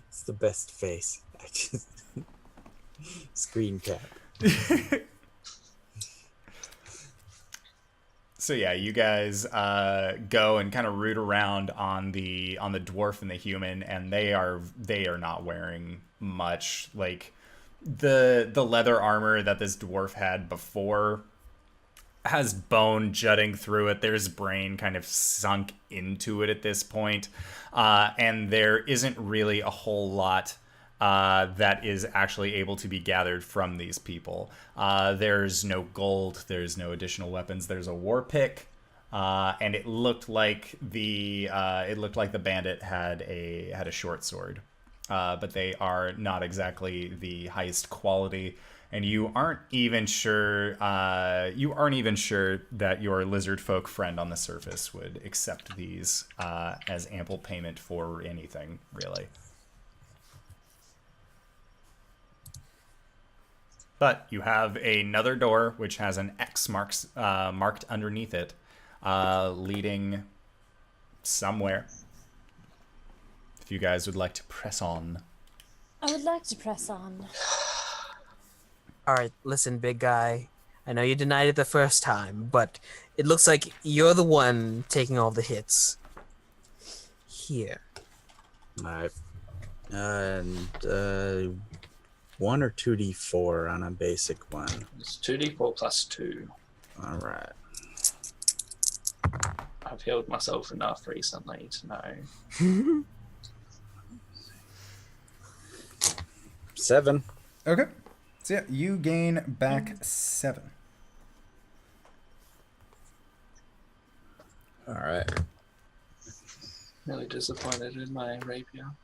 It's the best face. I just screen cap. So yeah, you guys go and kind of root around on the dwarf and the human, and they are not wearing much. Like the leather armor that this dwarf had before has bone jutting through it. There's brain kind of sunk into it at this point, and there isn't really a whole lot that is actually able to be gathered from these people. There's no gold. There's no additional weapons. There's a war pick, and it looked like the bandit had a short sword, but they are not exactly the highest quality. And you aren't even sure that your lizard folk friend on the surface would accept these as ample payment for anything, really. But you have another door which has an X marked underneath it, leading somewhere. If you guys would like to press on. I would like to press on. All right, listen, big guy. I know you denied it the first time, but it looks like you're the one taking all the hits. Here. Alright. And 1 or 2d4 on a basic one. It's 2d4 plus 2. Alright. I've healed myself enough recently to know. 7. Okay. So yeah, you gain back 7. Alright. Really disappointed in my rapier.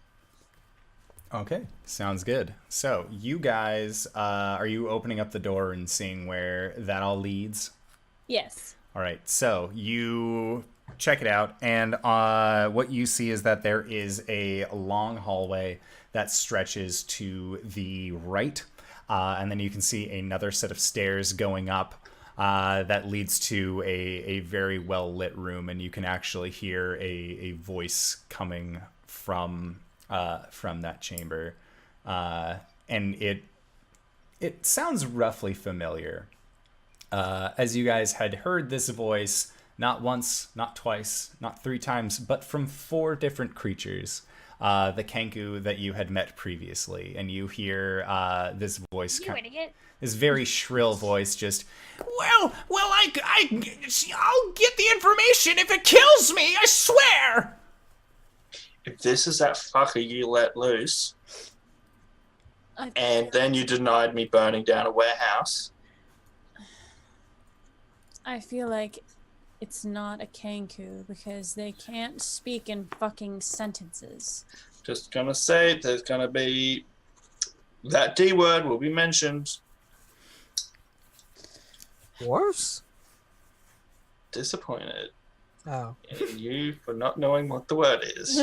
Okay, sounds good. So you guys, are you opening up the door and seeing where that all leads? Yes. All right, so you check it out, and what you see is that there is a long hallway that stretches to the right, and then you can see another set of stairs going up that leads to a very well-lit room, and you can actually hear a voice coming from that chamber, and it sounds roughly familiar. As you guys had heard this voice not once, not twice, not 3 times, but from 4 different creatures. The Kenku that you had met previously, and you hear this voice, this very shrill voice, just, well, I'll get the information if it kills me, I swear. If this is that fucker you let loose, and then you denied me burning down a warehouse. I feel like it's not a Kenku because they can't speak in fucking sentences. Just gonna say there's gonna be that D word will be mentioned. Dwarves? Disappointed Oh. in you for not knowing what the word is.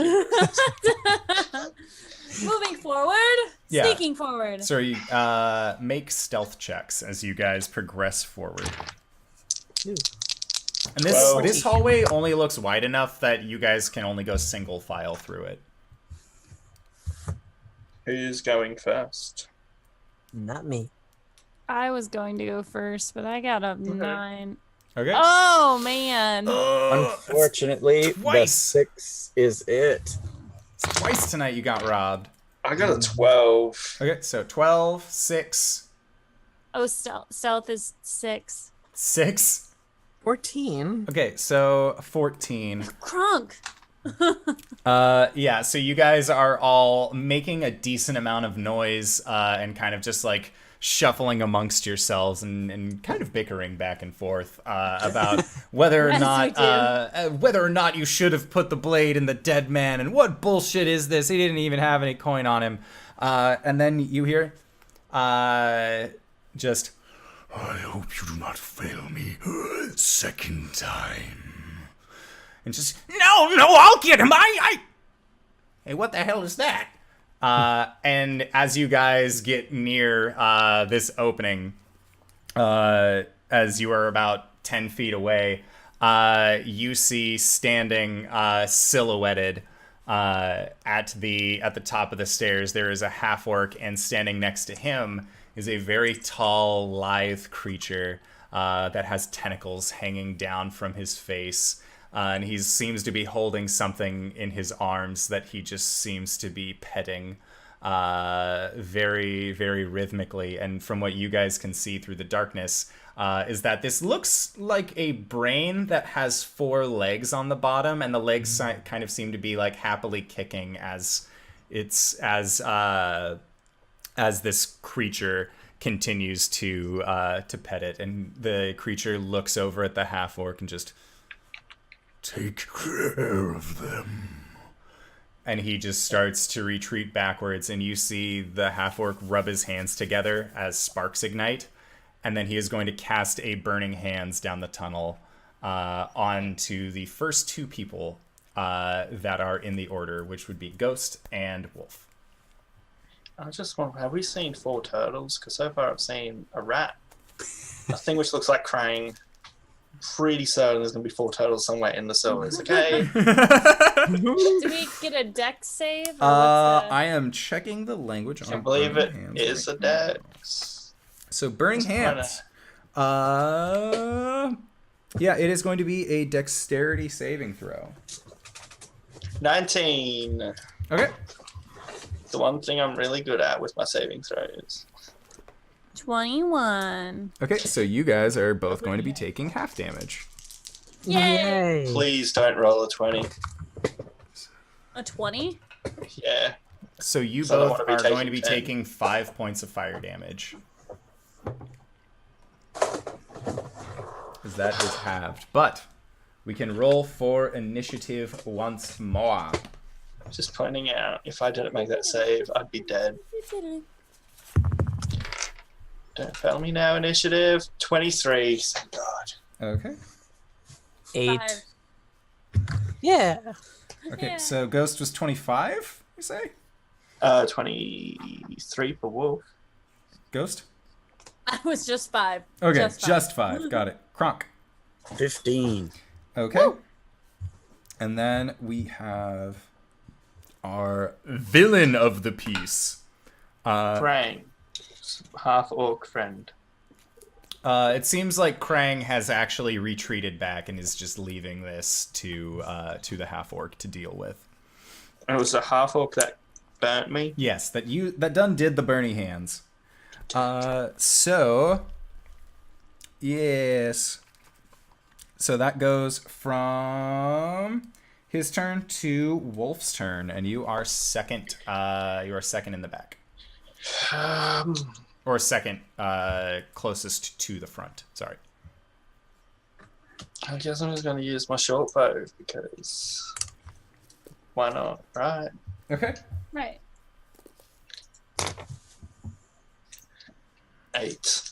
Moving forward, Yeah. sneaking forward. So you make stealth checks as you guys progress forward. Ooh. And this 12. this hallway only looks wide enough that you guys can only go single file through it. Who's going first? Not me. I was going to go first, but I got a 9. Okay. Oh man. Unfortunately, the twice. 6 is it. Twice tonight you got robbed. I got a 12. Okay, so 12, 6, Oh, stealth is 6. 6. 14. Okay, so 14. Kronk. Yeah, so you guys are all making a decent amount of noise and kind of just like shuffling amongst yourselves and kind of bickering back and forth about whether or not you should have put the blade in the dead man and what bullshit is this? He didn't even have any coin on him. And then you hear just, I hope you do not fail me second time. And just, no, I'll get him. Hey, what the hell is that? And as you guys get near this opening, as you are about 10 feet away, you see standing silhouetted at the top of the stairs, there is a half-orc, and standing next to him is a very tall, lithe creature that has tentacles hanging down from his face. And he seems to be holding something in his arms that he just seems to be petting very, very rhythmically. And from what you guys can see through the darkness, is that this looks like a brain that has 4 legs on the bottom, and the legs kind of seem to be like happily kicking as this creature continues to pet it. And the creature looks over at the half-orc and just, take care of them. And he just starts to retreat backwards, and you see the half-orc rub his hands together as sparks ignite, and then he is going to cast a burning hands down the tunnel onto the first 2 people that are in the order, which would be Ghost and Wolf. I just wonder, have we seen 4 turtles? Because so far I've seen a rat, a thing which looks like Krang. Pretty certain there's going to be 4 turtles somewhere in the sewers, okay? Do we get a dex save? Or I am checking the language on I believe it burning hands is a right now. dex. So burning hands. Yeah, it is going to be a dexterity saving throw. 19. Okay. The one thing I'm really good at with my saving throws. 21. Okay, so you guys are both going to be taking half damage. Yay! Please don't roll a 20. A 20? Yeah. So you So I don't both wanna be are going to be 10. taking 5 points of fire damage. Because that is halved. But we can roll for initiative once more. Just pointing out, if I didn't make that save, I'd be dead. Don't fail me now, initiative. 23. Thank God. Okay. 8. 5. Yeah. Okay, Yeah. so Ghost was 25, you say? 23 for Wolf. Ghost? I was just 5. Okay, Just just 5. 5. Got it. Kronk. 15. Okay. And then we have our villain of the piece. Krang. Half orc friend. It seems like Krang has actually retreated back and is just leaving this to the half-orc to deal with. It was a half orc that burnt me. Yes, that done did the burning hands. So yes. So that goes from his turn to Wolf's turn, and you are second. You are second in the back. Or second closest to the front. Sorry. I guess I'm just going to use my short bow because why not, right? Okay. Right. 8.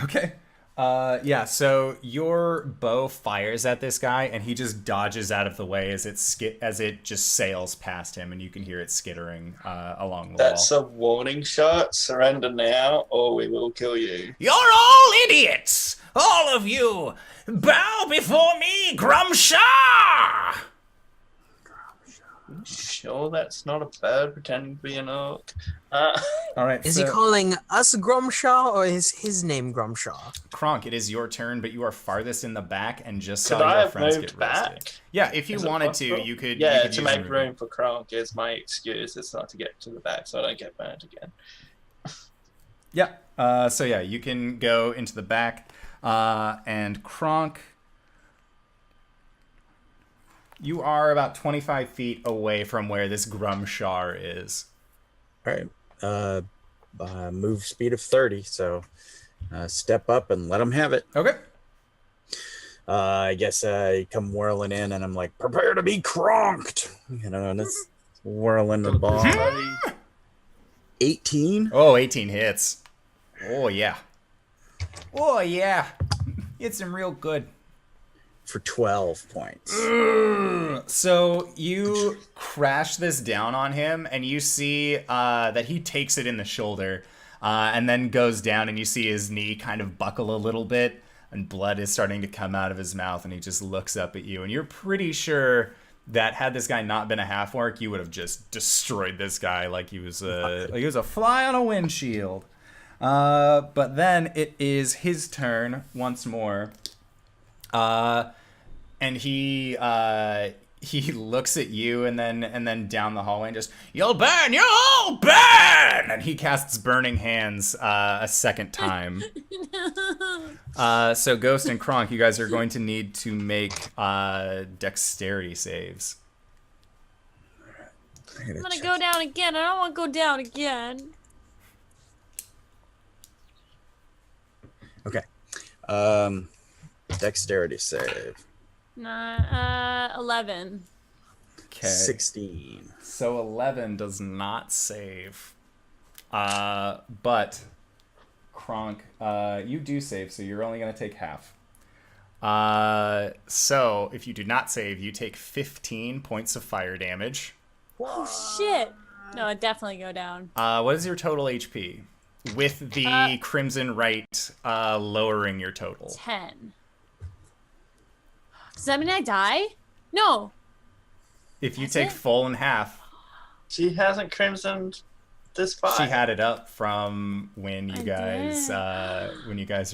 Okay. Yeah, so your bow fires at this guy, and he just dodges out of the way as it just sails past him, and you can hear it skittering along the That's wall. a warning shot. Surrender now, or we will kill you. You're all idiots! All of you! Bow before me, Grumshaw! sure that's not a bird pretending to be an orc? All right. Is he calling us Grumshaw or is his name Grumshaw? Kronk, it is your turn, but you are farthest in the back and just Could saw I your have friends moved get roasted. back? Yeah, if you Is it wanted to, possible? you could. Yeah, you could to use make movement. room for Kronk is my excuse. It's not to get to the back so I don't get burnt again. Yeah. So yeah, you can go into the back, and Kronk. You are about 25 feet away from where this Grumshar is. All right. Move speed of 30, so step up and let them have it. Okay. I guess I come whirling in and I'm like, prepare to be cronked. You know, and it's whirling the ball. 18? Oh, 18 hits. Oh, yeah. Oh, yeah. It's him real good. For 12 points. So you crash this down on him, and you see that he takes it in the shoulder, and then goes down, and you see his knee kind of buckle a little bit, and blood is starting to come out of his mouth, and he just looks up at you, and you're pretty sure that had this guy not been a half-orc, you would have just destroyed this guy like he was a fly on a windshield. But then it is his turn once more. And he looks at you and then down the hallway and just, you'll burn, and he casts Burning Hands a second time. So Ghost and Kronk, you guys are going to need to make dexterity saves. I'm gonna go down again. I don't want to go down again. Okay. Dexterity save. 11. Okay. 16. So 11 does not save. But Kronk, you do save, so you're only going to take half. So if you do not save, you take 15 points of fire damage. Oh, shit. No, I'd definitely go down. What is your total HP? With the Crimson Right lowering your total. 10. Does that mean I die? No. If you That's take it? full and half, She hasn't crimsoned this far. she had it up from when you guys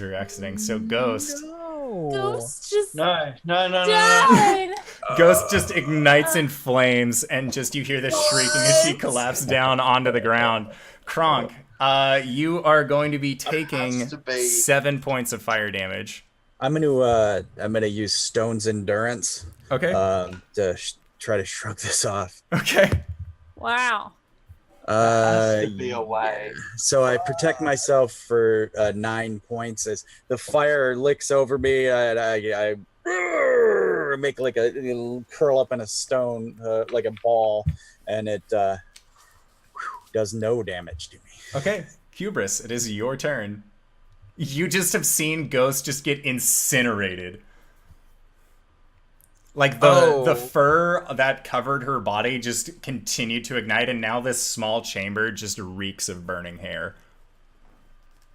were exiting. So Ghost. Ghost just No. died. Ghost just ignites in flames, and just you hear this shrieking as she collapses down onto the ground. Kronk, you are going to be taking has to be. 7 points of fire damage. I'm gonna use Stone's Endurance Okay. to try to shrug this off. Okay. Wow. Has to be a way. So I protect myself for 9 points as the fire licks over me, and I make like it'll curl up in a stone, like a ball, and it does no damage to me. Okay. Hubris, it is your turn. You just have seen Ghost just get incinerated. Like the fur that covered her body just continued to ignite, and now this small chamber just reeks of burning hair.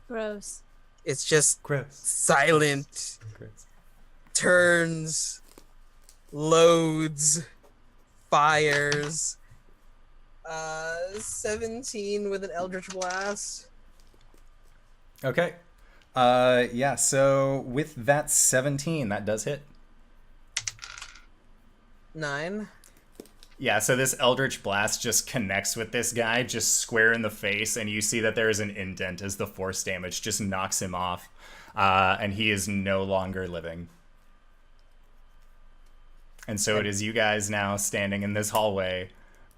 Gross. It's just Gross. silent, Gross. turns, loads, fires. 17 with an Eldritch Blast. Okay. Yeah, so with that 17, that does hit. 9. Yeah, so this Eldritch Blast just connects with this guy, just square in the face, and you see that there is an indent as the force damage just knocks him off, and he is no longer living. And so it is you guys now standing in this hallway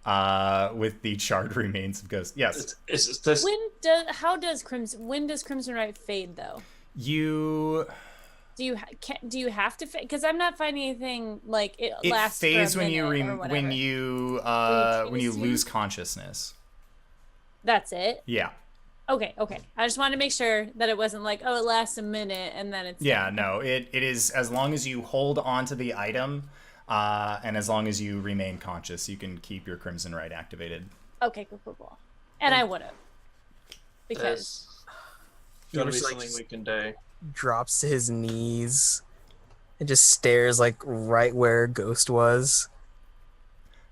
with the charred remains of Ghost. Yes. It's this. When does Crimson Right fade though? You... Do you have to fade? Because I'm not finding anything like it It lasts fades for a when you minute or whatever. when you lose consciousness. That's it. Yeah. Okay. I just wanted to make sure that it wasn't like, oh, it lasts a minute and then it's Yeah, no, it is as long as you hold on to the item, and as long as you remain conscious, you can keep your Crimson Right activated. Okay, cool. And I would have. Because There's gotta be Hubris, like, something we can do. drops to his knees and just stares like right where Ghost was.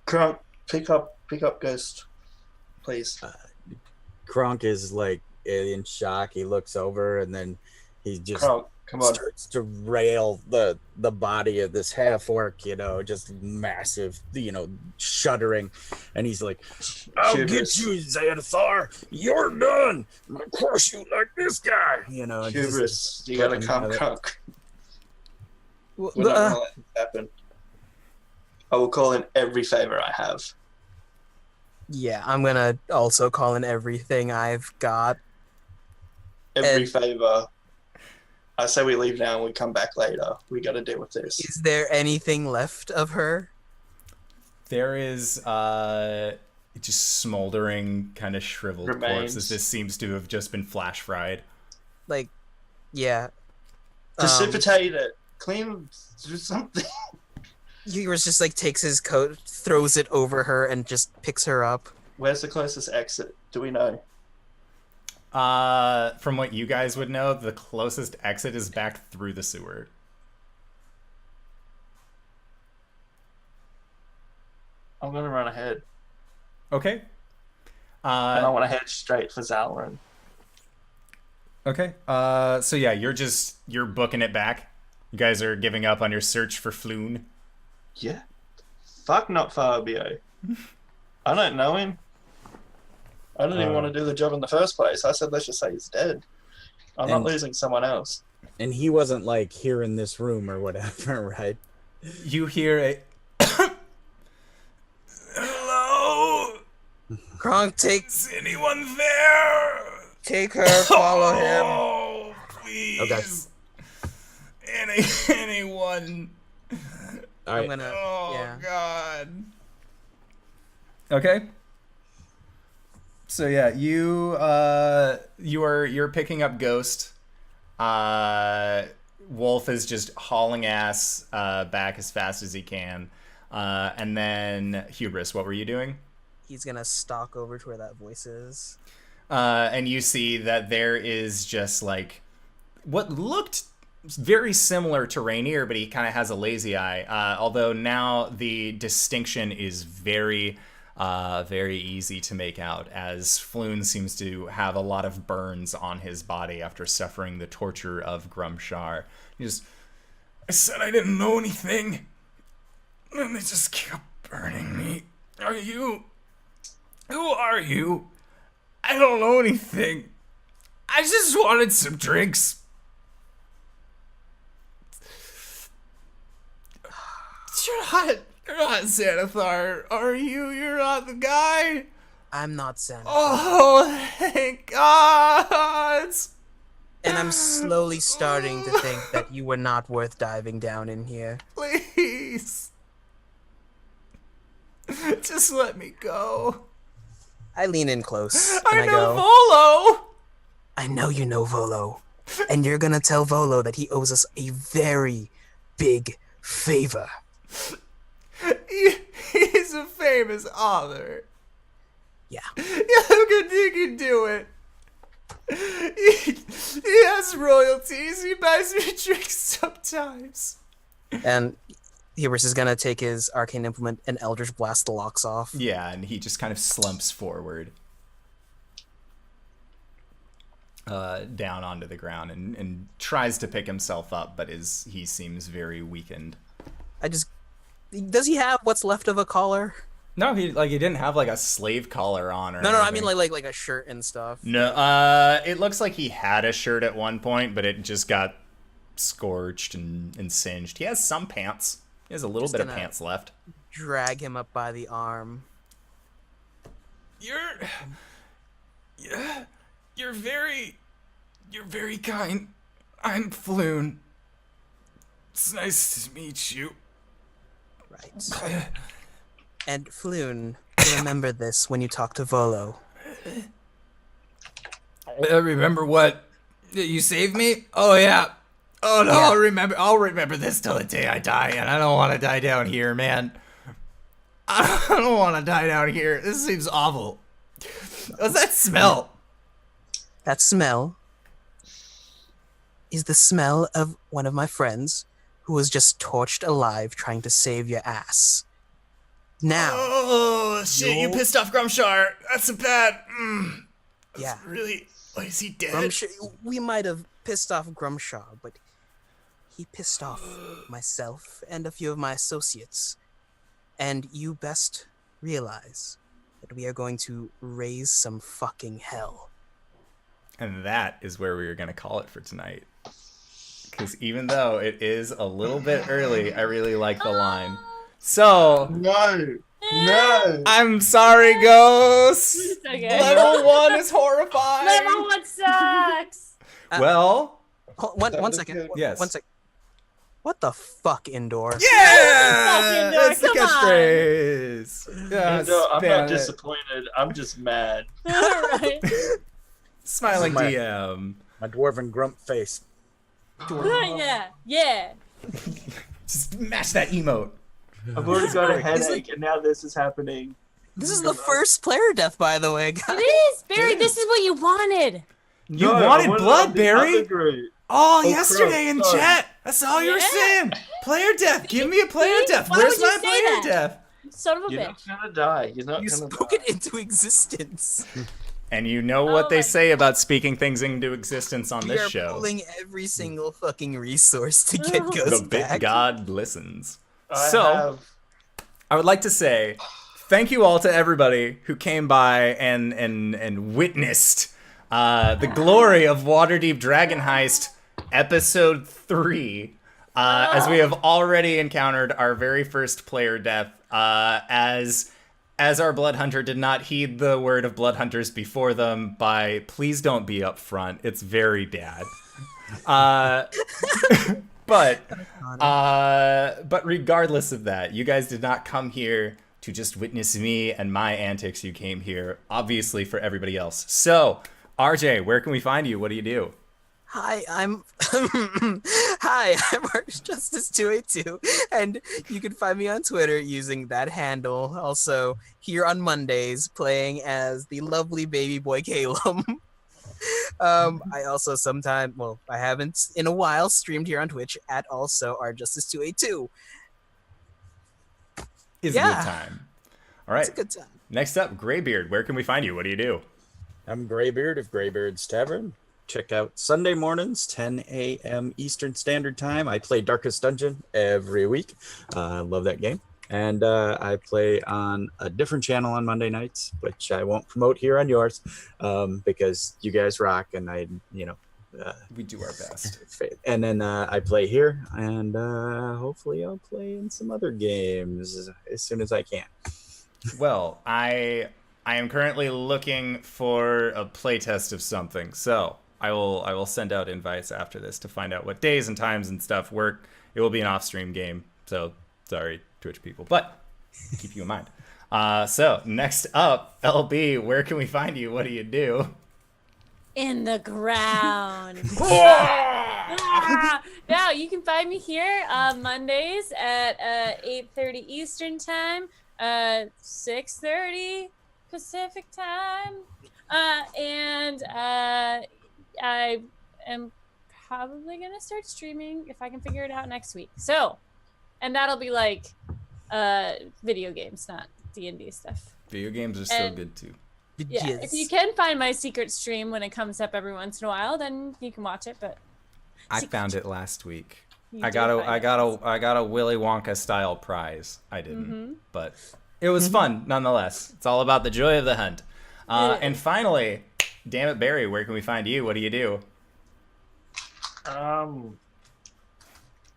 Kronk, pick up Pick up Ghost, please. Kronk is like in shock. He looks over and then he just Kronk, come on. starts to rail the body of this half orc, just massive, shuddering. And he's like, I'll Hubris. get you, Xanathar. You're done. I'll crush you like this guy. And just Hubris, you gotta fucking come, have it. Kronk. Well, We're not gonna let this happen. I will call in every favor I have. yeah, I'm gonna also call in everything I've got. Every And- favor. I say we leave now and we come back later. We gotta deal with this. Is there anything left of her? There is just smoldering, kind of shriveled Remains. corpses. This seems to have just been flash fried. Like, yeah. Precipitate it. Clean, do something. Hubris just like takes his coat, throws it over her, and just picks her up. Where's the closest exit? Do we know? From what you guys would know, the closest exit is back through the sewer. I'm gonna run ahead. Okay. And I want to head straight for Zalrin. Okay. So yeah, you're booking it back. You guys are giving up on your search for Floon. Yeah. Fuck not Fabio. I don't know him. I didn't even want to do the job in the first place. I said let's just say he's dead. I'm not And- losing someone else. And he wasn't like here in this room or whatever, right? You hear a hello? Kronk, take Is anyone there? her, follow him. Oh, please. Okay. Anyone. All I'm right. gonna, Oh yeah. God. Okay. So yeah, you're picking up Ghost. Wolf is just hauling ass back as fast as he can. And then Hubris, what were you doing? He's gonna stalk over to where that voice is. And you see that there is just like what looked very similar to Rainier, but he kind of has a lazy eye. Although now the distinction is very easy to make out, as Floon seems to have a lot of burns on his body after suffering the torture of Grumshar. I said I didn't know anything, and they just kept burning me. Who are you? I don't know anything. I just wanted some drinks. You're not Xanathar, are you? You're not the guy? I'm not Xanathar. Oh, thank God. And I'm slowly starting to think that you were not worth diving down in here. Please. Just let me go. I lean in close and I I know go, Volo. I know you know Volo. And you're gonna tell Volo that he owes us a very big favor. He's a famous author. Yeah. Yeah, how good he can do it. He has royalties. He buys me drinks sometimes. And Hubris is gonna take his arcane implement and Eldritch Blast the locks off. Yeah, and he just kind of slumps forward. Down onto the ground and tries to pick himself up, but he seems very weakened. Does he have what's left of a collar? No, he didn't have like a slave collar on or No, I anything. mean like a shirt and stuff. No, it looks like he had a shirt at one point, but it just got scorched and singed. He has some pants. He has a little Just bit of gonna- pants left. Drag him up by the arm. You're very kind. I'm Floon. It's nice to meet you. Right. And Floon, remember this when you talk to Volo. I remember what you saved me. Oh yeah. Oh no, Yeah. I'll remember this till the day I die, and I don't want to die down here, man. I don't want to die down here. This seems awful. What's that smell? That smell is the smell of one of my friends who was just torched alive trying to save your ass. Now. Oh shit! You pissed off Grumshar. That's a bad. Yeah. Really? Wait, is he dead? We might have pissed off Grumshar, but he pissed off myself and a few of my associates. And you best realize that we are going to raise some fucking hell. And that is where we are going to call it for tonight. Because even though it is a little bit early, I really like the line. So... No! I'm sorry, Ghost! Okay. Level 1 is horrifying! Level 1 sucks! Well... One second. Yes. 1 sec. What the fuck, Indoor? Yeah! Indoor, That's the come on. catchphrase! Yeah, No, I'm spam not it. disappointed. I'm just mad. Alright. Smiling My- DM. My dwarven grump face. Yeah. Just mash that emote. I've already got a headache, and now this is happening. This is the first player death, by the way, guys. It is! Barry, this is what you wanted! You No, I wanted wanted blood, on the Barry? other group. Oh, Oh, yesterday in crap, sorry. chat. That's all you were Yeah. saying. Player death. Give me a player See? death. Why Where's would you my say player that? death? Son of a You're bitch. not gonna die. You're not You gonna spoke die. it into existence. And you know what they my say about speaking things into existence on We this are show. pulling every single fucking resource to get The Ghost The bit back. God listens. I So, have... I would like to say thank you all to everybody who came by and witnessed the glory of Waterdeep Dragon Heist Episode 3. As we have already encountered our very first player death, as our Blood Hunter did not heed the word of Blood Hunters before them by please don't be up front. It's very bad. But regardless of that, you guys did not come here to just witness me and my antics. You came here, obviously, for everybody else. So, RJ, where can we find you? What do you do? Hi, I'm RJustice 282, and you can find me on Twitter using that handle. Also, here on Mondays, playing as the lovely baby boy Calum. I also sometimes, I haven't in a while streamed here on Twitch at also RJustice 282. It's a Yeah. good time. All right. It's a good time. Next up, Greybeard. Where can we find you? What do you do? I'm Greybeard of Greybeards Tavern. Check out Sunday mornings, 10 a.m. Eastern Standard Time. I play Darkest Dungeon every week. I love that game. And I play on a different channel on Monday nights, which I won't promote here on yours because you guys rock and We do our best. and then I play here and hopefully I'll play in some other games as soon as I can. Well, I am currently looking for a playtest of something, so I will send out invites after this to find out what days and times and stuff work. It will be an off-stream game, so sorry, Twitch people, but keep you in mind. So next up, LB, where can we find you? What do you do? In the ground. Now you can find me here Mondays at 8:30 Eastern time, 6:30 Pacific time, and I am probably gonna start streaming if I can figure it out next week. So, and that'll be like video games, not D&D stuff. Video games are still good too. Yeah, if you can find my secret stream when it comes up every once in a while, then you can watch it. But I found it last week. You I did got find a Willy Wonka style prize. I didn't, Mm-hmm. but it was fun nonetheless. It's all about the joy of the hunt. And finally, damn it, Barry, where can we find you? What do you do?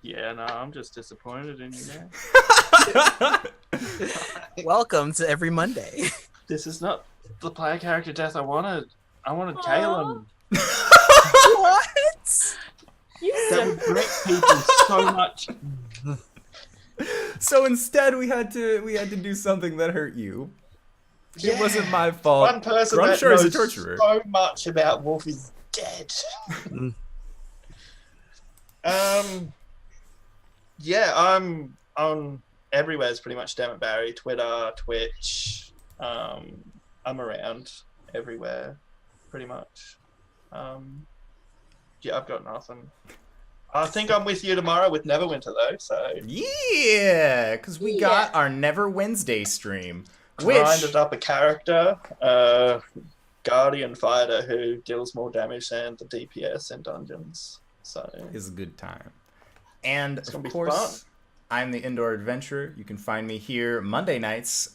Yeah, no, I'm just disappointed in you now. Welcome to every Monday. This is not the player character death I wanted. I wanted Calum. What? You That would break people so much. So instead, we had to do something that hurt you. It wasn't my fault. One person that Grumshar is a knows torturer. so much about Wolf is dead. Yeah, I'm on everywhere. It's pretty much Damn It Barry, Twitter, Twitch. I'm around everywhere, pretty much. Yeah, I've got nothing. I think I'm with you tomorrow with Neverwinter though. So Yeah, because we got our Never Wednesday stream, which grinded up a character, Guardian Fighter, who deals more damage than the DPS in dungeons. So is a good time. And it's gonna of be course, fun. I'm the Indoor Adventurer. You can find me here Monday nights,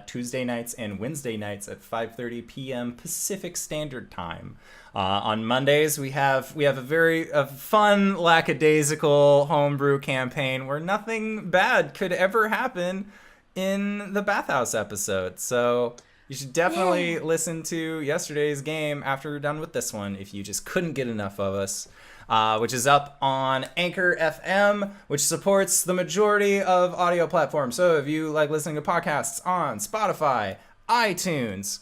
Tuesday nights, and Wednesday nights at 5:30 p.m. Pacific Standard Time. On Mondays, we have a very fun, lackadaisical homebrew campaign where nothing bad could ever happen in the bathhouse episode. So you should definitely listen to yesterday's game after you're done with this one if you just couldn't get enough of us. Which is up on Anchor FM, which supports the majority of audio platforms. So if you like listening to podcasts on Spotify, iTunes,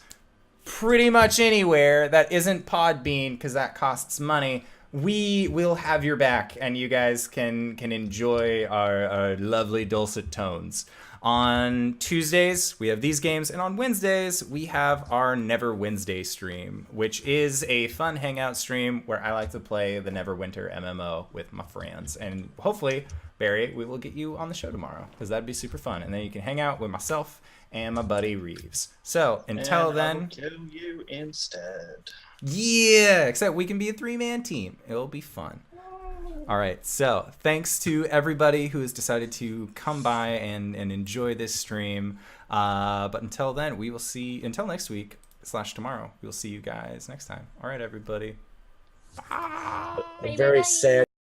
pretty much anywhere that isn't Podbean, because that costs money, we will have your back, and you guys can enjoy our lovely dulcet tones. On Tuesdays, we have these games, and on Wednesdays, we have our Never Wednesday stream, which is a fun hangout stream where I like to play the Neverwinter MMO with my friends. And hopefully, Barry, we will get you on the show tomorrow, because that'd be super fun. And then you can hang out with myself and my buddy Reeves. So, until And then... I'll kill you instead. Yeah, except we can be a 3-man team. It'll be fun. All right, so thanks to everybody who has decided to come by and enjoy this stream. But until then, we will see, until next week / tomorrow, we'll see you guys next time. All right, everybody. Bye. A very sad